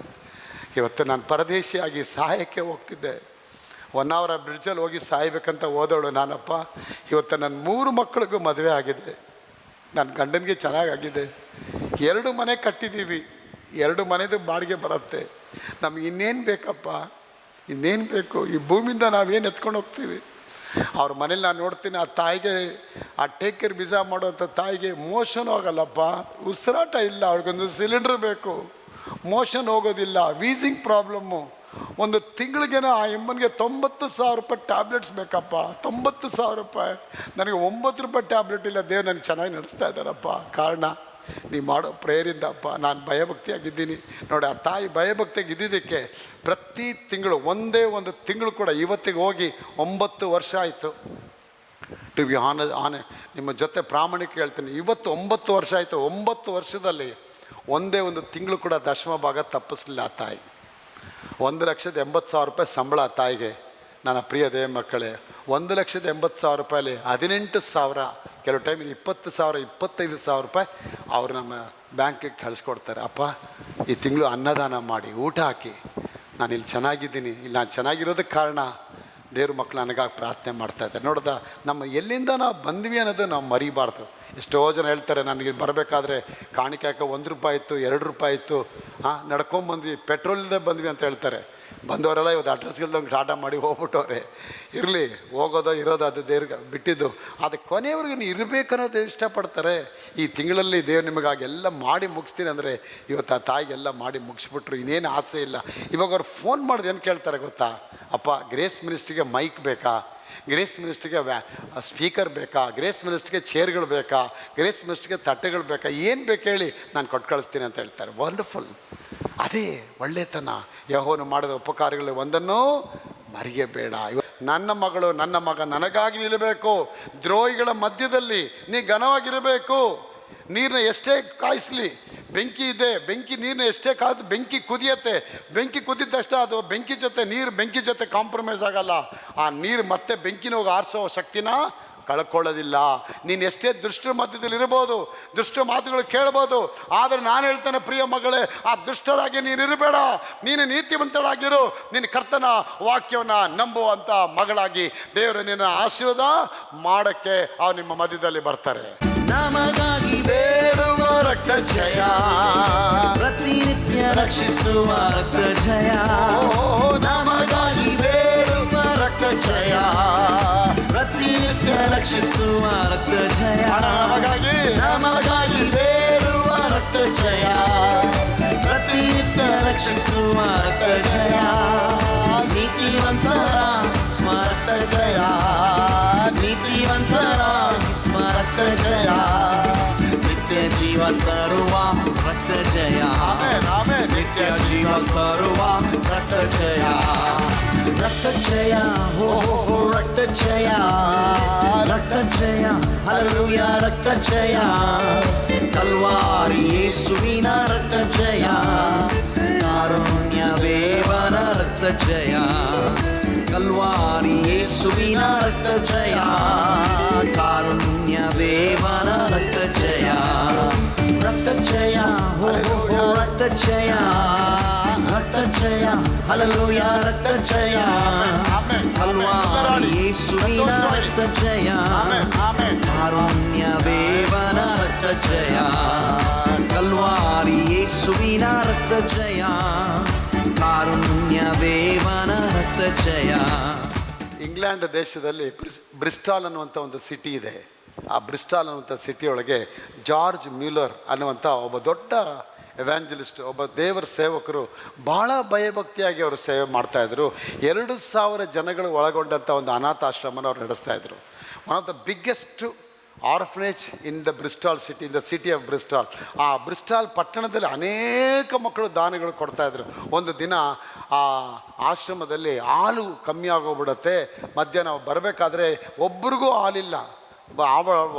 Speaker 1: ಇವತ್ತು ನಾನು ಪರದೇಶಿಯಾಗಿ ಸಹಾಯಕ್ಕೆ ಹೋಗ್ತಿದ್ದೆ. 1 ಅವರ್ ಬ್ರಿಡ್ಜಲ್ಲಿ ಹೋಗಿ ಸಾಯ್ಬೇಕಂತ ಹೋದವಳು ನಾನಪ್ಪ. ಇವತ್ತು ನನ್ನ 3 ಮಕ್ಕಳಿಗೂ ಮದುವೆ ಆಗಿದೆ, ನನ್ನ ಗಂಡನಿಗೆ ಚೆನ್ನಾಗಾಗಿದೆ, 2 ಮನೆ ಕಟ್ಟಿದ್ದೀವಿ, 2 ಮನೆದು ಬಾಡಿಗೆ ಬರುತ್ತೆ. ನಮ್ಗೆ ಇನ್ನೇನು ಬೇಕಪ್ಪ, ಇನ್ನೇನು ಬೇಕು? ಈ ಭೂಮಿಯಿಂದ ನಾವೇನು ಎತ್ಕೊಂಡು ಹೋಗ್ತೀವಿ? ಅವ್ರ ಮನೇಲಿ ನಾನು ನೋಡ್ತೀನಿ, ಆ ತಾಯಿಗೆ, ಆ ಟೇಕ್ ಕೇರ್ ವಿಸಾ ಮಾಡೋವಂಥ ತಾಯಿಗೆ ಮೋಷನ್ ಹೋಗಲ್ಲಪ್ಪ, ಉಸಿರಾಟ ಇಲ್ಲ, ಅವ್ರಿಗೊಂದು ಸಿಲಿಂಡ್ರ್ ಬೇಕು, ಮೋಷನ್ ಹೋಗೋದಿಲ್ಲ, ವೀಸಿಂಗ್ ಪ್ರಾಬ್ಲಮ್ಮು. ಒಂದು ತಿಂಗಳಿಗೇನೋ ಆ ಎಮ್ಮನಿಗೆ 90,000 ರೂಪಾಯಿ ಟ್ಯಾಬ್ಲೆಟ್ಸ್ ಬೇಕಪ್ಪ, 90,000 ರೂಪಾಯಿ. ನನಗೆ 9 ರೂಪಾಯಿ ಟ್ಯಾಬ್ಲೆಟ್ ಇಲ್ಲ. ದೇವ್ರು ನನಗೆ ಚೆನ್ನಾಗಿ ನಡೆಸ್ತಾ ಇದ್ದಾರಪ್ಪ. ಕಾರಣ ನೀವು ಮಾಡೋ ಪ್ರೇಯರಿಂದಪ್ಪ. ನಾನು ಭಯಭಕ್ತಿಯಾಗಿದ್ದೀನಿ ನೋಡಿ. ಆ ತಾಯಿ ಭಯಭಕ್ತಿಯಾಗಿದ್ದಕ್ಕೆ ಪ್ರತಿ ತಿಂಗಳು ಒಂದೇ ಒಂದು ತಿಂಗಳು ಕೂಡ ಇವತ್ತಿಗೆ ಹೋಗಿ 9 ವರ್ಷ ಆಯಿತು. ಟು ಬಿ ನಿಮ್ಮ ಜೊತೆ ಪ್ರಾಮಾಣಿಕ ಹೇಳ್ತೀನಿ, ಇವತ್ತು 9 ವರ್ಷ ಆಯಿತು. 9 ವರ್ಷದಲ್ಲಿ ಒಂದೇ ಒಂದು ತಿಂಗಳು ಕೂಡ ದಶಮ ಭಾಗ ತಪ್ಪಿಸ್ಲಿಲ್ಲ ಆ ತಾಯಿ. 1,80,000 ರೂಪಾಯಿ ಸಂಬಳ ಆ ತಾಯಿಗೆ. ನನ್ನ ಪ್ರಿಯ ದೇವ ಮಕ್ಕಳೇ, 1,80,000 ರೂಪಾಯಲ್ಲಿ 18,000, ಕೆಲವು ಟೈಮ್ 20,000, 25,000 ರೂಪಾಯಿ ಅವರು ನಮ್ಮ ಬ್ಯಾಂಕಿಗೆ ಕಳಿಸ್ಕೊಡ್ತಾರೆ. ಅಪ್ಪ ಈ ತಿಂಗಳು ಅನ್ನದಾನ ಮಾಡಿ ಊಟ ಹಾಕಿ, ನಾನು ಇಲ್ಲಿ ಚೆನ್ನಾಗಿದ್ದೀನಿ, ಇಲ್ಲಿ ನಾನು ಚೆನ್ನಾಗಿರೋದಕ್ಕೆ ಕಾರಣ ದೇವ್ರ ಮಕ್ಕಳು ನನಗಾಗಿ ಪ್ರಾರ್ಥನೆ ಮಾಡ್ತಾಯಿದ್ದಾರೆ. ನೋಡ್ದ, ನಮ್ಮ ಎಲ್ಲಿಂದ ನಾವು ಬಂದ್ವಿ ಅನ್ನೋದು ನಾವು ಮರಿಬಾರ್ದು. ಎಷ್ಟೋ ಜನ ಹೇಳ್ತಾರೆ, ನನಗೆ ಬರಬೇಕಾದ್ರೆ ಕಾಣಿಕೆ ಹಾಕೋ 1 ರೂಪಾಯಿ ಇತ್ತು, 2 ರೂಪಾಯಿ ಇತ್ತು, ನಡ್ಕೊಂಬಂದ್ವಿ, ಪೆಟ್ರೋಲಿಂದ ಬಂದ್ವಿ ಅಂತ ಹೇಳ್ತಾರೆ. ಬಂದವರೆಲ್ಲ ಇವತ್ತು ಅಡ್ರೆಸ್ಗಳಂಗೆ ಟಾಟಾ ಮಾಡಿ ಹೋಗ್ಬಿಟ್ಟವ್ರೆ. ಇರಲಿ, ಹೋಗೋದೋ ಇರೋದು ಅದು ದೇವ್ರಿಗೆ ಬಿಟ್ಟಿದ್ದು. ಅದು ಕೊನೆಯವ್ರಿಗೆ ನೀವು ಇರಬೇಕನ್ನೋದು ಇಷ್ಟಪಡ್ತಾರೆ. ಈ ತಿಂಗಳಲ್ಲಿ ದೇವ್ರು ನಿಮಗಾಗಿ ಎಲ್ಲ ಮಾಡಿ ಮುಗಿಸ್ತೀನಿ ಅಂದರೆ ಇವತ್ತು ಆ ತಾಯಿಗೆಲ್ಲ ಮಾಡಿ ಮುಗಿಸ್ಬಿಟ್ರು. ಇನ್ನೇನು ಆಸೆ ಇಲ್ಲ. ಇವಾಗ ಅವ್ರು ಫೋನ್ ಮಾಡಿದೆ ಏನು ಕೇಳ್ತಾರೆ ಗೊತ್ತಾ? ಅಪ್ಪ ಗ್ರೇಸ್ ಮಿನಿಸ್ಟ್ರಿಗೆ ಮೈಕ್ ಬೇಕಾ, ಗ್ರೇಸ್ ಮಿನಿಸ್ಟ್ರಿಗೆ ಸ್ಪೀಕರ್ ಬೇಕಾ, ಗ್ರೇಸ್ ಮಿನಿಸ್ಟ್ರಿಗೆ ಚೇರ್ಗಳು ಬೇಕಾ, ಗ್ರೇಸ್ ಮಿನಿಸ್ಟ್ರಿಗೆ ತಟ್ಟೆಗಳು ಬೇಕಾ, ಏನು ಬೇಕು ಹೇಳಿ ನಾನು ಕೊಟ್ಟು ಕಳಿಸ್ತೀನಿ ಅಂತ ಹೇಳ್ತಾರೆ. ವಂಡರ್ಫುಲ್. ಅದೇ ಒಳ್ಳೆತನ. ಯೆಹೋವನು ಮಾಡಿದ ಉಪಕಾರಗಳಲ್ಲಿ ಒಂದನ್ನು ಮರೆಯಬೇಡ. ನನ್ನ ಮಗಳು ನನ್ನ ಮಗ ನನಗಾಗಿ ನಿಲ್ಲಬೇಕು. ದ್ರೋಹಿಗಳ ಮಧ್ಯದಲ್ಲಿ ನೀ ಘನವಾಗಿರಬೇಕು. ನೀರನ್ನ ಎಷ್ಟೇ ಕಾಯಿಸಲಿ, ಬೆಂಕಿ ಇದೆ, ಬೆಂಕಿ ನೀರನ್ನ ಎಷ್ಟೇ ಕಾದು ಬೆಂಕಿ ಕುದಿಯತ್ತೆ. ಬೆಂಕಿ ಕುದಿದಷ್ಟೇ ಅದು ಬೆಂಕಿ ಜೊತೆ ನೀರು ಬೆಂಕಿ ಜೊತೆ ಕಾಂಪ್ರಮೈಸ್ ಆಗಲ್ಲ. ಆ ನೀರು ಮತ್ತೆ ಬೆಂಕಿನ ಹೋಗಿ ಆರಿಸೋ ಶಕ್ತಿನ ಕಳ್ಕೊಳ್ಳೋದಿಲ್ಲ. ನೀನು ಎಷ್ಟೇ ದುಷ್ಟರ ಮಧ್ಯದಲ್ಲಿ ಇರ್ಬೋದು, ದುಷ್ಟ ಮಾತುಗಳು ಕೇಳ್ಬೋದು, ಆದರೆ ನಾನು ಹೇಳ್ತೇನೆ ಪ್ರಿಯ ಮಗಳೇ, ಆ ದುಷ್ಟರಾಗಿ ನೀನು ಇರಬೇಡ. ನೀನು ನೀತಿವಂತಳಾಗಿರು. ನಿನ್ನ ಕರ್ತನ ವಾಕ್ಯವನ್ನು ನಂಬುವಂಥ ಮಗಳಾಗಿ ದೇವರು ನಿನ್ನ ಆಶೀರ್ವಾದ ಮಾಡೋಕ್ಕೆ ಅವ್ರು ನಿಮ್ಮ ಮಧ್ಯದಲ್ಲಿ ಬರ್ತಾರೆ.
Speaker 10: ನಮಗಾಗಿ
Speaker 1: ಬೇಡುವ ರಕ್ತ ಜಯ,
Speaker 10: ಪ್ರತಿನಿತ್ಯ ರಕ್ಷಿಸುವ ರಕ್ತ ಜಯ.
Speaker 1: ನಮಗಾಗಿ ಬೇಡುವ ರಕ್ತ ಜಯ,
Speaker 10: ಪ್ರತಿನಿತ್ಯ ರಕ್ಷಿಸುವ ರಕ್ತ ಜಯ.
Speaker 1: ನಮಗಾಗಿ ಬೇಡುವ ರಕ್ತ ಜಯ,
Speaker 10: ಪ್ರತಿನಿತ್ಯ ರಕ್ಷಿಸುವ ರಕ್ತ ಜಯ. ನೀತಿವಂತರ ಸ್ಮರಕ್ತ ಜಯ, ನೀತಿವಂತರ ಸ್ಮರಕ್ತ ಜಯ. ನಿತ್ಯ ಜೀವ ತರುವ ರಕ್ತ ಜಯ, ನಿತ್ಯ ಜೀವ ತರುವ ರಕ್ತ ಜಯ. ರಕ್ತ ಜಯ, ಹೋ ರಕ್ತ ಜಯ, ರಕ್ತ ಜಯ, ಹಲ್ಲೆಲೂಯ ರಕ್ತ ಜಯ. ಕಲ್ವಾರಿ ಯೇಸುವಿನ ರಕ್ತ ಜಯ, ಕಾರುಣ್ಯ ದೇವನ ರಕ್ತ ಜಯ. ಕಲ್ವಾರಿ ಯೇಸುವಿನ ರಕ್ತ ಜಯ, ಕಾರುಣ್ಯ ದೇವನ ರಕ್ತ ಜಯ. ರಕ್ತ ಜಯ, ಹೋ ರಕ್ತ ಜಯ, ರಕ್ತ ಜಯ, ಹಲ್ಲೆಲೂಯ ರಕ್ತ ಜಯ. ಕಲ್ವಾರಿ ಯೇಸುವಿನ ರಕ್ತ ಜಯ, ಕಾರುಣ್ಯ ದೇವನ ರಕ್ತ ಜಯ. ಕಲ್ವಾರಿ ಯೇಸುವಿನ ರಕ್ತ ಜಯ, ಕಾರುಣ್ಯ ದೇವನ ರಕ್ತ ಜಯ.
Speaker 1: ಇಂಗ್ಲೆಂಡ್ ದೇಶದಲ್ಲಿ ಬ್ರಿಸ್ಟಾಲ್ ಅನ್ನುವಂಥ ಒಂದು ಸಿಟಿ ಇದೆ. ಆ ಬ್ರಿಸ್ಟಾಲ್ ಅನ್ನುವಂಥ ಸಿಟಿಯೊಳಗೆ ಜಾರ್ಜ್ ಮ್ಯೂಲರ್ ಅನ್ನುವಂಥ ಒಬ್ಬ ದೊಡ್ಡ ಎವ್ಯಾಂಜಲಿಸ್ಟ್, ಒಬ್ಬ ದೇವರ ಸೇವಕರು ಭಾಳ ಭಯಭಕ್ತಿಯಾಗಿ ಅವರು ಸೇವೆ ಮಾಡ್ತಾಯಿದ್ರು. 2,000 ಜನಗಳು ಒಳಗೊಂಡಂಥ ಒಂದು ಅನಾಥಾಶ್ರಮನ ಅವ್ರು ನಡೆಸ್ತಾಯಿದ್ರು. One of the biggest orphanage in the Bristol city, in the city of Bristol. ಆ ಬ್ರಿಸ್ಟಾಲ್ ಪಟ್ಟಣದಲ್ಲಿ ಅನೇಕ ಮಕ್ಕಳು ದಾನಗಳು ಕೊಡ್ತಾಯಿದ್ರು. ಒಂದು ದಿನ ಆ ಆಶ್ರಮದಲ್ಲಿ ಹಾಲು ಕಮ್ಮಿ ಆಗೋಗ್ಬಿಡತ್ತೆ. ಮಧ್ಯಾಹ್ನ ಬರಬೇಕಾದ್ರೆ ಒಬ್ರಿಗೂ ಹಾಲಿಲ್ಲ.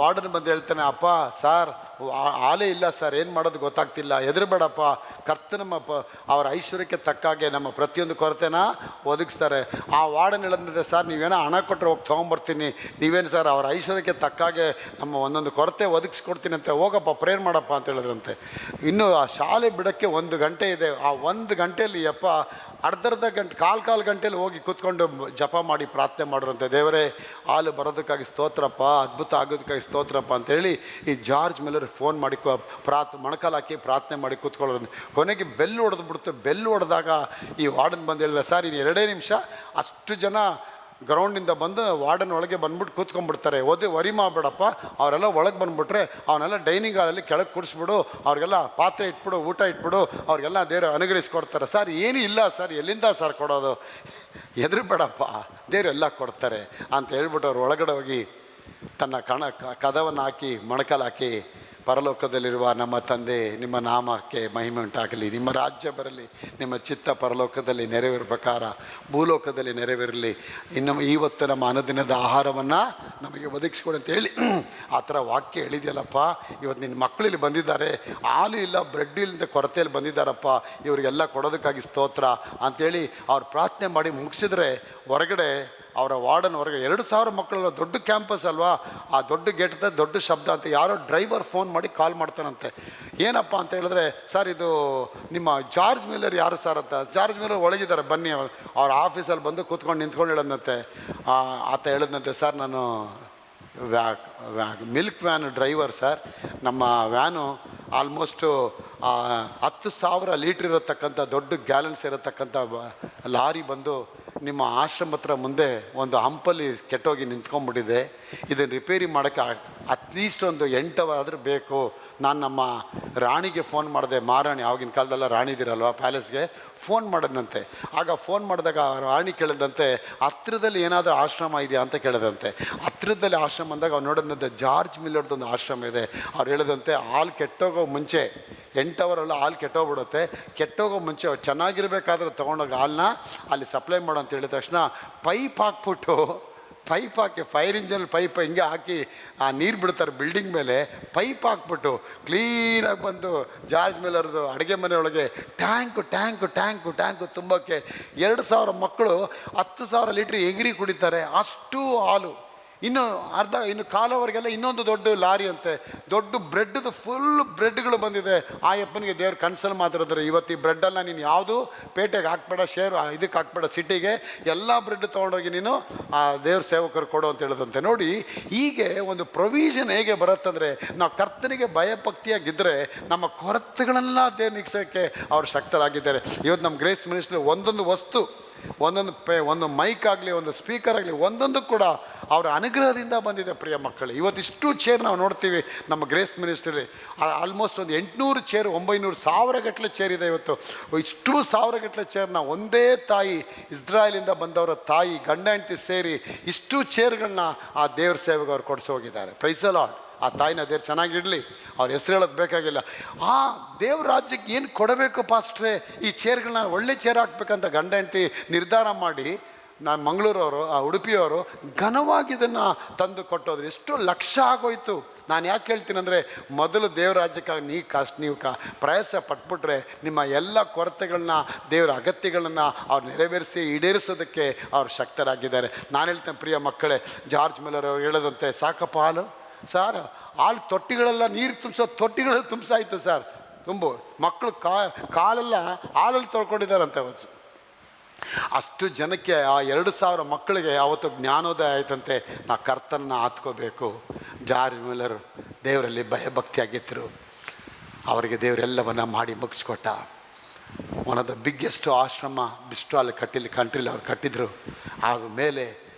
Speaker 1: ವಾರ್ಡನ್ ಬಂದು ಹೇಳ್ತಾನೆ, ಅಪ್ಪ ಸಾರ್ ಹಾಲೇ ಇಲ್ಲ ಸರ್, ಏನು ಮಾಡೋದು ಗೊತ್ತಾಗ್ತಿಲ್ಲ. ಹೆದರಬೇಡಪ್ಪ, ಕರ್ತನ ಅವರ ಐಶ್ವರ್ಯಕ್ಕೆ ತಕ್ಕಾಗೆ ನಮ್ಮ ಪ್ರತಿಯೊಂದು ಕೊರತೆನ ಒದಗಿಸ್ತಾರೆ. ಆ ವಾರ್ಡನ್ ಹೇಳಿದ್ರೆ, ಸರ್ ನೀವೇನೋ ಹಣ ಕೊಟ್ಟರೆ ಹೋಗಿ ತೊಗೊಂಬರ್ತೀನಿ, ನೀವೇನು ಸರ್ ಅವ್ರ ಐಶ್ವರ್ಯಕ್ಕೆ ತಕ್ಕಾಗೆ ನಮ್ಮ ಒಂದೊಂದು ಕೊರತೆ ಒದಗಿಸ್ಕೊಡ್ತೀನಿ ಅಂತ, ಹೋಗಪ್ಪ ಪ್ರೇಯರ್ ಮಾಡಪ್ಪ ಅಂತ ಹೇಳಿದ್ರಂತೆ. ಇನ್ನು ಆ ಶಾಲೆ ಬಿಡೋಕ್ಕೆ 1 ಗಂಟೆ ಇದೆ. ಆ 1 ಗಂಟೆಯಲ್ಲಿ ಅಪ್ಪ ಅರ್ಧ ಗಂಟೆ ಕಾಲು ಗಂಟೆಯಲ್ಲಿ ಹೋಗಿ ಕೂತ್ಕೊಂಡು ಜಪ ಮಾಡಿ ಪ್ರಾರ್ಥನೆ ಮಾಡೋರಂತೆ. ದೇವರೇ ಹಾಲು ಬರೋದಕ್ಕಾಗಿ ಸ್ತೋತ್ರಪ್ಪ, ಅದ್ಭುತ ಆಗೋದಕ್ಕಾಗಿ ಸ್ತೋತ್ರಪ್ಪ ಅಂತೇಳಿ ಈ ಜಾರ್ಜ್ ಮಿಲ್ಲರ್ ಫೋನ್ ಮಾಡಿ ಮೊಣಕಾಲು ಹಾಕಿ ಪ್ರಾರ್ಥನೆ ಮಾಡಿ ಕೂತ್ಕೊಳ್ಳೋದು. ಕೊನೆಗೆ ಬೆಲ್ ಹೊಡೆದ್ಬಿಡ್ತು. ಬೆಲ್ ಹೊಡೆದಾಗ ಈ ವಾರ್ಡನ್ ಬಂದು ಹೇಳಿದ, ಸರ್ ಇನ್ನು 2 ನಿಮಿಷ ಅಷ್ಟು ಜನ ಗ್ರೌಂಡಿಂದ ಬಂದು ವಾರ್ಡನ್ ಒಳಗೆ ಬಂದ್ಬಿಟ್ಟು ಕೂತ್ಕೊಂಡ್ಬಿಡ್ತಾರೆ, ವರಿ ಮಾಡಬೇಡಪ್ಪ, ಅವರೆಲ್ಲ ಒಳಗೆ ಬಂದುಬಿಟ್ರೆ ಅವನ್ನೆಲ್ಲ ಡೈನಿಂಗ್ ಹಾಲಲ್ಲಿ ಕೆಳಗೆ ಕೂಡಿಸ್ಬಿಡು, ಅವ್ರಿಗೆಲ್ಲ ಪಾತ್ರೆ ಇಟ್ಬಿಡು, ಊಟ ಇಟ್ಬಿಡು, ಅವ್ರಿಗೆಲ್ಲ ದೇವರು ಅನುಗ್ರಹಿಸ್ಕೊಡ್ತಾರೆ. ಸರ್ ಏನೂ ಇಲ್ಲ ಸರ್, ಎಲ್ಲಿಂದ ಸರ್ ಕೊಡೋದು, ಹೆದರಬೇಡಪ್ಪ ದೇವರು ಎಲ್ಲ ಕೊಡ್ತಾರೆ ಅಂತ ಹೇಳ್ಬಿಟ್ಟು ಅವ್ರು ಒಳಗಡೆ ಹೋಗಿ ತನ್ನ ಕದವನ್ನು ಹಾಕಿ ಮೊಣಕಾಲು ಹಾಕಿ, ಪರಲೋಕದಲ್ಲಿರುವ ನಮ್ಮ ತಂದೆ, ನಿಮ್ಮ ನಾಮಕ್ಕೆ ಮಹಿಮೆ ಉಂಟಾಗಲಿ, ನಿಮ್ಮ ರಾಜ್ಯ ಬರಲಿ, ನಿಮ್ಮ ಚಿತ್ತ ಪರಲೋಕದಲ್ಲಿ ನೆರವೇರ ಪ್ರಕಾರ ಭೂಲೋಕದಲ್ಲಿ ನೆರವೇರಲಿ, ಇನ್ನು ಇವತ್ತು ನಮ್ಮ ಅನುದಿನದ ಆಹಾರವನ್ನು ನಮಗೆ ಒದಗಿಸ್ಕೊಡು ಅಂತ ಹೇಳಿ ಆ ಥರ ವಾಕ್ಯ ಹೇಳಿದೆಯಲ್ಲಪ್ಪ. ಇವತ್ತು ನಿನ್ನ ಮಕ್ಕಳಲ್ಲಿ ಬಂದಿದ್ದಾರೆ, ಹಾಲು ಇಲ್ಲ ಬ್ರೆಡ್ ಇಲ್ಲದ ಕೊರತೆಯಲ್ಲಿ ಬಂದಿದ್ದಾರಪ್ಪ, ಇವರಿಗೆಲ್ಲ ಕೊಡೋದಕ್ಕಾಗಿ ಸ್ತೋತ್ರ ಅಂಥೇಳಿ ಅವ್ರು ಪ್ರಾರ್ಥನೆ ಮಾಡಿ ಮುಗಿಸಿದ್ರೆ ಹೊರಗಡೆ ಅವರ ವಾರ್ಡನ್ ಹೊರಗೆ 2,000 ಮಕ್ಕಳೆಲ್ಲ, ದೊಡ್ಡ ಕ್ಯಾಂಪಸ್ ಅಲ್ವಾ, ಆ ದೊಡ್ಡ ಗೇಟ್ದ ದೊಡ್ಡ ಶಬ್ದ ಅಂತ ಯಾರೋ ಡ್ರೈವರ್ ಫೋನ್ ಮಾಡಿ ಕಾಲ್ ಮಾಡ್ತಾನಂತೆ. ಏನಪ್ಪ ಅಂತ ಹೇಳಿದ್ರೆ, ಸರ್ ಇದು ನಿಮ್ಮ ಜಾರ್ಜ್ ಮಿಲ್ಲರ್ ಯಾರು ಸರ್ ಅಂತ. ಜಾರ್ಜ್ ಮಿಲ್ಲರ್ ಒಳಗಿದ್ದಾರೆ, ಬನ್ನಿ. ಅವ್ರ ಆಫೀಸಲ್ಲಿ ಬಂದು ಕೂತ್ಕೊಂಡು ನಿಂತ್ಕೊಂಡು ಹೇಳೋದಂತೆ. ಆತ ಹೇಳಿದಂತೆ, ಸರ್ ನಾನು ಮಿಲ್ಕ್ ವ್ಯಾನ್ ಡ್ರೈವರ್ ಸರ್, ನಮ್ಮ ವ್ಯಾನು ಆಲ್ಮೋಸ್ಟು 10,000 ಲೀಟ್ರ್ ಇರತಕ್ಕಂಥ ದೊಡ್ಡ ಗ್ಯಾಲನ್ಸ್ ಇರತಕ್ಕಂಥ ಲಾರಿ ಬಂದು ನಿಮ್ಮ ಆಶ್ರಮ ಹತ್ರ ಮುಂದೆ ಒಂದು ಹಂಪಲ್ಲಿ ಕೆಟ್ಟೋಗಿ ನಿಂತ್ಕೊಂಡ್ಬಿಟ್ಟಿದೆ. ಇದನ್ನು ರಿಪೇರಿ ಮಾಡೋಕ್ಕೆ ಅಟ್ಲೀಸ್ಟ್ ಒಂದು 8 ಅವರ್ ಆದರೂ ಬೇಕು. ನಾನು ನಮ್ಮ ರಾಣಿಗೆ ಫೋನ್ ಮಾಡಿದೆ, ಮಹಾರಾಣಿ, ಆವಾಗಿನ ಕಾಲದಲ್ಲ ರಾಣಿ ಇದ್ದೀರಲ್ವ, ಪ್ಯಾಲೇಸ್ಗೆ ಫೋನ್ ಮಾಡಿದಂತೆ. ಆಗ ಫೋನ್ ಮಾಡಿದಾಗ ರಾಣಿ ಕೇಳಿದಂತೆ, ಹತ್ರದಲ್ಲಿ ಏನಾದರೂ ಆಶ್ರಮ ಇದೆಯಾ ಅಂತ ಕೇಳಿದಂತೆ. ಹತ್ರದಲ್ಲಿ ಆಶ್ರಮ ಅಂದಾಗ ಅವ್ರು ನೋಡಿದಂತೆ ಜಾರ್ಜ್ ಮಿಲ್ಲರ್ದೊಂದು ಆಶ್ರಮ ಇದೆ. ಅವ್ರು ಹೇಳಿದಂತೆ, ಹಾಲು ಕೆಟ್ಟೋಗೋ ಮುಂಚೆ 8 ಅವರೆಲ್ಲ ಹಾಲು ಕೆಟ್ಟೋಗ್ಬಿಡುತ್ತೆ, ಕೆಟ್ಟೋಗೋ ಮುಂಚೆ ಅವ್ರು ಚೆನ್ನಾಗಿರ್ಬೇಕಾದ್ರೆ ತೊಗೊಂಡೋಗಿ ಹಾಲನ್ನ ಅಲ್ಲಿ ಸಪ್ಲೈ ಮಾಡೋ ಅಂತ ಹೇಳಿದ ತಕ್ಷಣ ಪೈಪ್ ಹಾಕಿ ಫೈರ್ ಇಂಜಿನ್ ಪೈಪ್ ಹಿಂಗೆ ಹಾಕಿ ಆ ನೀರು ಬಿಡ್ತಾರೆ ಬಿಲ್ಡಿಂಗ್ ಮೇಲೆ, ಪೈಪ್ ಹಾಕ್ಬಿಟ್ಟು ಕ್ಲೀನಾಗಿ ಬಂದು ಜಾರ್ಜ್ ಮಿಲ್ಲರ್ದು ಅಡುಗೆ ಮನೆಯೊಳಗೆ ಟ್ಯಾಂಕು ತುಂಬಕ್ಕೆ 2,000 ಮಕ್ಕಳು 10,000 ಲೀಟ್ರ್ ಎಗರಿ ಕುಡಿತಾರೆ. ಅಷ್ಟು ಹಾಲು. ಇನ್ನು ಕಾಲವರೆಗೆಲ್ಲ ಇನ್ನೊಂದು ದೊಡ್ಡ ಲಾರಿ ಅಂತೆ, ದೊಡ್ಡ ಬ್ರೆಡ್ದು ಫುಲ್ ಬ್ರೆಡ್ಗಳು ಬಂದಿದೆ. ಆ ಯಪ್ಪನಿಗೆ ದೇವ್ರ ಕನ್ಸಲ್ಲಿ ಮಾತಾಡಿದ್ರೆ, ಇವತ್ತು ಈ ಬ್ರೆಡ್ಡನ್ನು ನೀನು ಯಾವುದು ಪೇಟೆಗೆ ಹಾಕ್ಬೇಡ, ಇದಕ್ಕೆ ಹಾಕ್ಬೇಡ, ಸಿಟಿಗೆ ಎಲ್ಲ ಬ್ರೆಡ್ ತೊಗೊಂಡೋಗಿ ನೀನು ಆ ದೇವ್ರ ಸೇವಕರು ಕೊಡು ಅಂತ ಹೇಳಿದಂತೆ. ನೋಡಿ, ಹೀಗೆ ಒಂದು ಪ್ರೊವಿಷನ್ ಹೇಗೆ ಬರುತ್ತಂದರೆ, ನಾವು ಕರ್ತನಿಗೆ ಭಯಭಕ್ತಿಯಾಗಿದ್ದರೆ ನಮ್ಮ ಕೊರತೆಗಳನ್ನೆಲ್ಲ ದೇವ್ರು ನಿಗ್ಸೋಕ್ಕೆ ಅವ್ರು ಶಕ್ತರಾಗಿದ್ದಾರೆ. ಇವತ್ತು ನಮ್ಮ ಗ್ರೇಸ್ ಮಿನಿಸ್ಟ್ರಿ ಒಂದೊಂದು ವಸ್ತು, ಒಂದು ಮೈಕ್ ಆಗಲಿ, ಒಂದು ಸ್ಪೀಕರ್ ಆಗಲಿ, ಒಂದೊಂದು ಕೂಡ ಅವರ ಅನುಗ್ರಹದಿಂದ ಬಂದಿದೆ. ಪ್ರಿಯ ಮಕ್ಕಳು, ಇವತ್ತಿಷ್ಟು ಚೇರ್ ನಾವು ನೋಡ್ತೀವಿ ನಮ್ಮ ಗ್ರೇಸ್ ಮಿನಿಸ್ಟ್ರಿ. ಆಲ್ಮೋಸ್ಟ್ ಒಂದು 800 ಚೇರು, 900, 1000 ಗಟ್ಟಲೆ ಚೇರ್ ಇದೆ. ಇವತ್ತು ಇಷ್ಟು 1000 ಗಟ್ಟಲೆ ಚೇರ್ನ ಒಂದೇ ತಾಯಿ, ಇಸ್ರಾಯೇಲಿಂದ ಬಂದವರ ತಾಯಿ, ಗಂಡ ಹೆಂಡತಿ ಸೇರಿ ಇಷ್ಟು ಚೇರ್ಗಳನ್ನ ಆ ದೇವ್ರ ಸೇವೆಗೆ ಅವ್ರು ಕೊಡಿಸಿ ಹೋಗಿದ್ದಾರೆ. Praise the Lord. ಆ ತಾಯಿನ ದೇವ್ರು ಚೆನ್ನಾಗಿಡಲಿ, ಅವ್ರ ಹೆಸರು ಹೇಳೋದು ಬೇಕಾಗಿಲ್ಲ. ಆ ದೇವ್ರ ರಾಜ್ಯಕ್ಕೆ ಏನು ಕೊಡಬೇಕು ಪಾಸ್ಟ್ರೆ, ಈ ಚೇರ್ಗಳನ್ನ ಒಳ್ಳೆ ಚೇರ್ ಹಾಕ್ಬೇಕಂತ ಗಂಡ ಹೆಂಡತಿ ನಿರ್ಧಾರ ಮಾಡಿ, ನಾನು ಮಂಗಳೂರವರು, ಆ ಉಡುಪಿಯವರು ಘನವಾಗಿ ಇದನ್ನು ತಂದು ಕೊಟ್ಟೋದ್ರು. ಎಷ್ಟು ಲಕ್ಷ ಆಗೋಯ್ತು. ನಾನು ಯಾಕೆ ಹೇಳ್ತೀನಿ ಅಂದರೆ, ಮೊದಲು ದೇವ್ರ ರಾಜ್ಯಕ್ಕಾಗಿ ನೀವು ಪ್ರಯಾಸ ಪಟ್ಬಿಟ್ರೆ ನಿಮ್ಮ ಎಲ್ಲ ಕೊರತೆಗಳನ್ನ, ದೇವರ ಅಗತ್ಯಗಳನ್ನು ಅವ್ರು ನೆರವೇರಿಸಿ ಈಡೇರಿಸೋದಕ್ಕೆ ಅವ್ರು ಶಕ್ತರಾಗಿದ್ದಾರೆ. ನಾನು ಹೇಳ್ತೇನೆ ಪ್ರಿಯ ಮಕ್ಕಳೇ, ಜಾರ್ಜ್ ಮಿಲ್ಲರ್ ಅವ್ರು ಹೇಳೋದಂತೆ, ಸಾಕಪ್ಪ ಹಾಲು ಸರ್, ಹಾಲು ತೊಟ್ಟಿಗಳೆಲ್ಲ ನೀರು ತುಂಬಿಸೋ ತೊಟ್ಟಿಗಳಲ್ಲಿ ತುಂಬಿಸಾಯ್ತು ಸರ್, ಮಕ್ಕಳು ಕಾಲೆಲ್ಲ ಹಾಲಲ್ಲಿ ತೊಳ್ಕೊಂಡಿದ್ದಾರಂತೆ. ಅಷ್ಟು ಜನಕ್ಕೆ, ಆ 2,000 ಮಕ್ಕಳಿಗೆ ಅವತ್ತು ಜ್ಞಾನೋದಯ ಆಯ್ತಂತೆ. ನಾ ಕರ್ತನನ್ನ ಆತ್ಕೋಬೇಕು. ಜಾರ್ಜ್ ಮಿಲ್ಲರ್ ದೇವರಲ್ಲಿ ಭಯಭಕ್ತಿಯಾಗಿದ್ದರು. ಅವರಿಗೆ ದೇವರೆಲ್ಲವನ್ನ ಮಾಡಿ ಮುಗಿಸ್ಕೊಟ್ಟ. ಒನ್ ಆಫ್ ದ ಬಿಗ್ಗೆಸ್ಟ್ ಆಶ್ರಮ ಬ್ರಿಸ್ಟಾಲ್ ಕಂಟ್ರಿಲಿ ಅವ್ರು ಕಟ್ಟಿದ್ರು. ಆಮೇಲೆ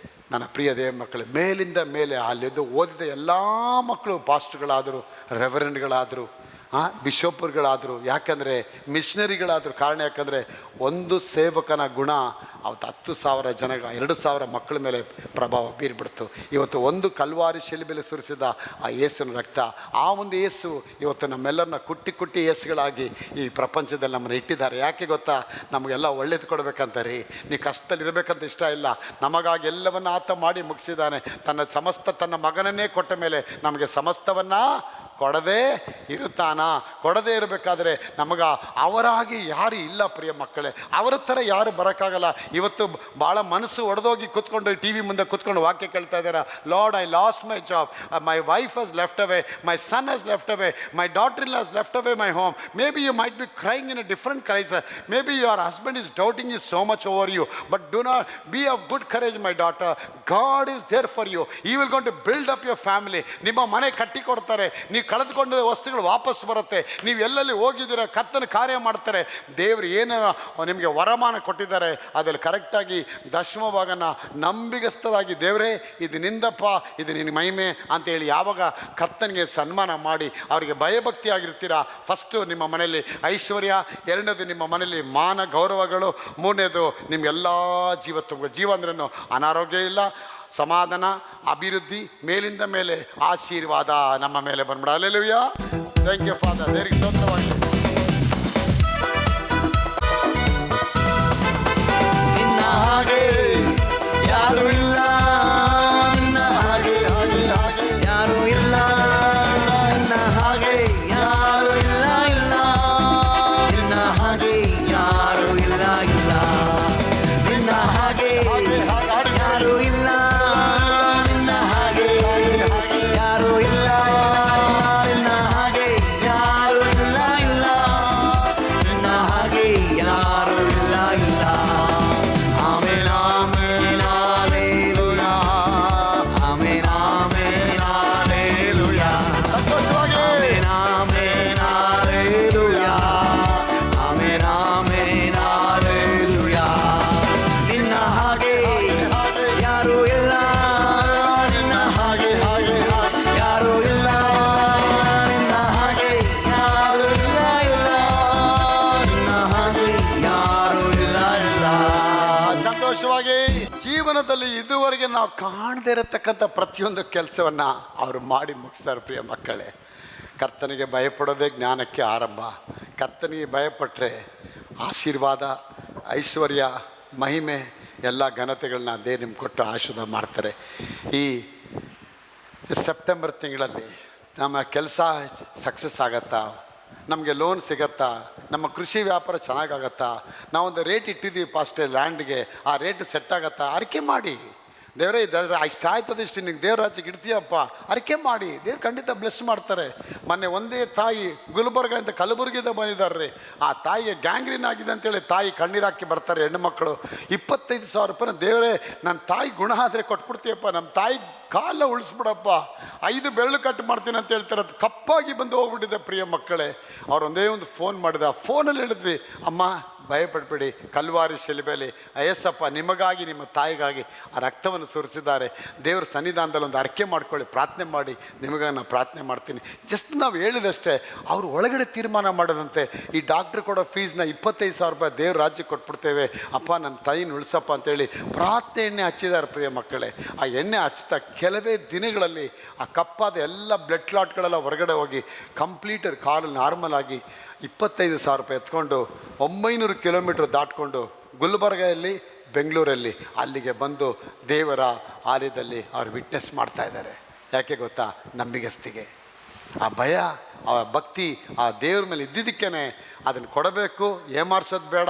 Speaker 1: ನನ್ನ ಪ್ರಿಯ ದೇವ ಮಕ್ಕಳು, ಮೇಲಿಂದ ಮೇಲೆ ಅಲ್ಲಿದ್ದು ಓದಿದ ಎಲ್ಲ ಮಕ್ಕಳು ಪಾಸ್ಟ್ಗಳಾದರು, ರೆವರೆಂಡ್ಗಳಾದರು. ಬಿಷಪ್ರುಗಳಾದರು, ಯಾಕಂದರೆ ಮಿಷನರಿಗಳಾದರು. ಕಾರಣ ಯಾಕಂದರೆ ಒಂದು ಸೇವಕನ ಗುಣ ಅವತ್ತು 10,000 ಜನ 2,000 ಮಕ್ಕಳ ಮೇಲೆ ಪ್ರಭಾವ ಬೀರ್ಬಿಡ್ತು. ಇವತ್ತು ಒಂದು ಕಲ್ವಾರಿ ಶಿಲುಬೆಯಲ್ಲಿ ಸುರಿಸಿದ ಆ ಯೇಸುವಿನ ರಕ್ತ, ಆ ಒಂದು ಯೇಸು ಇವತ್ತು ನಮ್ಮೆಲ್ಲರನ್ನ ಕುಟ್ಟಿ ಕುಟ್ಟಿ ಯೇಸುಗಳಾಗಿ ಈ ಪ್ರಪಂಚದಲ್ಲಿ ನಮ್ಮನ್ನು ಇಟ್ಟಿದ್ದಾರೆ. ಯಾಕೆ ಗೊತ್ತಾ? ನಮಗೆಲ್ಲ ಒಳ್ಳೇದು ಕೊಡಬೇಕಂತ ರೀ. ನೀವು ಕಷ್ಟದಲ್ಲಿ ಇರಬೇಕಂತ ಇಷ್ಟ ಇಲ್ಲ. ನಮಗಾಗಿ ಎಲ್ಲವನ್ನು ಆತ ಮಾಡಿ ಮುಗಿಸಿದ್ದಾನೆ. ತನ್ನ ಮಗನನ್ನೇ ಕೊಟ್ಟ ಮೇಲೆ ನಮಗೆ ಸಮಸ್ತವನ್ನು ಕೊಡದೇ ಇರುತ್ತಾನ. ಕೊಡದೇ ಇರಬೇಕಾದ್ರೆ ನಮಗೆ ಅವರಾಗಿ ಯಾರು ಇಲ್ಲ ಪ್ರಿಯ ಮಕ್ಕಳೇ. ಅವರ ಥರ ಯಾರು ಬರೋಕ್ಕಾಗಲ್ಲ. ಇವತ್ತು ಭಾಳ ಮನಸ್ಸು ಒಡೆದೋಗಿ ಕೂತ್ಕೊಂಡು ಟಿ ವಿ ಮುಂದೆ ಕೂತ್ಕೊಂಡು ವಾಕ್ಯ ಕೇಳ್ತಾ ಇದ್ದಾರೆ. Lord, I lost my job, my wife has left away, my son has left away, my daughter in has left away my home. Maybe you might be crying in a different crises. Maybe your husband is doubting you so much over you, but do not be of good courage my daughter. God is there for you. He will going to build up your family. ನಿಮ್ಮ ಮನೆ ಕಟ್ಟಿ ಕೊಡ್ತಾರೆ. ನೀವು ಕಳೆದುಕೊಂಡ ವಸ್ತುಗಳು ವಾಪಸ್ ಬರುತ್ತೆ. ನೀವು ಎಲ್ಲೆಲ್ಲಿ ಹೋಗಿದ್ದೀರ ಕರ್ತನ ಕಾರ್ಯ ಮಾಡ್ತಾರೆ. ದೇವರು ಏನು ನಿಮಗೆ ವರಮಾನ ಕೊಟ್ಟಿದ್ದಾರೆ ಅದರಲ್ಲಿ ಕರೆಕ್ಟಾಗಿ ದಶಮ ಭಾಗನ ನಂಬಿಗಸ್ತರಾಗಿ, ದೇವರೇ ಇದು ನಿಂದಪ್ಪ, ಇದು ನಿನ್ನ ಮಹಿಮೆ ಅಂತೇಳಿ ಯಾವಾಗ ಕರ್ತನಿಗೆ ಸನ್ಮಾನ ಮಾಡಿ ಅವರಿಗೆ ಭಯಭಕ್ತಿ ಆಗಿರ್ತೀರ. ಫಸ್ಟು ನಿಮ್ಮ ಮನೆಯಲ್ಲಿ ಐಶ್ವರ್ಯ, ಎರಡನೇದು ನಿಮ್ಮ ಮನೆಯಲ್ಲಿ ಮಾನ ಗೌರವಗಳು, ಮೂರನೇದು ನಿಮಗೆಲ್ಲ ಜೀವ ಅಂದ್ರೂ ಅನಾರೋಗ್ಯ ಇಲ್ಲ, ಸಮಾಧಾನ, ಅಭಿವೃದ್ಧಿ, ಮೇಲಿಂದ ಮೇಲೆ ಆಶೀರ್ವಾದ ನಮ್ಮ ಮೇಲೆ ಬಂದ್ಬಿಡ. ಹಲ್ಲೆಲೂಯಾ. Thank you Father. ದೇವರಿಗೆ ಸ್ತೋತ್ರವಾಗಲಿ.
Speaker 10: ನಿನ್ನ ಹಾಗೆ ಯಾರು ಇಲ್ಲ, ನಿನ್ನ ಹಾಗೆ ಯಾರು ಇಲ್ಲ, ನಿನ್ನ ಹಾಗೆ ಯಾರು ಇಲ್ಲ, ಇಲ್ಲ ನಿನ್ನ ಹಾಗೆ ಯಾರು ಇಲ್ಲ, ಇಲ್ಲ ನಿನ್ನ ಹಾಗೆ ಯಾರು ಇಲ್ಲ, ನಿನ್ನ ಹಾಗೆ ಯಾರು ಇಲ್ಲ, ನಿನ್ನ ಹಾಗೆ ಯಾರು ಇಲ್ಲ, ಇಲ್ಲ ನಿನ್ನ ಹಾಗೆ ಯಾರು ಇಲ್ಲ, ಇಲ್ಲ. Amen amen hallelujah, amen amen hallelujah,
Speaker 1: ಸಂತೋಷವಾಗಿ
Speaker 10: amen amen hallelujah, amen amen hallelujah. ನಿನ್ನ ಹಾಗೆ ಯಾರು ಇಲ್ಲ, ನಿನ್ನ ಹಾಗೆ ಯಾರು ಇಲ್ಲ, ನಿನ್ನ ಹಾಗೆ ಯಾರು ಇಲ್ಲ, ಇಲ್ಲ ನಿನ್ನ ಹಾಗೆ ಯಾರು ಇಲ್ಲ, ಇಲ್ಲ.
Speaker 1: ಸಂತೋಷವಾಗಿ ಜೀವನದಲ್ಲಿ ಇದುವರೆಗೆ ನಾವು ಕಾಣದೇ ಇರತಕ್ಕಂಥ ಪ್ರತಿಯೊಂದು ಕೆಲಸವನ್ನು ಅವರು ಮಾಡಿ ಮುಗಿಸ್ತಾರೆ. ಪ್ರಿಯ ಮಕ್ಕಳೇ, ಕರ್ತನಿಗೆ ಭಯಪಡೋದೇ ಜ್ಞಾನಕ್ಕೆ ಆರಂಭ. ಕರ್ತನಿಗೆ ಭಯಪಟ್ಟರೆ ಆಶೀರ್ವಾದ, ಐಶ್ವರ್ಯ, ಮಹಿಮೆ ಎಲ್ಲ ಘನತೆಗಳನ್ನ ಅದೇ ನಿಮ್ಗೆ ಕೊಟ್ಟು ಆಶೀರ್ವಾದ ಮಾಡ್ತಾರೆ. ಈ ಸೆಪ್ಟೆಂಬರ್ ತಿಂಗಳಲ್ಲಿ ನಮ್ಮ ಕೆಲಸ ಸಕ್ಸಸ್ ಆಗತ್ತಾ, ನಮಗೆ ಲೋನ್ ಸಿಗತ್ತಾ, ನಮ್ಮ ಕೃಷಿ ವ್ಯಾಪಾರ ಚೆನ್ನಾಗಾಗತ್ತಾ, ನಾವೊಂದು ರೇಟ್ ಇಟ್ಟಿದ್ದೀವಿ ಫಾಸ್ಟೇ ಲ್ಯಾಂಡ್ಗೆ, ಆ ರೇಟ್ ಸೆಟ್ ಆಗತ್ತಾ, ಅರಿಕೆ ಮಾಡಿ. ದೇವರೇ ಇಷ್ಟು ಆಯ್ತದ, ಇಷ್ಟು ನಿಂಗೆ ದೇವ್ರ ರಾಜ್ಯಕ್ಕೆ ಇಡ್ತೀಯಪ್ಪ, ಅರಿಕೆ ಮಾಡಿ, ದೇವ್ರು ಖಂಡಿತ ಬ್ಲೆಸ್ ಮಾಡ್ತಾರೆ. ಮೊನ್ನೆ ಒಂದೇ ತಾಯಿ ಗುಲ್ಬರ್ಗ ಅಂತ ಕಲಬುರಗಿಯಿಂದ ಬಂದಿದ್ದಾರೆ ರೀ. ಆ ತಾಯಿಗೆ ಗ್ಯಾಂಗ್ರೀನ್ ಆಗಿದೆ ಅಂತೇಳಿ ತಾಯಿ ಕಣ್ಣೀರಾಕಿ ಬರ್ತಾರೆ ಹೆಣ್ಣು ಮಕ್ಕಳು. 25,000 ರೂಪಾಯಿನ ದೇವರೇ ನನ್ನ ತಾಯಿ ಗುಣ ಆದರೆ ಕೊಟ್ಬಿಡ್ತೀಯಪ್ಪ, ನಮ್ಮ ತಾಯಿ ಕಾಲ ಉಳಿಸ್ಬಿಡಪ್ಪ, 5 ಬೆರಳು ಕಟ್ ಮಾಡ್ತೀನಿ ಅಂತ ಹೇಳ್ತಾರೆ. ಅದು ಕಪ್ಪಾಗಿ ಬಂದು ಹೋಗ್ಬಿಟ್ಟಿದೆ ಪ್ರಿಯ ಮಕ್ಕಳೇ. ಅವ್ರು ಒಂದೇ ಒಂದು ಫೋನ್ ಮಾಡಿದ, ಫೋನಲ್ಲಿ ಹೇಳಿದ್ವಿ, ಅಮ್ಮ ಭಯಪಡ್ಬೇಡಿ, ಕಲ್ವಾರಿ ಶಿಲುಬೆಯಲ್ಲಿ ಅಯ್ಯಸಪ್ಪ ನಿಮಗಾಗಿ ನಿಮ್ಮ ತಾಯಿಗಾಗಿ ಆ ರಕ್ತವನ್ನು ಸುರಿಸಿದ್ದಾರೆ. ದೇವ್ರ ಸನ್ನಿಧಾನದಲ್ಲಿ ಒಂದು ಅರ್ಕೆ ಮಾಡ್ಕೊಳ್ಳಿ, ಪ್ರಾರ್ಥನೆ ಮಾಡಿ, ನಿಮಗಾಗಿ ನಾನು ಪ್ರಾರ್ಥನೆ ಮಾಡ್ತೀನಿ. ಜಸ್ಟ್ ನಾವು ಹೇಳಿದಷ್ಟೇ ಅವರು ಒಳಗಡೆ ತೀರ್ಮಾನ ಮಾಡೋದಂತೆ, ಈ ಡಾಕ್ಟ್ರ್ ಕೊಡೋ ಫೀಸ್ನ 25,000 ರೂಪಾಯಿ ದೇವ್ರ ರಾಜ್ಯಕ್ಕೆ ಕೊಟ್ಬಿಡ್ತೇವೆ, ಅಪ್ಪ ನನ್ನ ತಾಯಿನ ಉಳಿಸಪ್ಪ ಅಂತೇಳಿ ಪ್ರಾರ್ಥನೆ ಎಣ್ಣೆ ಹಚ್ಚಿದ್ದಾರೆ ಪ್ರಿಯ ಮಕ್ಕಳೇ. ಆ ಎಣ್ಣೆ ಹಚ್ತಾ ಕೆಲವೇ ದಿನಗಳಲ್ಲಿ ಆ ಕಪ್ಪಾದ ಎಲ್ಲ ಬ್ಲಡ್ ಕ್ಲಾಟ್ಗಳೆಲ್ಲ ಹೊರಗಡೆ ಹೋಗಿ ಕಂಪ್ಲೀಟ್ ಕಾಲು ನಾರ್ಮಲ್ ಆಗಿ 25,000 ರೂಪಾಯಿ ಎತ್ಕೊಂಡು 900 ಕಿಲೋಮೀಟ್ರ್ ದಾಟ್ಕೊಂಡು ಗುಲ್ಬರ್ಗದಲ್ಲಿ ಬೆಂಗಳೂರಲ್ಲಿ ಅಲ್ಲಿಗೆ ಬಂದು ದೇವರ ಆಲಯದಲ್ಲಿ ಅವ್ರು ವಿಟ್ನೆಸ್ ಮಾಡ್ತಾ ಇದ್ದಾರೆ. ಯಾಕೆ ಗೊತ್ತಾ? ನಂಬಿಗಸ್ತಿಗೆ ಆ ಭಯ, ಆ ಭಕ್ತಿ ಆ ದೇವ್ರ ಮೇಲೆ ಇದ್ದಿದ್ದಕ್ಕೇ ಅದನ್ನು ಕೊಡಬೇಕು, ಏಮಾರಿಸೋದು ಬೇಡ.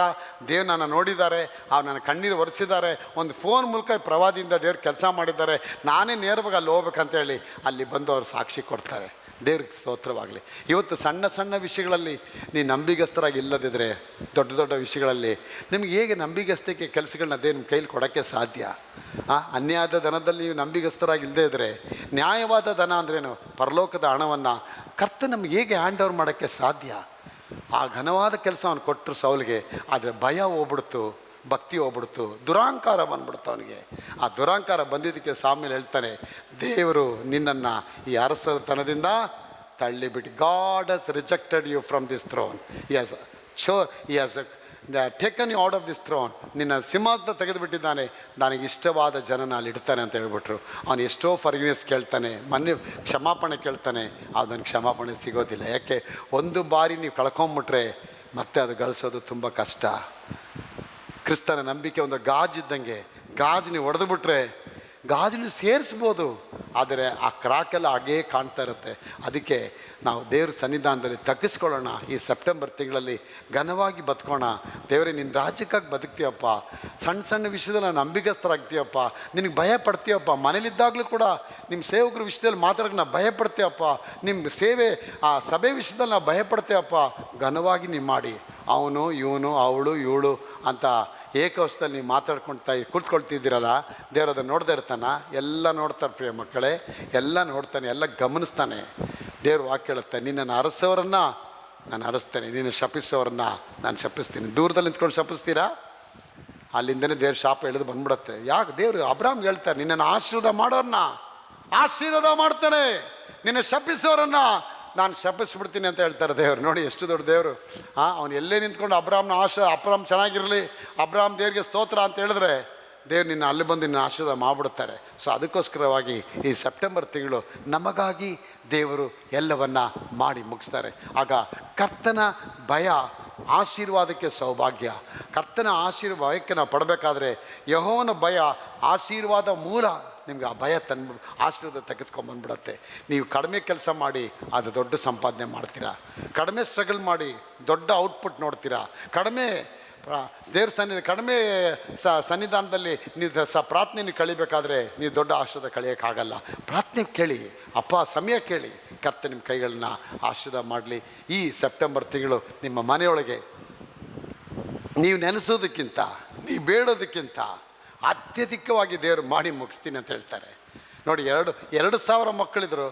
Speaker 1: ದೇವ್ರು ನನ್ನ ನೋಡಿದ್ದಾರೆ, ಅವ್ರು ನನ್ನ ಕಣ್ಣೀರು ಒರೆಸಿದ್ದಾರೆ, ಒಂದು ಫೋನ್ ಮೂಲಕ ಪ್ರವಾದಿಯಿಂದ ದೇವ್ರು ಕೆಲಸ ಮಾಡಿದ್ದಾರೆ, ನಾನೇ ನೇರವಾಗಿ ಅಲ್ಲಿ ಹೋಗ್ಬೇಕಂತೇಳಿ ಅಲ್ಲಿ ಬಂದು ಅವರು ಸಾಕ್ಷಿ ಕೊಡ್ತಾರೆ. ದೇವ್ರಿಗೆ ಸ್ತೋತ್ರವಾಗಲಿ. ಇವತ್ತು ಸಣ್ಣ ಸಣ್ಣ ವಿಷಯಗಳಲ್ಲಿ ನೀವು ನಂಬಿಗಸ್ತರಾಗಿ ಇಲ್ಲದಿದ್ದರೆ ದೊಡ್ಡ ದೊಡ್ಡ ವಿಷಯಗಳಲ್ಲಿ ನಿಮ್ಗೆ ಹೇಗೆ ನಂಬಿಗಸ್ತಕ್ಕೆ ಕೆಲಸಗಳನ್ನ ಅದೇ ನಿಮ್ಮ ಕೈಲಿ ಕೊಡೋಕ್ಕೆ ಸಾಧ್ಯ? ಅನ್ಯಾಯದ ಧನದಲ್ಲಿ ನೀವು ನಂಬಿಗಸ್ತರಾಗಿ ಇಲ್ಲದೇ ಇದ್ದರೆ, ನ್ಯಾಯವಾದ ಧನ ಅಂದ್ರೇನು? ಪರಲೋಕದ ಹಣವನ್ನು ಕರ್ತ ನಮ್ಗೆ ಹೇಗೆ ಹ್ಯಾಂಡ್ ಓವರ್ ಮಾಡೋಕ್ಕೆ ಸಾಧ್ಯ? ಆ ಘನವಾದ ಕೆಲಸ ಅವನು ಕೊಟ್ಟರು ಸೌಲಿಗೆ, ಆದರೆ ಭಯ ಹೋಗ್ಬಿಡ್ತು, ಭಕ್ತಿ ಹೋಗ್ಬಿಡ್ತು, ದುರಾಂಕಾರ ಬಂದ್ಬಿಡ್ತು ಅವನಿಗೆ. ಆ ದುರಾಂಕಾರ ಬಂದಿದ್ದಕ್ಕೆ ಸಾಮೇಲೆ ಹೇಳ್ತಾನೆ, ದೇವರು ನಿನ್ನನ್ನು ಈ ಅರಸತನದಿಂದ ತಳ್ಳಿಬಿಟ್ಟು. God has rejected you from this throne. He has taken you out of this throne. ನಿನ್ನ ಸಿಂಹಾಸನ ತೆಗೆದುಬಿಟ್ಟಿದ್ದಾನೆ, ನನಗೆ ಇಷ್ಟವಾದ ಜನನ ಅಲ್ಲಿ ಇಡ್ತಾನೆ ಅಂತ ಹೇಳ್ಬಿಟ್ರು. ಅವನು ಎಷ್ಟೋ ಫರ್ಗಿನೆಸ್ ಕೇಳ್ತಾನೆ, ಕ್ಷಮಾಪಣೆ ಕೇಳ್ತಾನೆ, ಅದನ್ನು ಕ್ಷಮಾಪಣೆ ಸಿಗೋದಿಲ್ಲ. ಯಾಕೆ? ಒಂದು ಬಾರಿ ನೀವು ಕಳ್ಕೊಂಬಿಟ್ರೆ ಮತ್ತೆ ಅದು ಗಳಿಸೋದು ತುಂಬ ಕಷ್ಟ. ಕ್ರಿಸ್ತನ ನಂಬಿಕೆ ಒಂದು ಗಾಜಿದ್ದಂಗೆ. ಗಾಜು ನೀವು ಹೊಡೆದು ಬಿಟ್ರೆ ಗಾಜನ್ನು ಸೇರಿಸ್ಬೋದು, ಆದರೆ ಆ ಕ್ರಾಕೆಲ್ಲ ಹಾಗೇ ಕಾಣ್ತಾ ಇರುತ್ತೆ. ಅದಕ್ಕೆ ನಾವು ದೇವ್ರ ಸನ್ನಿಧಾನದಲ್ಲಿ ತಗ್ಗಿಸ್ಕೊಳ್ಳೋಣ. ಈ ಸೆಪ್ಟೆಂಬರ್ ತಿಂಗಳಲ್ಲಿ ಘನವಾಗಿ ಬದುಕೋಣ. ದೇವರೇ, ನಿನ್ನ ರಾಜ್ಯಕ್ಕಾಗಿ ಬದುಕ್ತೀಯಪ್ಪ. ಸಣ್ಣ ಸಣ್ಣ ವಿಷಯದಲ್ಲಿ ನಾನು ನಂಬಿಕಸ್ಥರಾಗ್ತೀಯಪ್ಪ. ನಿನಗೆ ಭಯ ಪಡ್ತೀಯಪ್ಪ. ಮನೇಲಿದ್ದಾಗಲೂ ಕೂಡ ನಿಮ್ಮ ಸೇವಕರ ವಿಷಯದಲ್ಲಿ ಮಾತಾಡೋಕೆ ನಾವು ಭಯ ಪಡ್ತೀಯಪ್ಪ. ನಿಮ್ಮ ಸೇವೆ ಆ ಸಭೆ ವಿಷಯದಲ್ಲಿ ನಾವು ಭಯ ಪಡ್ತೀಯಪ್ಪ. ಘನವಾಗಿ ನೀವು ಮಾಡಿ. ಅವನು ಇವನು ಅವಳು ಇವಳು ಅಂತ ಏಕವಚನದಲ್ಲಿ ನೀವು ಕೂತ್ಕೊಳ್ತಿದ್ದೀರಲ್ಲ, ದೇವರು ಅದನ್ನು ನೋಡ್ತಾ ಇರ್ತಾನ? ಎಲ್ಲ ನೋಡ್ತಾರೆ ಪ್ರಿಯ ಮಕ್ಕಳೇ, ಎಲ್ಲ ನೋಡ್ತಾನೆ, ಎಲ್ಲ ಗಮನಿಸ್ತಾನೆ. ದೇವರು ವಾಕ್ಯ ಹೇಳುತ್ತೆ, ನಿನ್ನನ್ನು ಅರಸೋರನ್ನು ನಾನು ಅರಸ್ತೇನೆ, ನಿನ್ನ ಶಪಿಸೋರನ್ನು ನಾನು ಶಪಿಸ್ತೀನಿ. ದೂರದಲ್ಲಿ ನಿಂತ್ಕೊಂಡು ಶಪಿಸ್ತೀರಾ? ಅಲ್ಲಿಂದನೇ ದೇವ್ರ ಶಾಪ ಎಳೆದು ಬಂದ್ಬಿಡತ್ತೆ. ಯಾಕೆ? ದೇವರು ಅಬ್ರಾಮ್ಗೆ ಹೇಳ್ತಾರೆ, ನಿನ್ನನ್ನು ಆಶೀರ್ವಾದ ಮಾಡೋರನ್ನ ಆಶೀರ್ವಾದ ಮಾಡ್ತಾನೆ, ನಿನ್ನ ಶಪಿಸೋರನ್ನ ನಾನು ಶಪಿಸ್ಬಿಡ್ತೀನಿ ಅಂತ ಹೇಳ್ತಾರೆ ದೇವರು. ನೋಡಿ ಎಷ್ಟು ದೊಡ್ಡ ದೇವರು. ಅವನು ಎಲ್ಲೇ ನಿಂತ್ಕೊಂಡು ಅಬ್ರಾಮ್ ಚೆನ್ನಾಗಿರಲಿ, ಅಬ್ರಾಮ್ ದೇವ್ರಿಗೆ ಸ್ತೋತ್ರ ಅಂತ ಹೇಳಿದ್ರೆ ದೇವ್ರು ನಿನ್ನ ಅಲ್ಲಿ ಬಂದು ನಿನ್ನ ಆಶೀರ್ವಾದ ಮಾಡಿಬಿಡ್ತಾರೆ. ಸೊ ಅದಕ್ಕೋಸ್ಕರವಾಗಿ ಈ ಸೆಪ್ಟೆಂಬರ್ ತಿಂಗಳು ನಮಗಾಗಿ ದೇವರು ಎಲ್ಲವನ್ನ ಮಾಡಿ ಮುಗಿಸ್ತಾರೆ. ಆಗ ಕರ್ತನ ಭಯ ಆಶೀರ್ವಾದಕ್ಕೆ ಸೌಭಾಗ್ಯ. ಕರ್ತನ ಭಯಕ್ಕೆ ನಾವು ಪಡಬೇಕಾದ್ರೆ ಯೆಹೋವನ ಭಯ ಆಶೀರ್ವಾದ ಮೂಲ. ನಿಮ್ಗೆ ಆ ಭಯ ಆಶೀರ್ವಾದ ತೆಗೆದುಕೊಂಬಂದ್ಬಿಡತ್ತೆ. ನೀವು ಕಡಿಮೆ ಕೆಲಸ ಮಾಡಿ ಅದು ದೊಡ್ಡ ಸಂಪಾದನೆ ಮಾಡ್ತೀರಾ, ಕಡಿಮೆ ಸ್ಟ್ರಗಲ್ ಮಾಡಿ ದೊಡ್ಡ ಔಟ್ಪುಟ್ ನೋಡ್ತೀರಾ, ಕಡಿಮೆ ದೇವ್ರ ಕಡಿಮೆ ಸನ್ನಿಧಾನದಲ್ಲಿ ನೀವು ಪ್ರಾರ್ಥನೆ ಕಳಿಬೇಕಾದ್ರೆ ನೀವು ದೊಡ್ಡ ಆಶೀರ್ವಾದ ಕಳಿಯೋಕ್ಕಾಗಲ್ಲ. ಪ್ರಾರ್ಥನೆ ಕೇಳಿ, ಅಪ್ಪ ಸಮಯ ಕೇಳಿ, ಕರ್ತ ನಿಮ್ಮ ಕೈಗಳನ್ನ ಆಶೀರ್ವಾದ ಮಾಡಲಿ. ಈ ಸೆಪ್ಟೆಂಬರ್ ತಿಂಗಳು ನಿಮ್ಮ ಮನೆಯೊಳಗೆ ನೀವು ನೆನೆಸೋದಕ್ಕಿಂತ, ನೀವು ಬೇಡೋದಕ್ಕಿಂತ ಅತ್ಯಧಿಕವಾಗಿ ದೇವರು ಮಾಡಿ ಮುಗಿಸ್ತೀನಿ ಅಂತ ಹೇಳ್ತಾರೆ. ನೋಡಿ, 2,000 ಮಕ್ಕಳಿದ್ರು,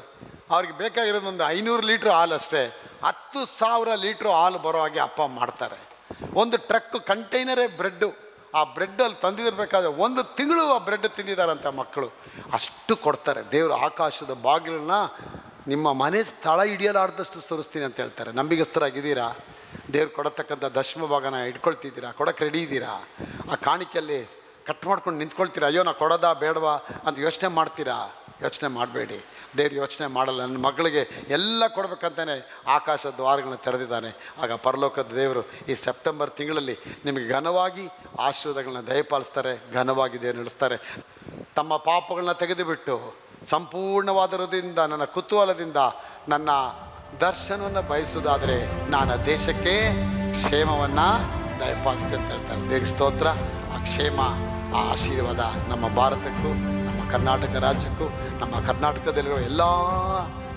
Speaker 1: ಅವ್ರಿಗೆ ಬೇಕಾಗಿರೋದೊಂದು 500 ಲೀಟ್ರ್ ಹಾಲು ಅಷ್ಟೇ. 10,000 ಲೀಟ್ರ್ ಹಾಲು ಬರೋ ಹಾಗೆ ಅಪ್ಪ ಮಾಡ್ತಾರೆ. ಒಂದು ಟ್ರಕ್ ಕಂಟೈನರೇ ಬ್ರೆಡ್ಡು. ಆ ಬ್ರೆಡ್ಡಲ್ಲಿ ತಂದಿರಬೇಕಾದ್ರೆ 1 ತಿಂಗಳು ಆ ಬ್ರೆಡ್ ತಿಂದಿದ್ದಾರಂಥ ಮಕ್ಕಳು. ಅಷ್ಟು ಕೊಡ್ತಾರೆ. ದೇವರು ಆಕಾಶದ ಬಾಗಿಲನ್ನ ನಿಮ್ಮ ಮನೆ ಸ್ಥಳ ಹಿಡಿಯಲಾರ್ದಷ್ಟು ಸುರಿಸ್ತೀನಿ ಅಂತ ಹೇಳ್ತಾರೆ. ನಂಬಿಗಸ್ಥರಾಗಿದ್ದೀರಾ? ದೇವ್ರು ಕೊಡತಕ್ಕಂಥ ದಶಮ ಭಾಗನ ಇಟ್ಕೊಳ್ತಿದ್ದೀರಾ? ಕೊಡೋಕ್ಕೆ ರೆಡಿ ಇದ್ದೀರಾ? ಆ ಕಾಣಿಕೆಯಲ್ಲಿ ಕಟ್ ಮಾಡ್ಕೊಂಡು ನಿಂತ್ಕೊಳ್ತೀರಾ? ಅಯ್ಯೋ ನಾ ಕೊಡೋದಾ ಬೇಡವಾ ಅಂತ ಯೋಚನೆ ಮಾಡ್ತೀರಾ? ಯೋಚನೆ ಮಾಡಬೇಡಿ. ದೇವ್ರು ಯೋಚನೆ ಮಾಡಲ್ಲ. ನನ್ನ ಮಗಳಿಗೆ ಎಲ್ಲ ಕೊಡಬೇಕಂತಾನೆ ಆಕಾಶ ದ್ವಾರಗಳನ್ನ ತೆರೆದಿದ್ದಾನೆ. ಆಗ ಪರಲೋಕದ ದೇವರು ಈ ಸೆಪ್ಟೆಂಬರ್ ತಿಂಗಳಲ್ಲಿ ನಿಮಗೆ ಘನವಾಗಿ ಆಶೀರ್ವಾದಗಳನ್ನ ದಯಪಾಲಿಸ್ತಾರೆ, ಘನವಾಗಿ ದೇವರು ನಡೆಸ್ತಾರೆ. ತಮ್ಮ ಪಾಪಗಳನ್ನ ತೆಗೆದುಬಿಟ್ಟು ಸಂಪೂರ್ಣವಾದ ಹೃದಯದಿಂದ, ನನ್ನ ಕುತೂಹಲದಿಂದ ನನ್ನ ದರ್ಶನವನ್ನು ಬಯಸುವುದಾದರೆ ನಾನು ದೇಶಕ್ಕೆ ಕ್ಷೇಮವನ್ನು ದಯಪಾಲಿಸ್ತೀನಿ ಅಂತ ಹೇಳ್ತಾರೆ. ದೇವ್ರ ಸ್ತೋತ್ರ. ಆ ಕ್ಷೇಮ, ಆ ಆಶೀರ್ವಾದ ನಮ್ಮ ಭಾರತಕ್ಕೂ, ನಮ್ಮ ಕರ್ನಾಟಕ ರಾಜ್ಯಕ್ಕೂ, ನಮ್ಮ ಕರ್ನಾಟಕದಲ್ಲಿರೋ ಎಲ್ಲ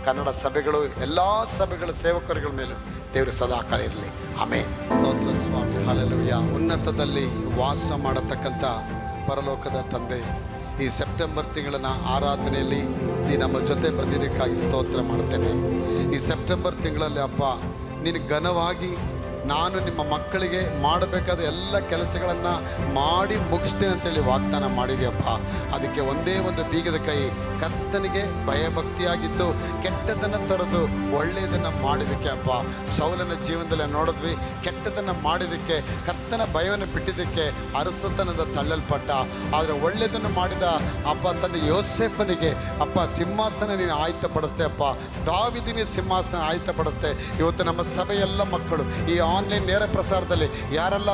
Speaker 1: ಕನ್ನಡ ಸಭೆಗಳು, ಎಲ್ಲ ಸಭೆಗಳ ಸೇವಕರುಗಳ ಮೇಲೂ ದೇವರು ಸದಾಕಾಲ ಇರಲಿ. ಆಮೇನ್. ಸ್ತೋತ್ರ ಸ್ವಾಮಿ. ಹಲ್ಲೆಲೂಯಾ. ಉನ್ನತದಲ್ಲಿ ವಾಸ ಮಾಡತಕ್ಕಂಥ ಪರಲೋಕದ ತಂದೆ, ಈ ಸೆಪ್ಟೆಂಬರ್ ತಿಂಗಳಿನ ಆರಾಧನೆಯಲ್ಲಿ ನೀ ನಮ್ಮ ಜೊತೆ ಬಂದಿದ್ದಕ್ಕಾಗಿ ಸ್ತೋತ್ರ ಮಾಡ್ತೇನೆ. ಈ ಸೆಪ್ಟೆಂಬರ್ ತಿಂಗಳಲ್ಲಿ ಅಪ್ಪ ನೀನು ಘನವಾಗಿ ನಾನು ನಿಮ್ಮ ಮಕ್ಕಳಿಗೆ ಮಾಡಬೇಕಾದ ಎಲ್ಲ ಕೆಲಸಗಳನ್ನು ಮಾಡಿ ಮುಗಿಸ್ತೇನೆ ಅಂತೇಳಿ ವಾಗ್ದಾನ ಮಾಡಿದೆಯಪ್ಪ. ಅದಕ್ಕೆ ಒಂದೇ ಒಂದು ಬೀಗದ ಕೈ, ಕರ್ತನಿಗೆ ಭಯಭಕ್ತಿಯಾಗಿದ್ದು ಕೆಟ್ಟದನ್ನು ತೊರೆದು ಒಳ್ಳೆಯದನ್ನು ಮಾಡಿದ್ದಕ್ಕೆ ಅಪ್ಪ. ಸೌಲನ ಜೀವನದಲ್ಲಿ ನೋಡಿದ್ವಿ, ಕೆಟ್ಟದನ್ನು ಮಾಡಿದ್ದಕ್ಕೆ, ಕರ್ತನ ಭಯವನ್ನು ಬಿಟ್ಟಿದ್ದಕ್ಕೆ ಅರಸತನದ ತಳ್ಳಲ್ಪಟ್ಟ. ಆದರೆ ಒಳ್ಳೆಯದನ್ನು ಮಾಡಿದ ಅಪ್ಪ ತಂದೆ ಯೋಸೇಫನಿಗೆ ಅಪ್ಪ ಸಿಂಹಾಸನ ನೀನು ಆಯ್ತಪಡಿಸ್ದೆ ಅಪ್ಪ. ದಾವೀದನಿಗೆ ಸಿಂಹಾಸನ ಆಯ್ತಪಡಿಸ್ದೆ. ಇವತ್ತು ನಮ್ಮ ಸಭೆಯೆಲ್ಲ ಮಕ್ಕಳು ಈ ಆನ್ಲೈನ್ ನೇರ ಪ್ರಸಾರದಲ್ಲಿ ಯಾರೆಲ್ಲ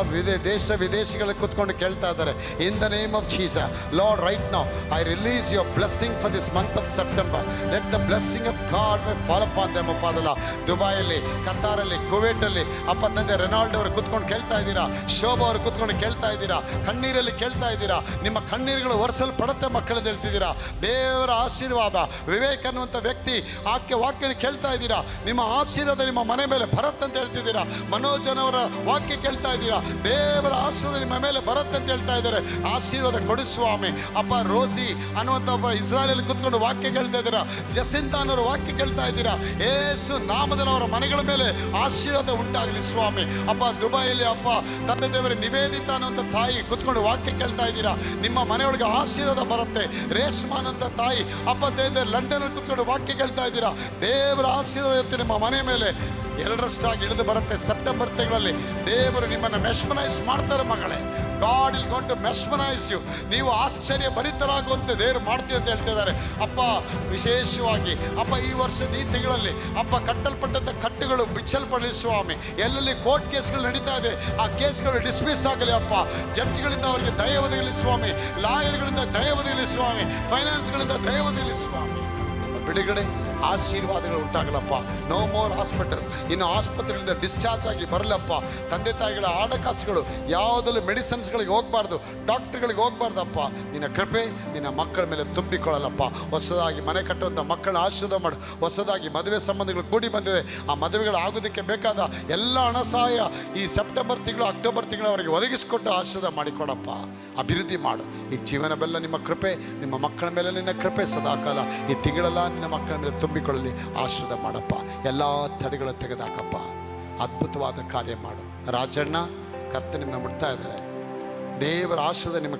Speaker 1: ದೇಶ ವಿದೇಶಗಳಲ್ಲಿ ಕೂತ್ಕೊಂಡು ಕೇಳ್ತಾ ಇದ್ದಾರೆ, in the name of Jesus Lord, right now I release your blessing for this month of September. Let the blessing of God may fall upon them Father. ದುಬೈಯಲ್ಲಿ, ಕತಾರಲ್ಲಿ, ಕುವೈಟಲ್ಲಿ ಅಪ್ಪ ತಂದೆ ರೆನಾಲ್ಡ್ ಅವರು ಕೂತ್ಕೊಂಡು ಕೇಳ್ತಾ ಇದ್ದೀರಾ, ಶೋಭಾ ಅವರು ಕೂತ್ಕೊಂಡು ಕೇಳ್ತಾ ಇದ್ದೀರಾ, ಕಣ್ಣೀರಲ್ಲಿ ಕೇಳ್ತಾ ಇದ್ದೀರಾ, ನಿಮ್ಮ ಕಣ್ಣೀರುಗಳು ಒರೆಸಲ್ಪಡುತ್ತೆ ಮಕ್ಕಳದ್ದು ಹೇಳ್ತಿದ್ದೀರಾ. ದೇವರ ಆಶೀರ್ವಾದ, ವಿವೇಕ್ ಅನ್ನುವಂಥ ವ್ಯಕ್ತಿ ಆಕೆ ವಾಕ್ಯನ ಕೇಳ್ತಾ ಇದ್ದೀರಾ, ನಿಮ್ಮ ಆಶೀರ್ವಾದ ನಿಮ್ಮ ಮನೆ ಮೇಲೆ ಬರುತ್ತೆ ಅಂತ ಹೇಳ್ತಿದ್ದೀರಾ. ಮನೋಜನ್ ಅವರ ವಾಕ್ಯ ಕೇಳ್ತಾ ಇದ್ದೀರಾ, ದೇವರ ಆಶೀರ್ವಾದ ನಿಮ್ಮ ಮೇಲೆ ಬರುತ್ತೆ ಅಂತ ಹೇಳ್ತಾ ಇದ್ದಾರೆ. ಆಶೀರ್ವಾದ ಕೊಡು ಸ್ವಾಮಿ. ಅಪ್ಪ ರೋಸಿ ಅನ್ನುವಂಥ ಒಬ್ಬ ಇಸ್ರಾಯೇಲಲ್ಲಿ ಕೂತ್ಕೊಂಡು ವಾಕ್ಯ ಕೇಳ್ತಾ ಇದ್ದೀರಾ. ಜಸಿಂತಾ ಅನ್ನೋರು ವಾಕ್ಯ ಕೇಳ್ತಾ ಇದ್ದೀರಾ. ಯೇಸು ನಾಮದಲ್ಲಿ ಅವರ ಮನೆಗಳ ಮೇಲೆ ಆಶೀರ್ವಾದ ಉಂಟಾಗಲಿ ಸ್ವಾಮಿ. ಅಪ್ಪ ದುಬೈಯಲ್ಲಿ ಅಪ್ಪ ತಂದೆ ದೇವರ ನಿವೇದಿತ ಅನ್ನುವಂಥ ತಾಯಿ ಕೂತ್ಕೊಂಡು ವಾಕ್ಯ ಕೇಳ್ತಾ ಇದ್ದೀರಾ, ನಿಮ್ಮ ಮನೆಯೊಳಗೆ ಆಶೀರ್ವಾದ ಬರುತ್ತೆ. ರೇಷ್ಮಾ ಅನ್ನೋಂಥ ತಾಯಿ ಅಪ್ಪ ದೇವ ಲಂಡನಲ್ಲಿ ಕೂತ್ಕೊಂಡು ವಾಕ್ಯ ಕೇಳ್ತಾ ಇದ್ದೀರಾ, ದೇವರ ಆಶೀರ್ವಾದ ನಿಮ್ಮ ಮನೆ ಮೇಲೆ ಎರಡರಷ್ಟಾಗಿ ಇಳಿದು ಬರುತ್ತೆ. ಸೆಪ್ಟೆಂಬರ್ ತಿಂಗಳಲ್ಲಿ ದೇವರು ನಿಮ್ಮನ್ನು ಮೆಸ್ಮನೈಸ್ ಮಾಡ್ತಾರೆ ಮಗಳೇ. ಗಾಡ್ ಇಲ್ ಗೋನ್ ಟು ಮೆಸ್ಮನೈಸ್ ಯು. ನೀವು ಆಶ್ಚರ್ಯ ಭರಿತರಾಗುವಂತೆ ದೇವರು ಮಾಡ್ತೀವಿ ಅಂತ ಹೇಳ್ತಾ ಇದ್ದಾರೆ. ಅಪ್ಪ ವಿಶೇಷವಾಗಿ ಅಪ್ಪ ಈ ವರ್ಷದ ಈ ತಿಂಗಳಲ್ಲಿ ಅಪ್ಪ ಕಟ್ಟಲ್ಪಟ್ಟಂಥ ಕಟ್ಟುಗಳು ಬಿಚ್ಚಲ್ಪಡಲಿ ಸ್ವಾಮಿ. ಎಲ್ಲೆಲ್ಲಿ ಕೋರ್ಟ್ ಕೇಸ್ಗಳು ನಡೀತಾ ಇದೆ ಆ ಕೇಸ್ಗಳು ಡಿಸ್ಮಿಸ್ ಆಗಲಿ ಅಪ್ಪ. ಜಡ್ಜ್ಗಳಿಂದ ಅವರಿಗೆ ದಯ ಒದಗಲಿ ಸ್ವಾಮಿ. ಲಾಯರ್ಗಳಿಂದ ದಯ ಒದಗಲಿ ಸ್ವಾಮಿ. ಫೈನಾನ್ಸ್ಗಳಿಂದ ದಯ ಒದಗಲಿ ಸ್ವಾಮಿ. ಬಿಡುಗಡೆ ಆಶೀರ್ವಾದಗಳು ಉಂಟಾಗಲಪ್ಪ. No more hospital. ಇನ್ನು ಆಸ್ಪತ್ರೆಗಳಿಂದ ಡಿಸ್ಚಾರ್ಜ್ ಆಗಿ ಬರಲಪ್ಪ. ತಂದೆ ತಾಯಿಗಳ ಆಡಕಾಸುಗಳು ಯಾವುದಲ್ಲೂ ಮೆಡಿಸಿನ್ಸ್ಗಳಿಗೆ ಹೋಗಬಾರ್ದು, ಡಾಕ್ಟ್ರುಗಳಿಗೆ ಹೋಗಬಾರ್ದಪ್ಪ. ನಿನ್ನ ಕೃಪೆ ನಿನ್ನ ಮಕ್ಕಳ ಮೇಲೆ ತುಂಬಿಕೊಳ್ಳಲ್ಲಪ್ಪ. ಹೊಸದಾಗಿ ಮನೆ ಕಟ್ಟುವಂಥ ಮಕ್ಕಳನ್ನ ಆಶೀರ್ವಾದ ಮಾಡು. ಹೊಸದಾಗಿ ಮದುವೆ ಸಂಬಂಧಗಳು ಕೂಡಿ ಬಂದಿದೆ, ಆ ಮದುವೆಗಳು ಆಗೋದಕ್ಕೆ ಬೇಕಾದ ಎಲ್ಲ ಹಣ ಸಹಾಯ ಈ ಸೆಪ್ಟೆಂಬರ್ ತಿಂಗಳು ಅಕ್ಟೋಬರ್ ತಿಂಗಳವರೆಗೆ ಒದಗಿಸಿಕೊಟ್ಟು ಆಶೀರ್ವಾದ ಮಾಡಿಕೊಡಪ್ಪ. ಅಭಿವೃದ್ಧಿ ಮಾಡು. ಈ ಜೀವನವೆಲ್ಲ ನಿಮ್ಮ ಕೃಪೆ, ನಿಮ್ಮ ಮಕ್ಕಳ ಮೇಲೆ ನಿನ್ನ ಕೃಪೆ ಸದಾಕಾಲ ಈ ತಿಂಗಳೆಲ್ಲ ನಿನ್ನ ಮಕ್ಕಳ ಮೇಲೆ ತುಂಬಿಕೊಳ್ಳಲಿ. ಆಶೀರ್ವಾದ ಮಾಡಪ್ಪ. ಎಲ್ಲ ತಡೆಗಳು ತೆಗೆದಾಕಪ್ಪ. ಅದ್ಭುತವಾದ ಕಾರ್ಯ ಮಾಡು. ರಾಜಣ್ಣ ಕರ್ತ ನಿಮ್ಮನ್ನ ಮುಟ್ತಾ ಇದ್ದಾರೆ. ದೇವರ ಆಶೀರ್ವಾದ ನಿಮ್ಮ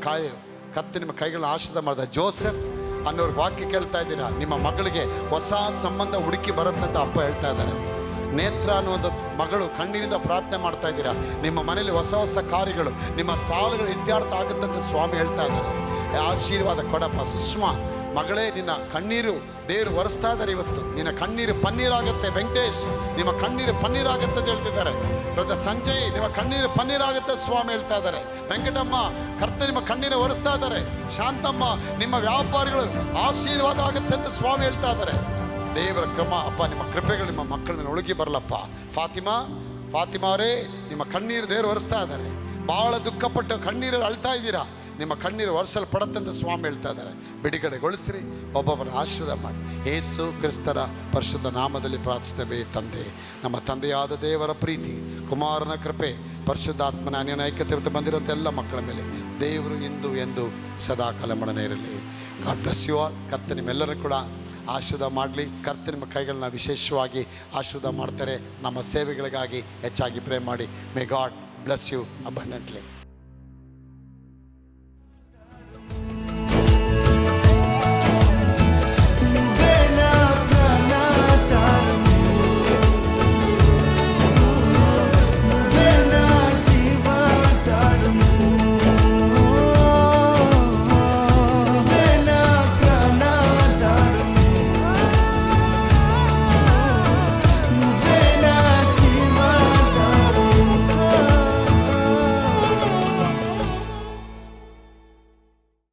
Speaker 1: ಕರ್ತ ನಿಮ್ಮ ಕೈಗಳನ್ನ ಆಶೀರ್ವಾದ ಮಾಡಿದ. ಜೋಸೆಫ್ ಅನ್ನೋರು ವಾಕ್ಯ ಕೇಳ್ತಾ ಇದ್ದೀರಾ, ನಿಮ್ಮ ಮಗಳಿಗೆ ಹೊಸ ಸಂಬಂಧ ಹುಡುಕಿ ಬರುತ್ತಂತ ಅಪ್ಪ ಹೇಳ್ತಾ ಇದ್ದಾರೆ. ನೇತ್ರ ಅನ್ನುವಂಥ ಮಗಳು ಕಣ್ಣೀರಿಂದ ಪ್ರಾರ್ಥನೆ ಮಾಡ್ತಾ ಇದ್ದೀರಾ, ನಿಮ್ಮ ಮನೇಲಿ ಹೊಸ ಹೊಸ ಕಾರ್ಯಗಳು, ನಿಮ್ಮ ಸಾಲುಗಳು ಇತ್ಯರ್ಥ ಆಗುತ್ತಂತ ಸ್ವಾಮಿ ಹೇಳ್ತಾ ಇದ್ದಾರೆ. ಆಶೀರ್ವಾದ ಕೊಡಪ್ಪ. ಸುಷ್ಮಾ ಮಗಳೇ, ನಿನ್ನ ಕಣ್ಣೀರು ದೇವರು ಒರೆಸ್ತಾ ಇದ್ದಾರೆ. ಇವತ್ತು ನಿನ್ನ ಕಣ್ಣೀರು ಪನ್ನೀರಾಗುತ್ತೆ. ವೆಂಕಟೇಶ್, ನಿಮ್ಮ ಕಣ್ಣೀರು ಪನ್ನೀರಾಗುತ್ತೆ ಅಂತ ಹೇಳ್ತಿದ್ದಾರೆ. ಬ್ರದರ್ ಸಂಜಯ್, ನಿಮ್ಮ ಕಣ್ಣೀರು ಪನ್ನೀರಾಗುತ್ತೆ ಸ್ವಾಮಿ ಹೇಳ್ತಾ ಇದ್ದಾರೆ. ವೆಂಕಟಮ್ಮ, ಕರ್ತ ನಿಮ್ಮ ಕಣ್ಣೀರು ಒರೆಸ್ತಾ ಇದ್ದಾರೆ. ಶಾಂತಮ್ಮ, ನಿಮ್ಮ ವ್ಯಾಪಾರಿಗಳು ಆಶೀರ್ವಾದ ಆಗುತ್ತೆ ಅಂತ ಸ್ವಾಮಿ ಹೇಳ್ತಾ ಇದ್ದಾರೆ. ದೇವರ ಕ್ರಮ ಅಪ್ಪ, ನಿಮ್ಮ ಕೃಪೆಗಳು ನಿಮ್ಮ ಮಕ್ಕಳ ಮೇಲೆ ಒಳಗಿ ಬರಲಪ್ಪ. ಫಾತಿಮಾ ಅವರೇ, ನಿಮ್ಮ ಕಣ್ಣೀರು ದೇವರು ಒರೆಸ್ತಾ ಇದ್ದಾರೆ. ಭಾಳ ದುಃಖಪಟ್ಟು ಕಣ್ಣೀರಲ್ಲಿ ಅಳ್ತಾ ಇದ್ದೀರಾ, ನಿಮ್ಮ ಕಣ್ಣೀರು ಒರೆಸಲ್ಪಡತ್ತಂತ ಸ್ವಾಮಿ ಹೇಳ್ತಾ ಇದ್ದಾರೆ. ಬಿಡುಗಡೆಗೊಳಿಸ್ರಿ, ಒಬ್ಬೊಬ್ಬರ ಆಶೀರ್ವಾದ ಮಾಡಿ. ಯೇಸು ಕ್ರಿಸ್ತರ ಪರಿಶುದ್ಧ ನಾಮದಲ್ಲಿ ಪ್ರಾರ್ಥಿಸ್ತೇವೆ ತಂದೆ. ನಮ್ಮ ತಂದೆಯಾದ ದೇವರ ಪ್ರೀತಿ, ಕುಮಾರನ ಕೃಪೆ, ಪರಿಶುದ್ಧಾತ್ಮನ ಅನ್ಯನ ಐಕ್ಯತೆ ಬಂದಿರುವಂಥ ಎಲ್ಲ ಮಕ್ಕಳ ಮೇಲೆ ದೇವರು ಇಂದು ಎಂದು ಸದಾಕಾಲ ಮಡನೆ ಇರಲಿ. God bless you all. ಕರ್ತ ನಿಮ್ಮೆಲ್ಲರೂ ಕೂಡ ಆಶೀರ್ವಾದ ಮಾಡಲಿ. ಕರ್ತ ನಿಮ್ಮ ಕೈಗಳನ್ನ ವಿಶೇಷವಾಗಿ ಆಶೀರ್ವಾದ ಮಾಡ್ತಾರೆ. ನಮ್ಮ ಸೇವೆಗಳಿಗಾಗಿ ಹೆಚ್ಚಾಗಿ ಪ್ರೇ ಮಾಡಿ. May God bless you abundantly.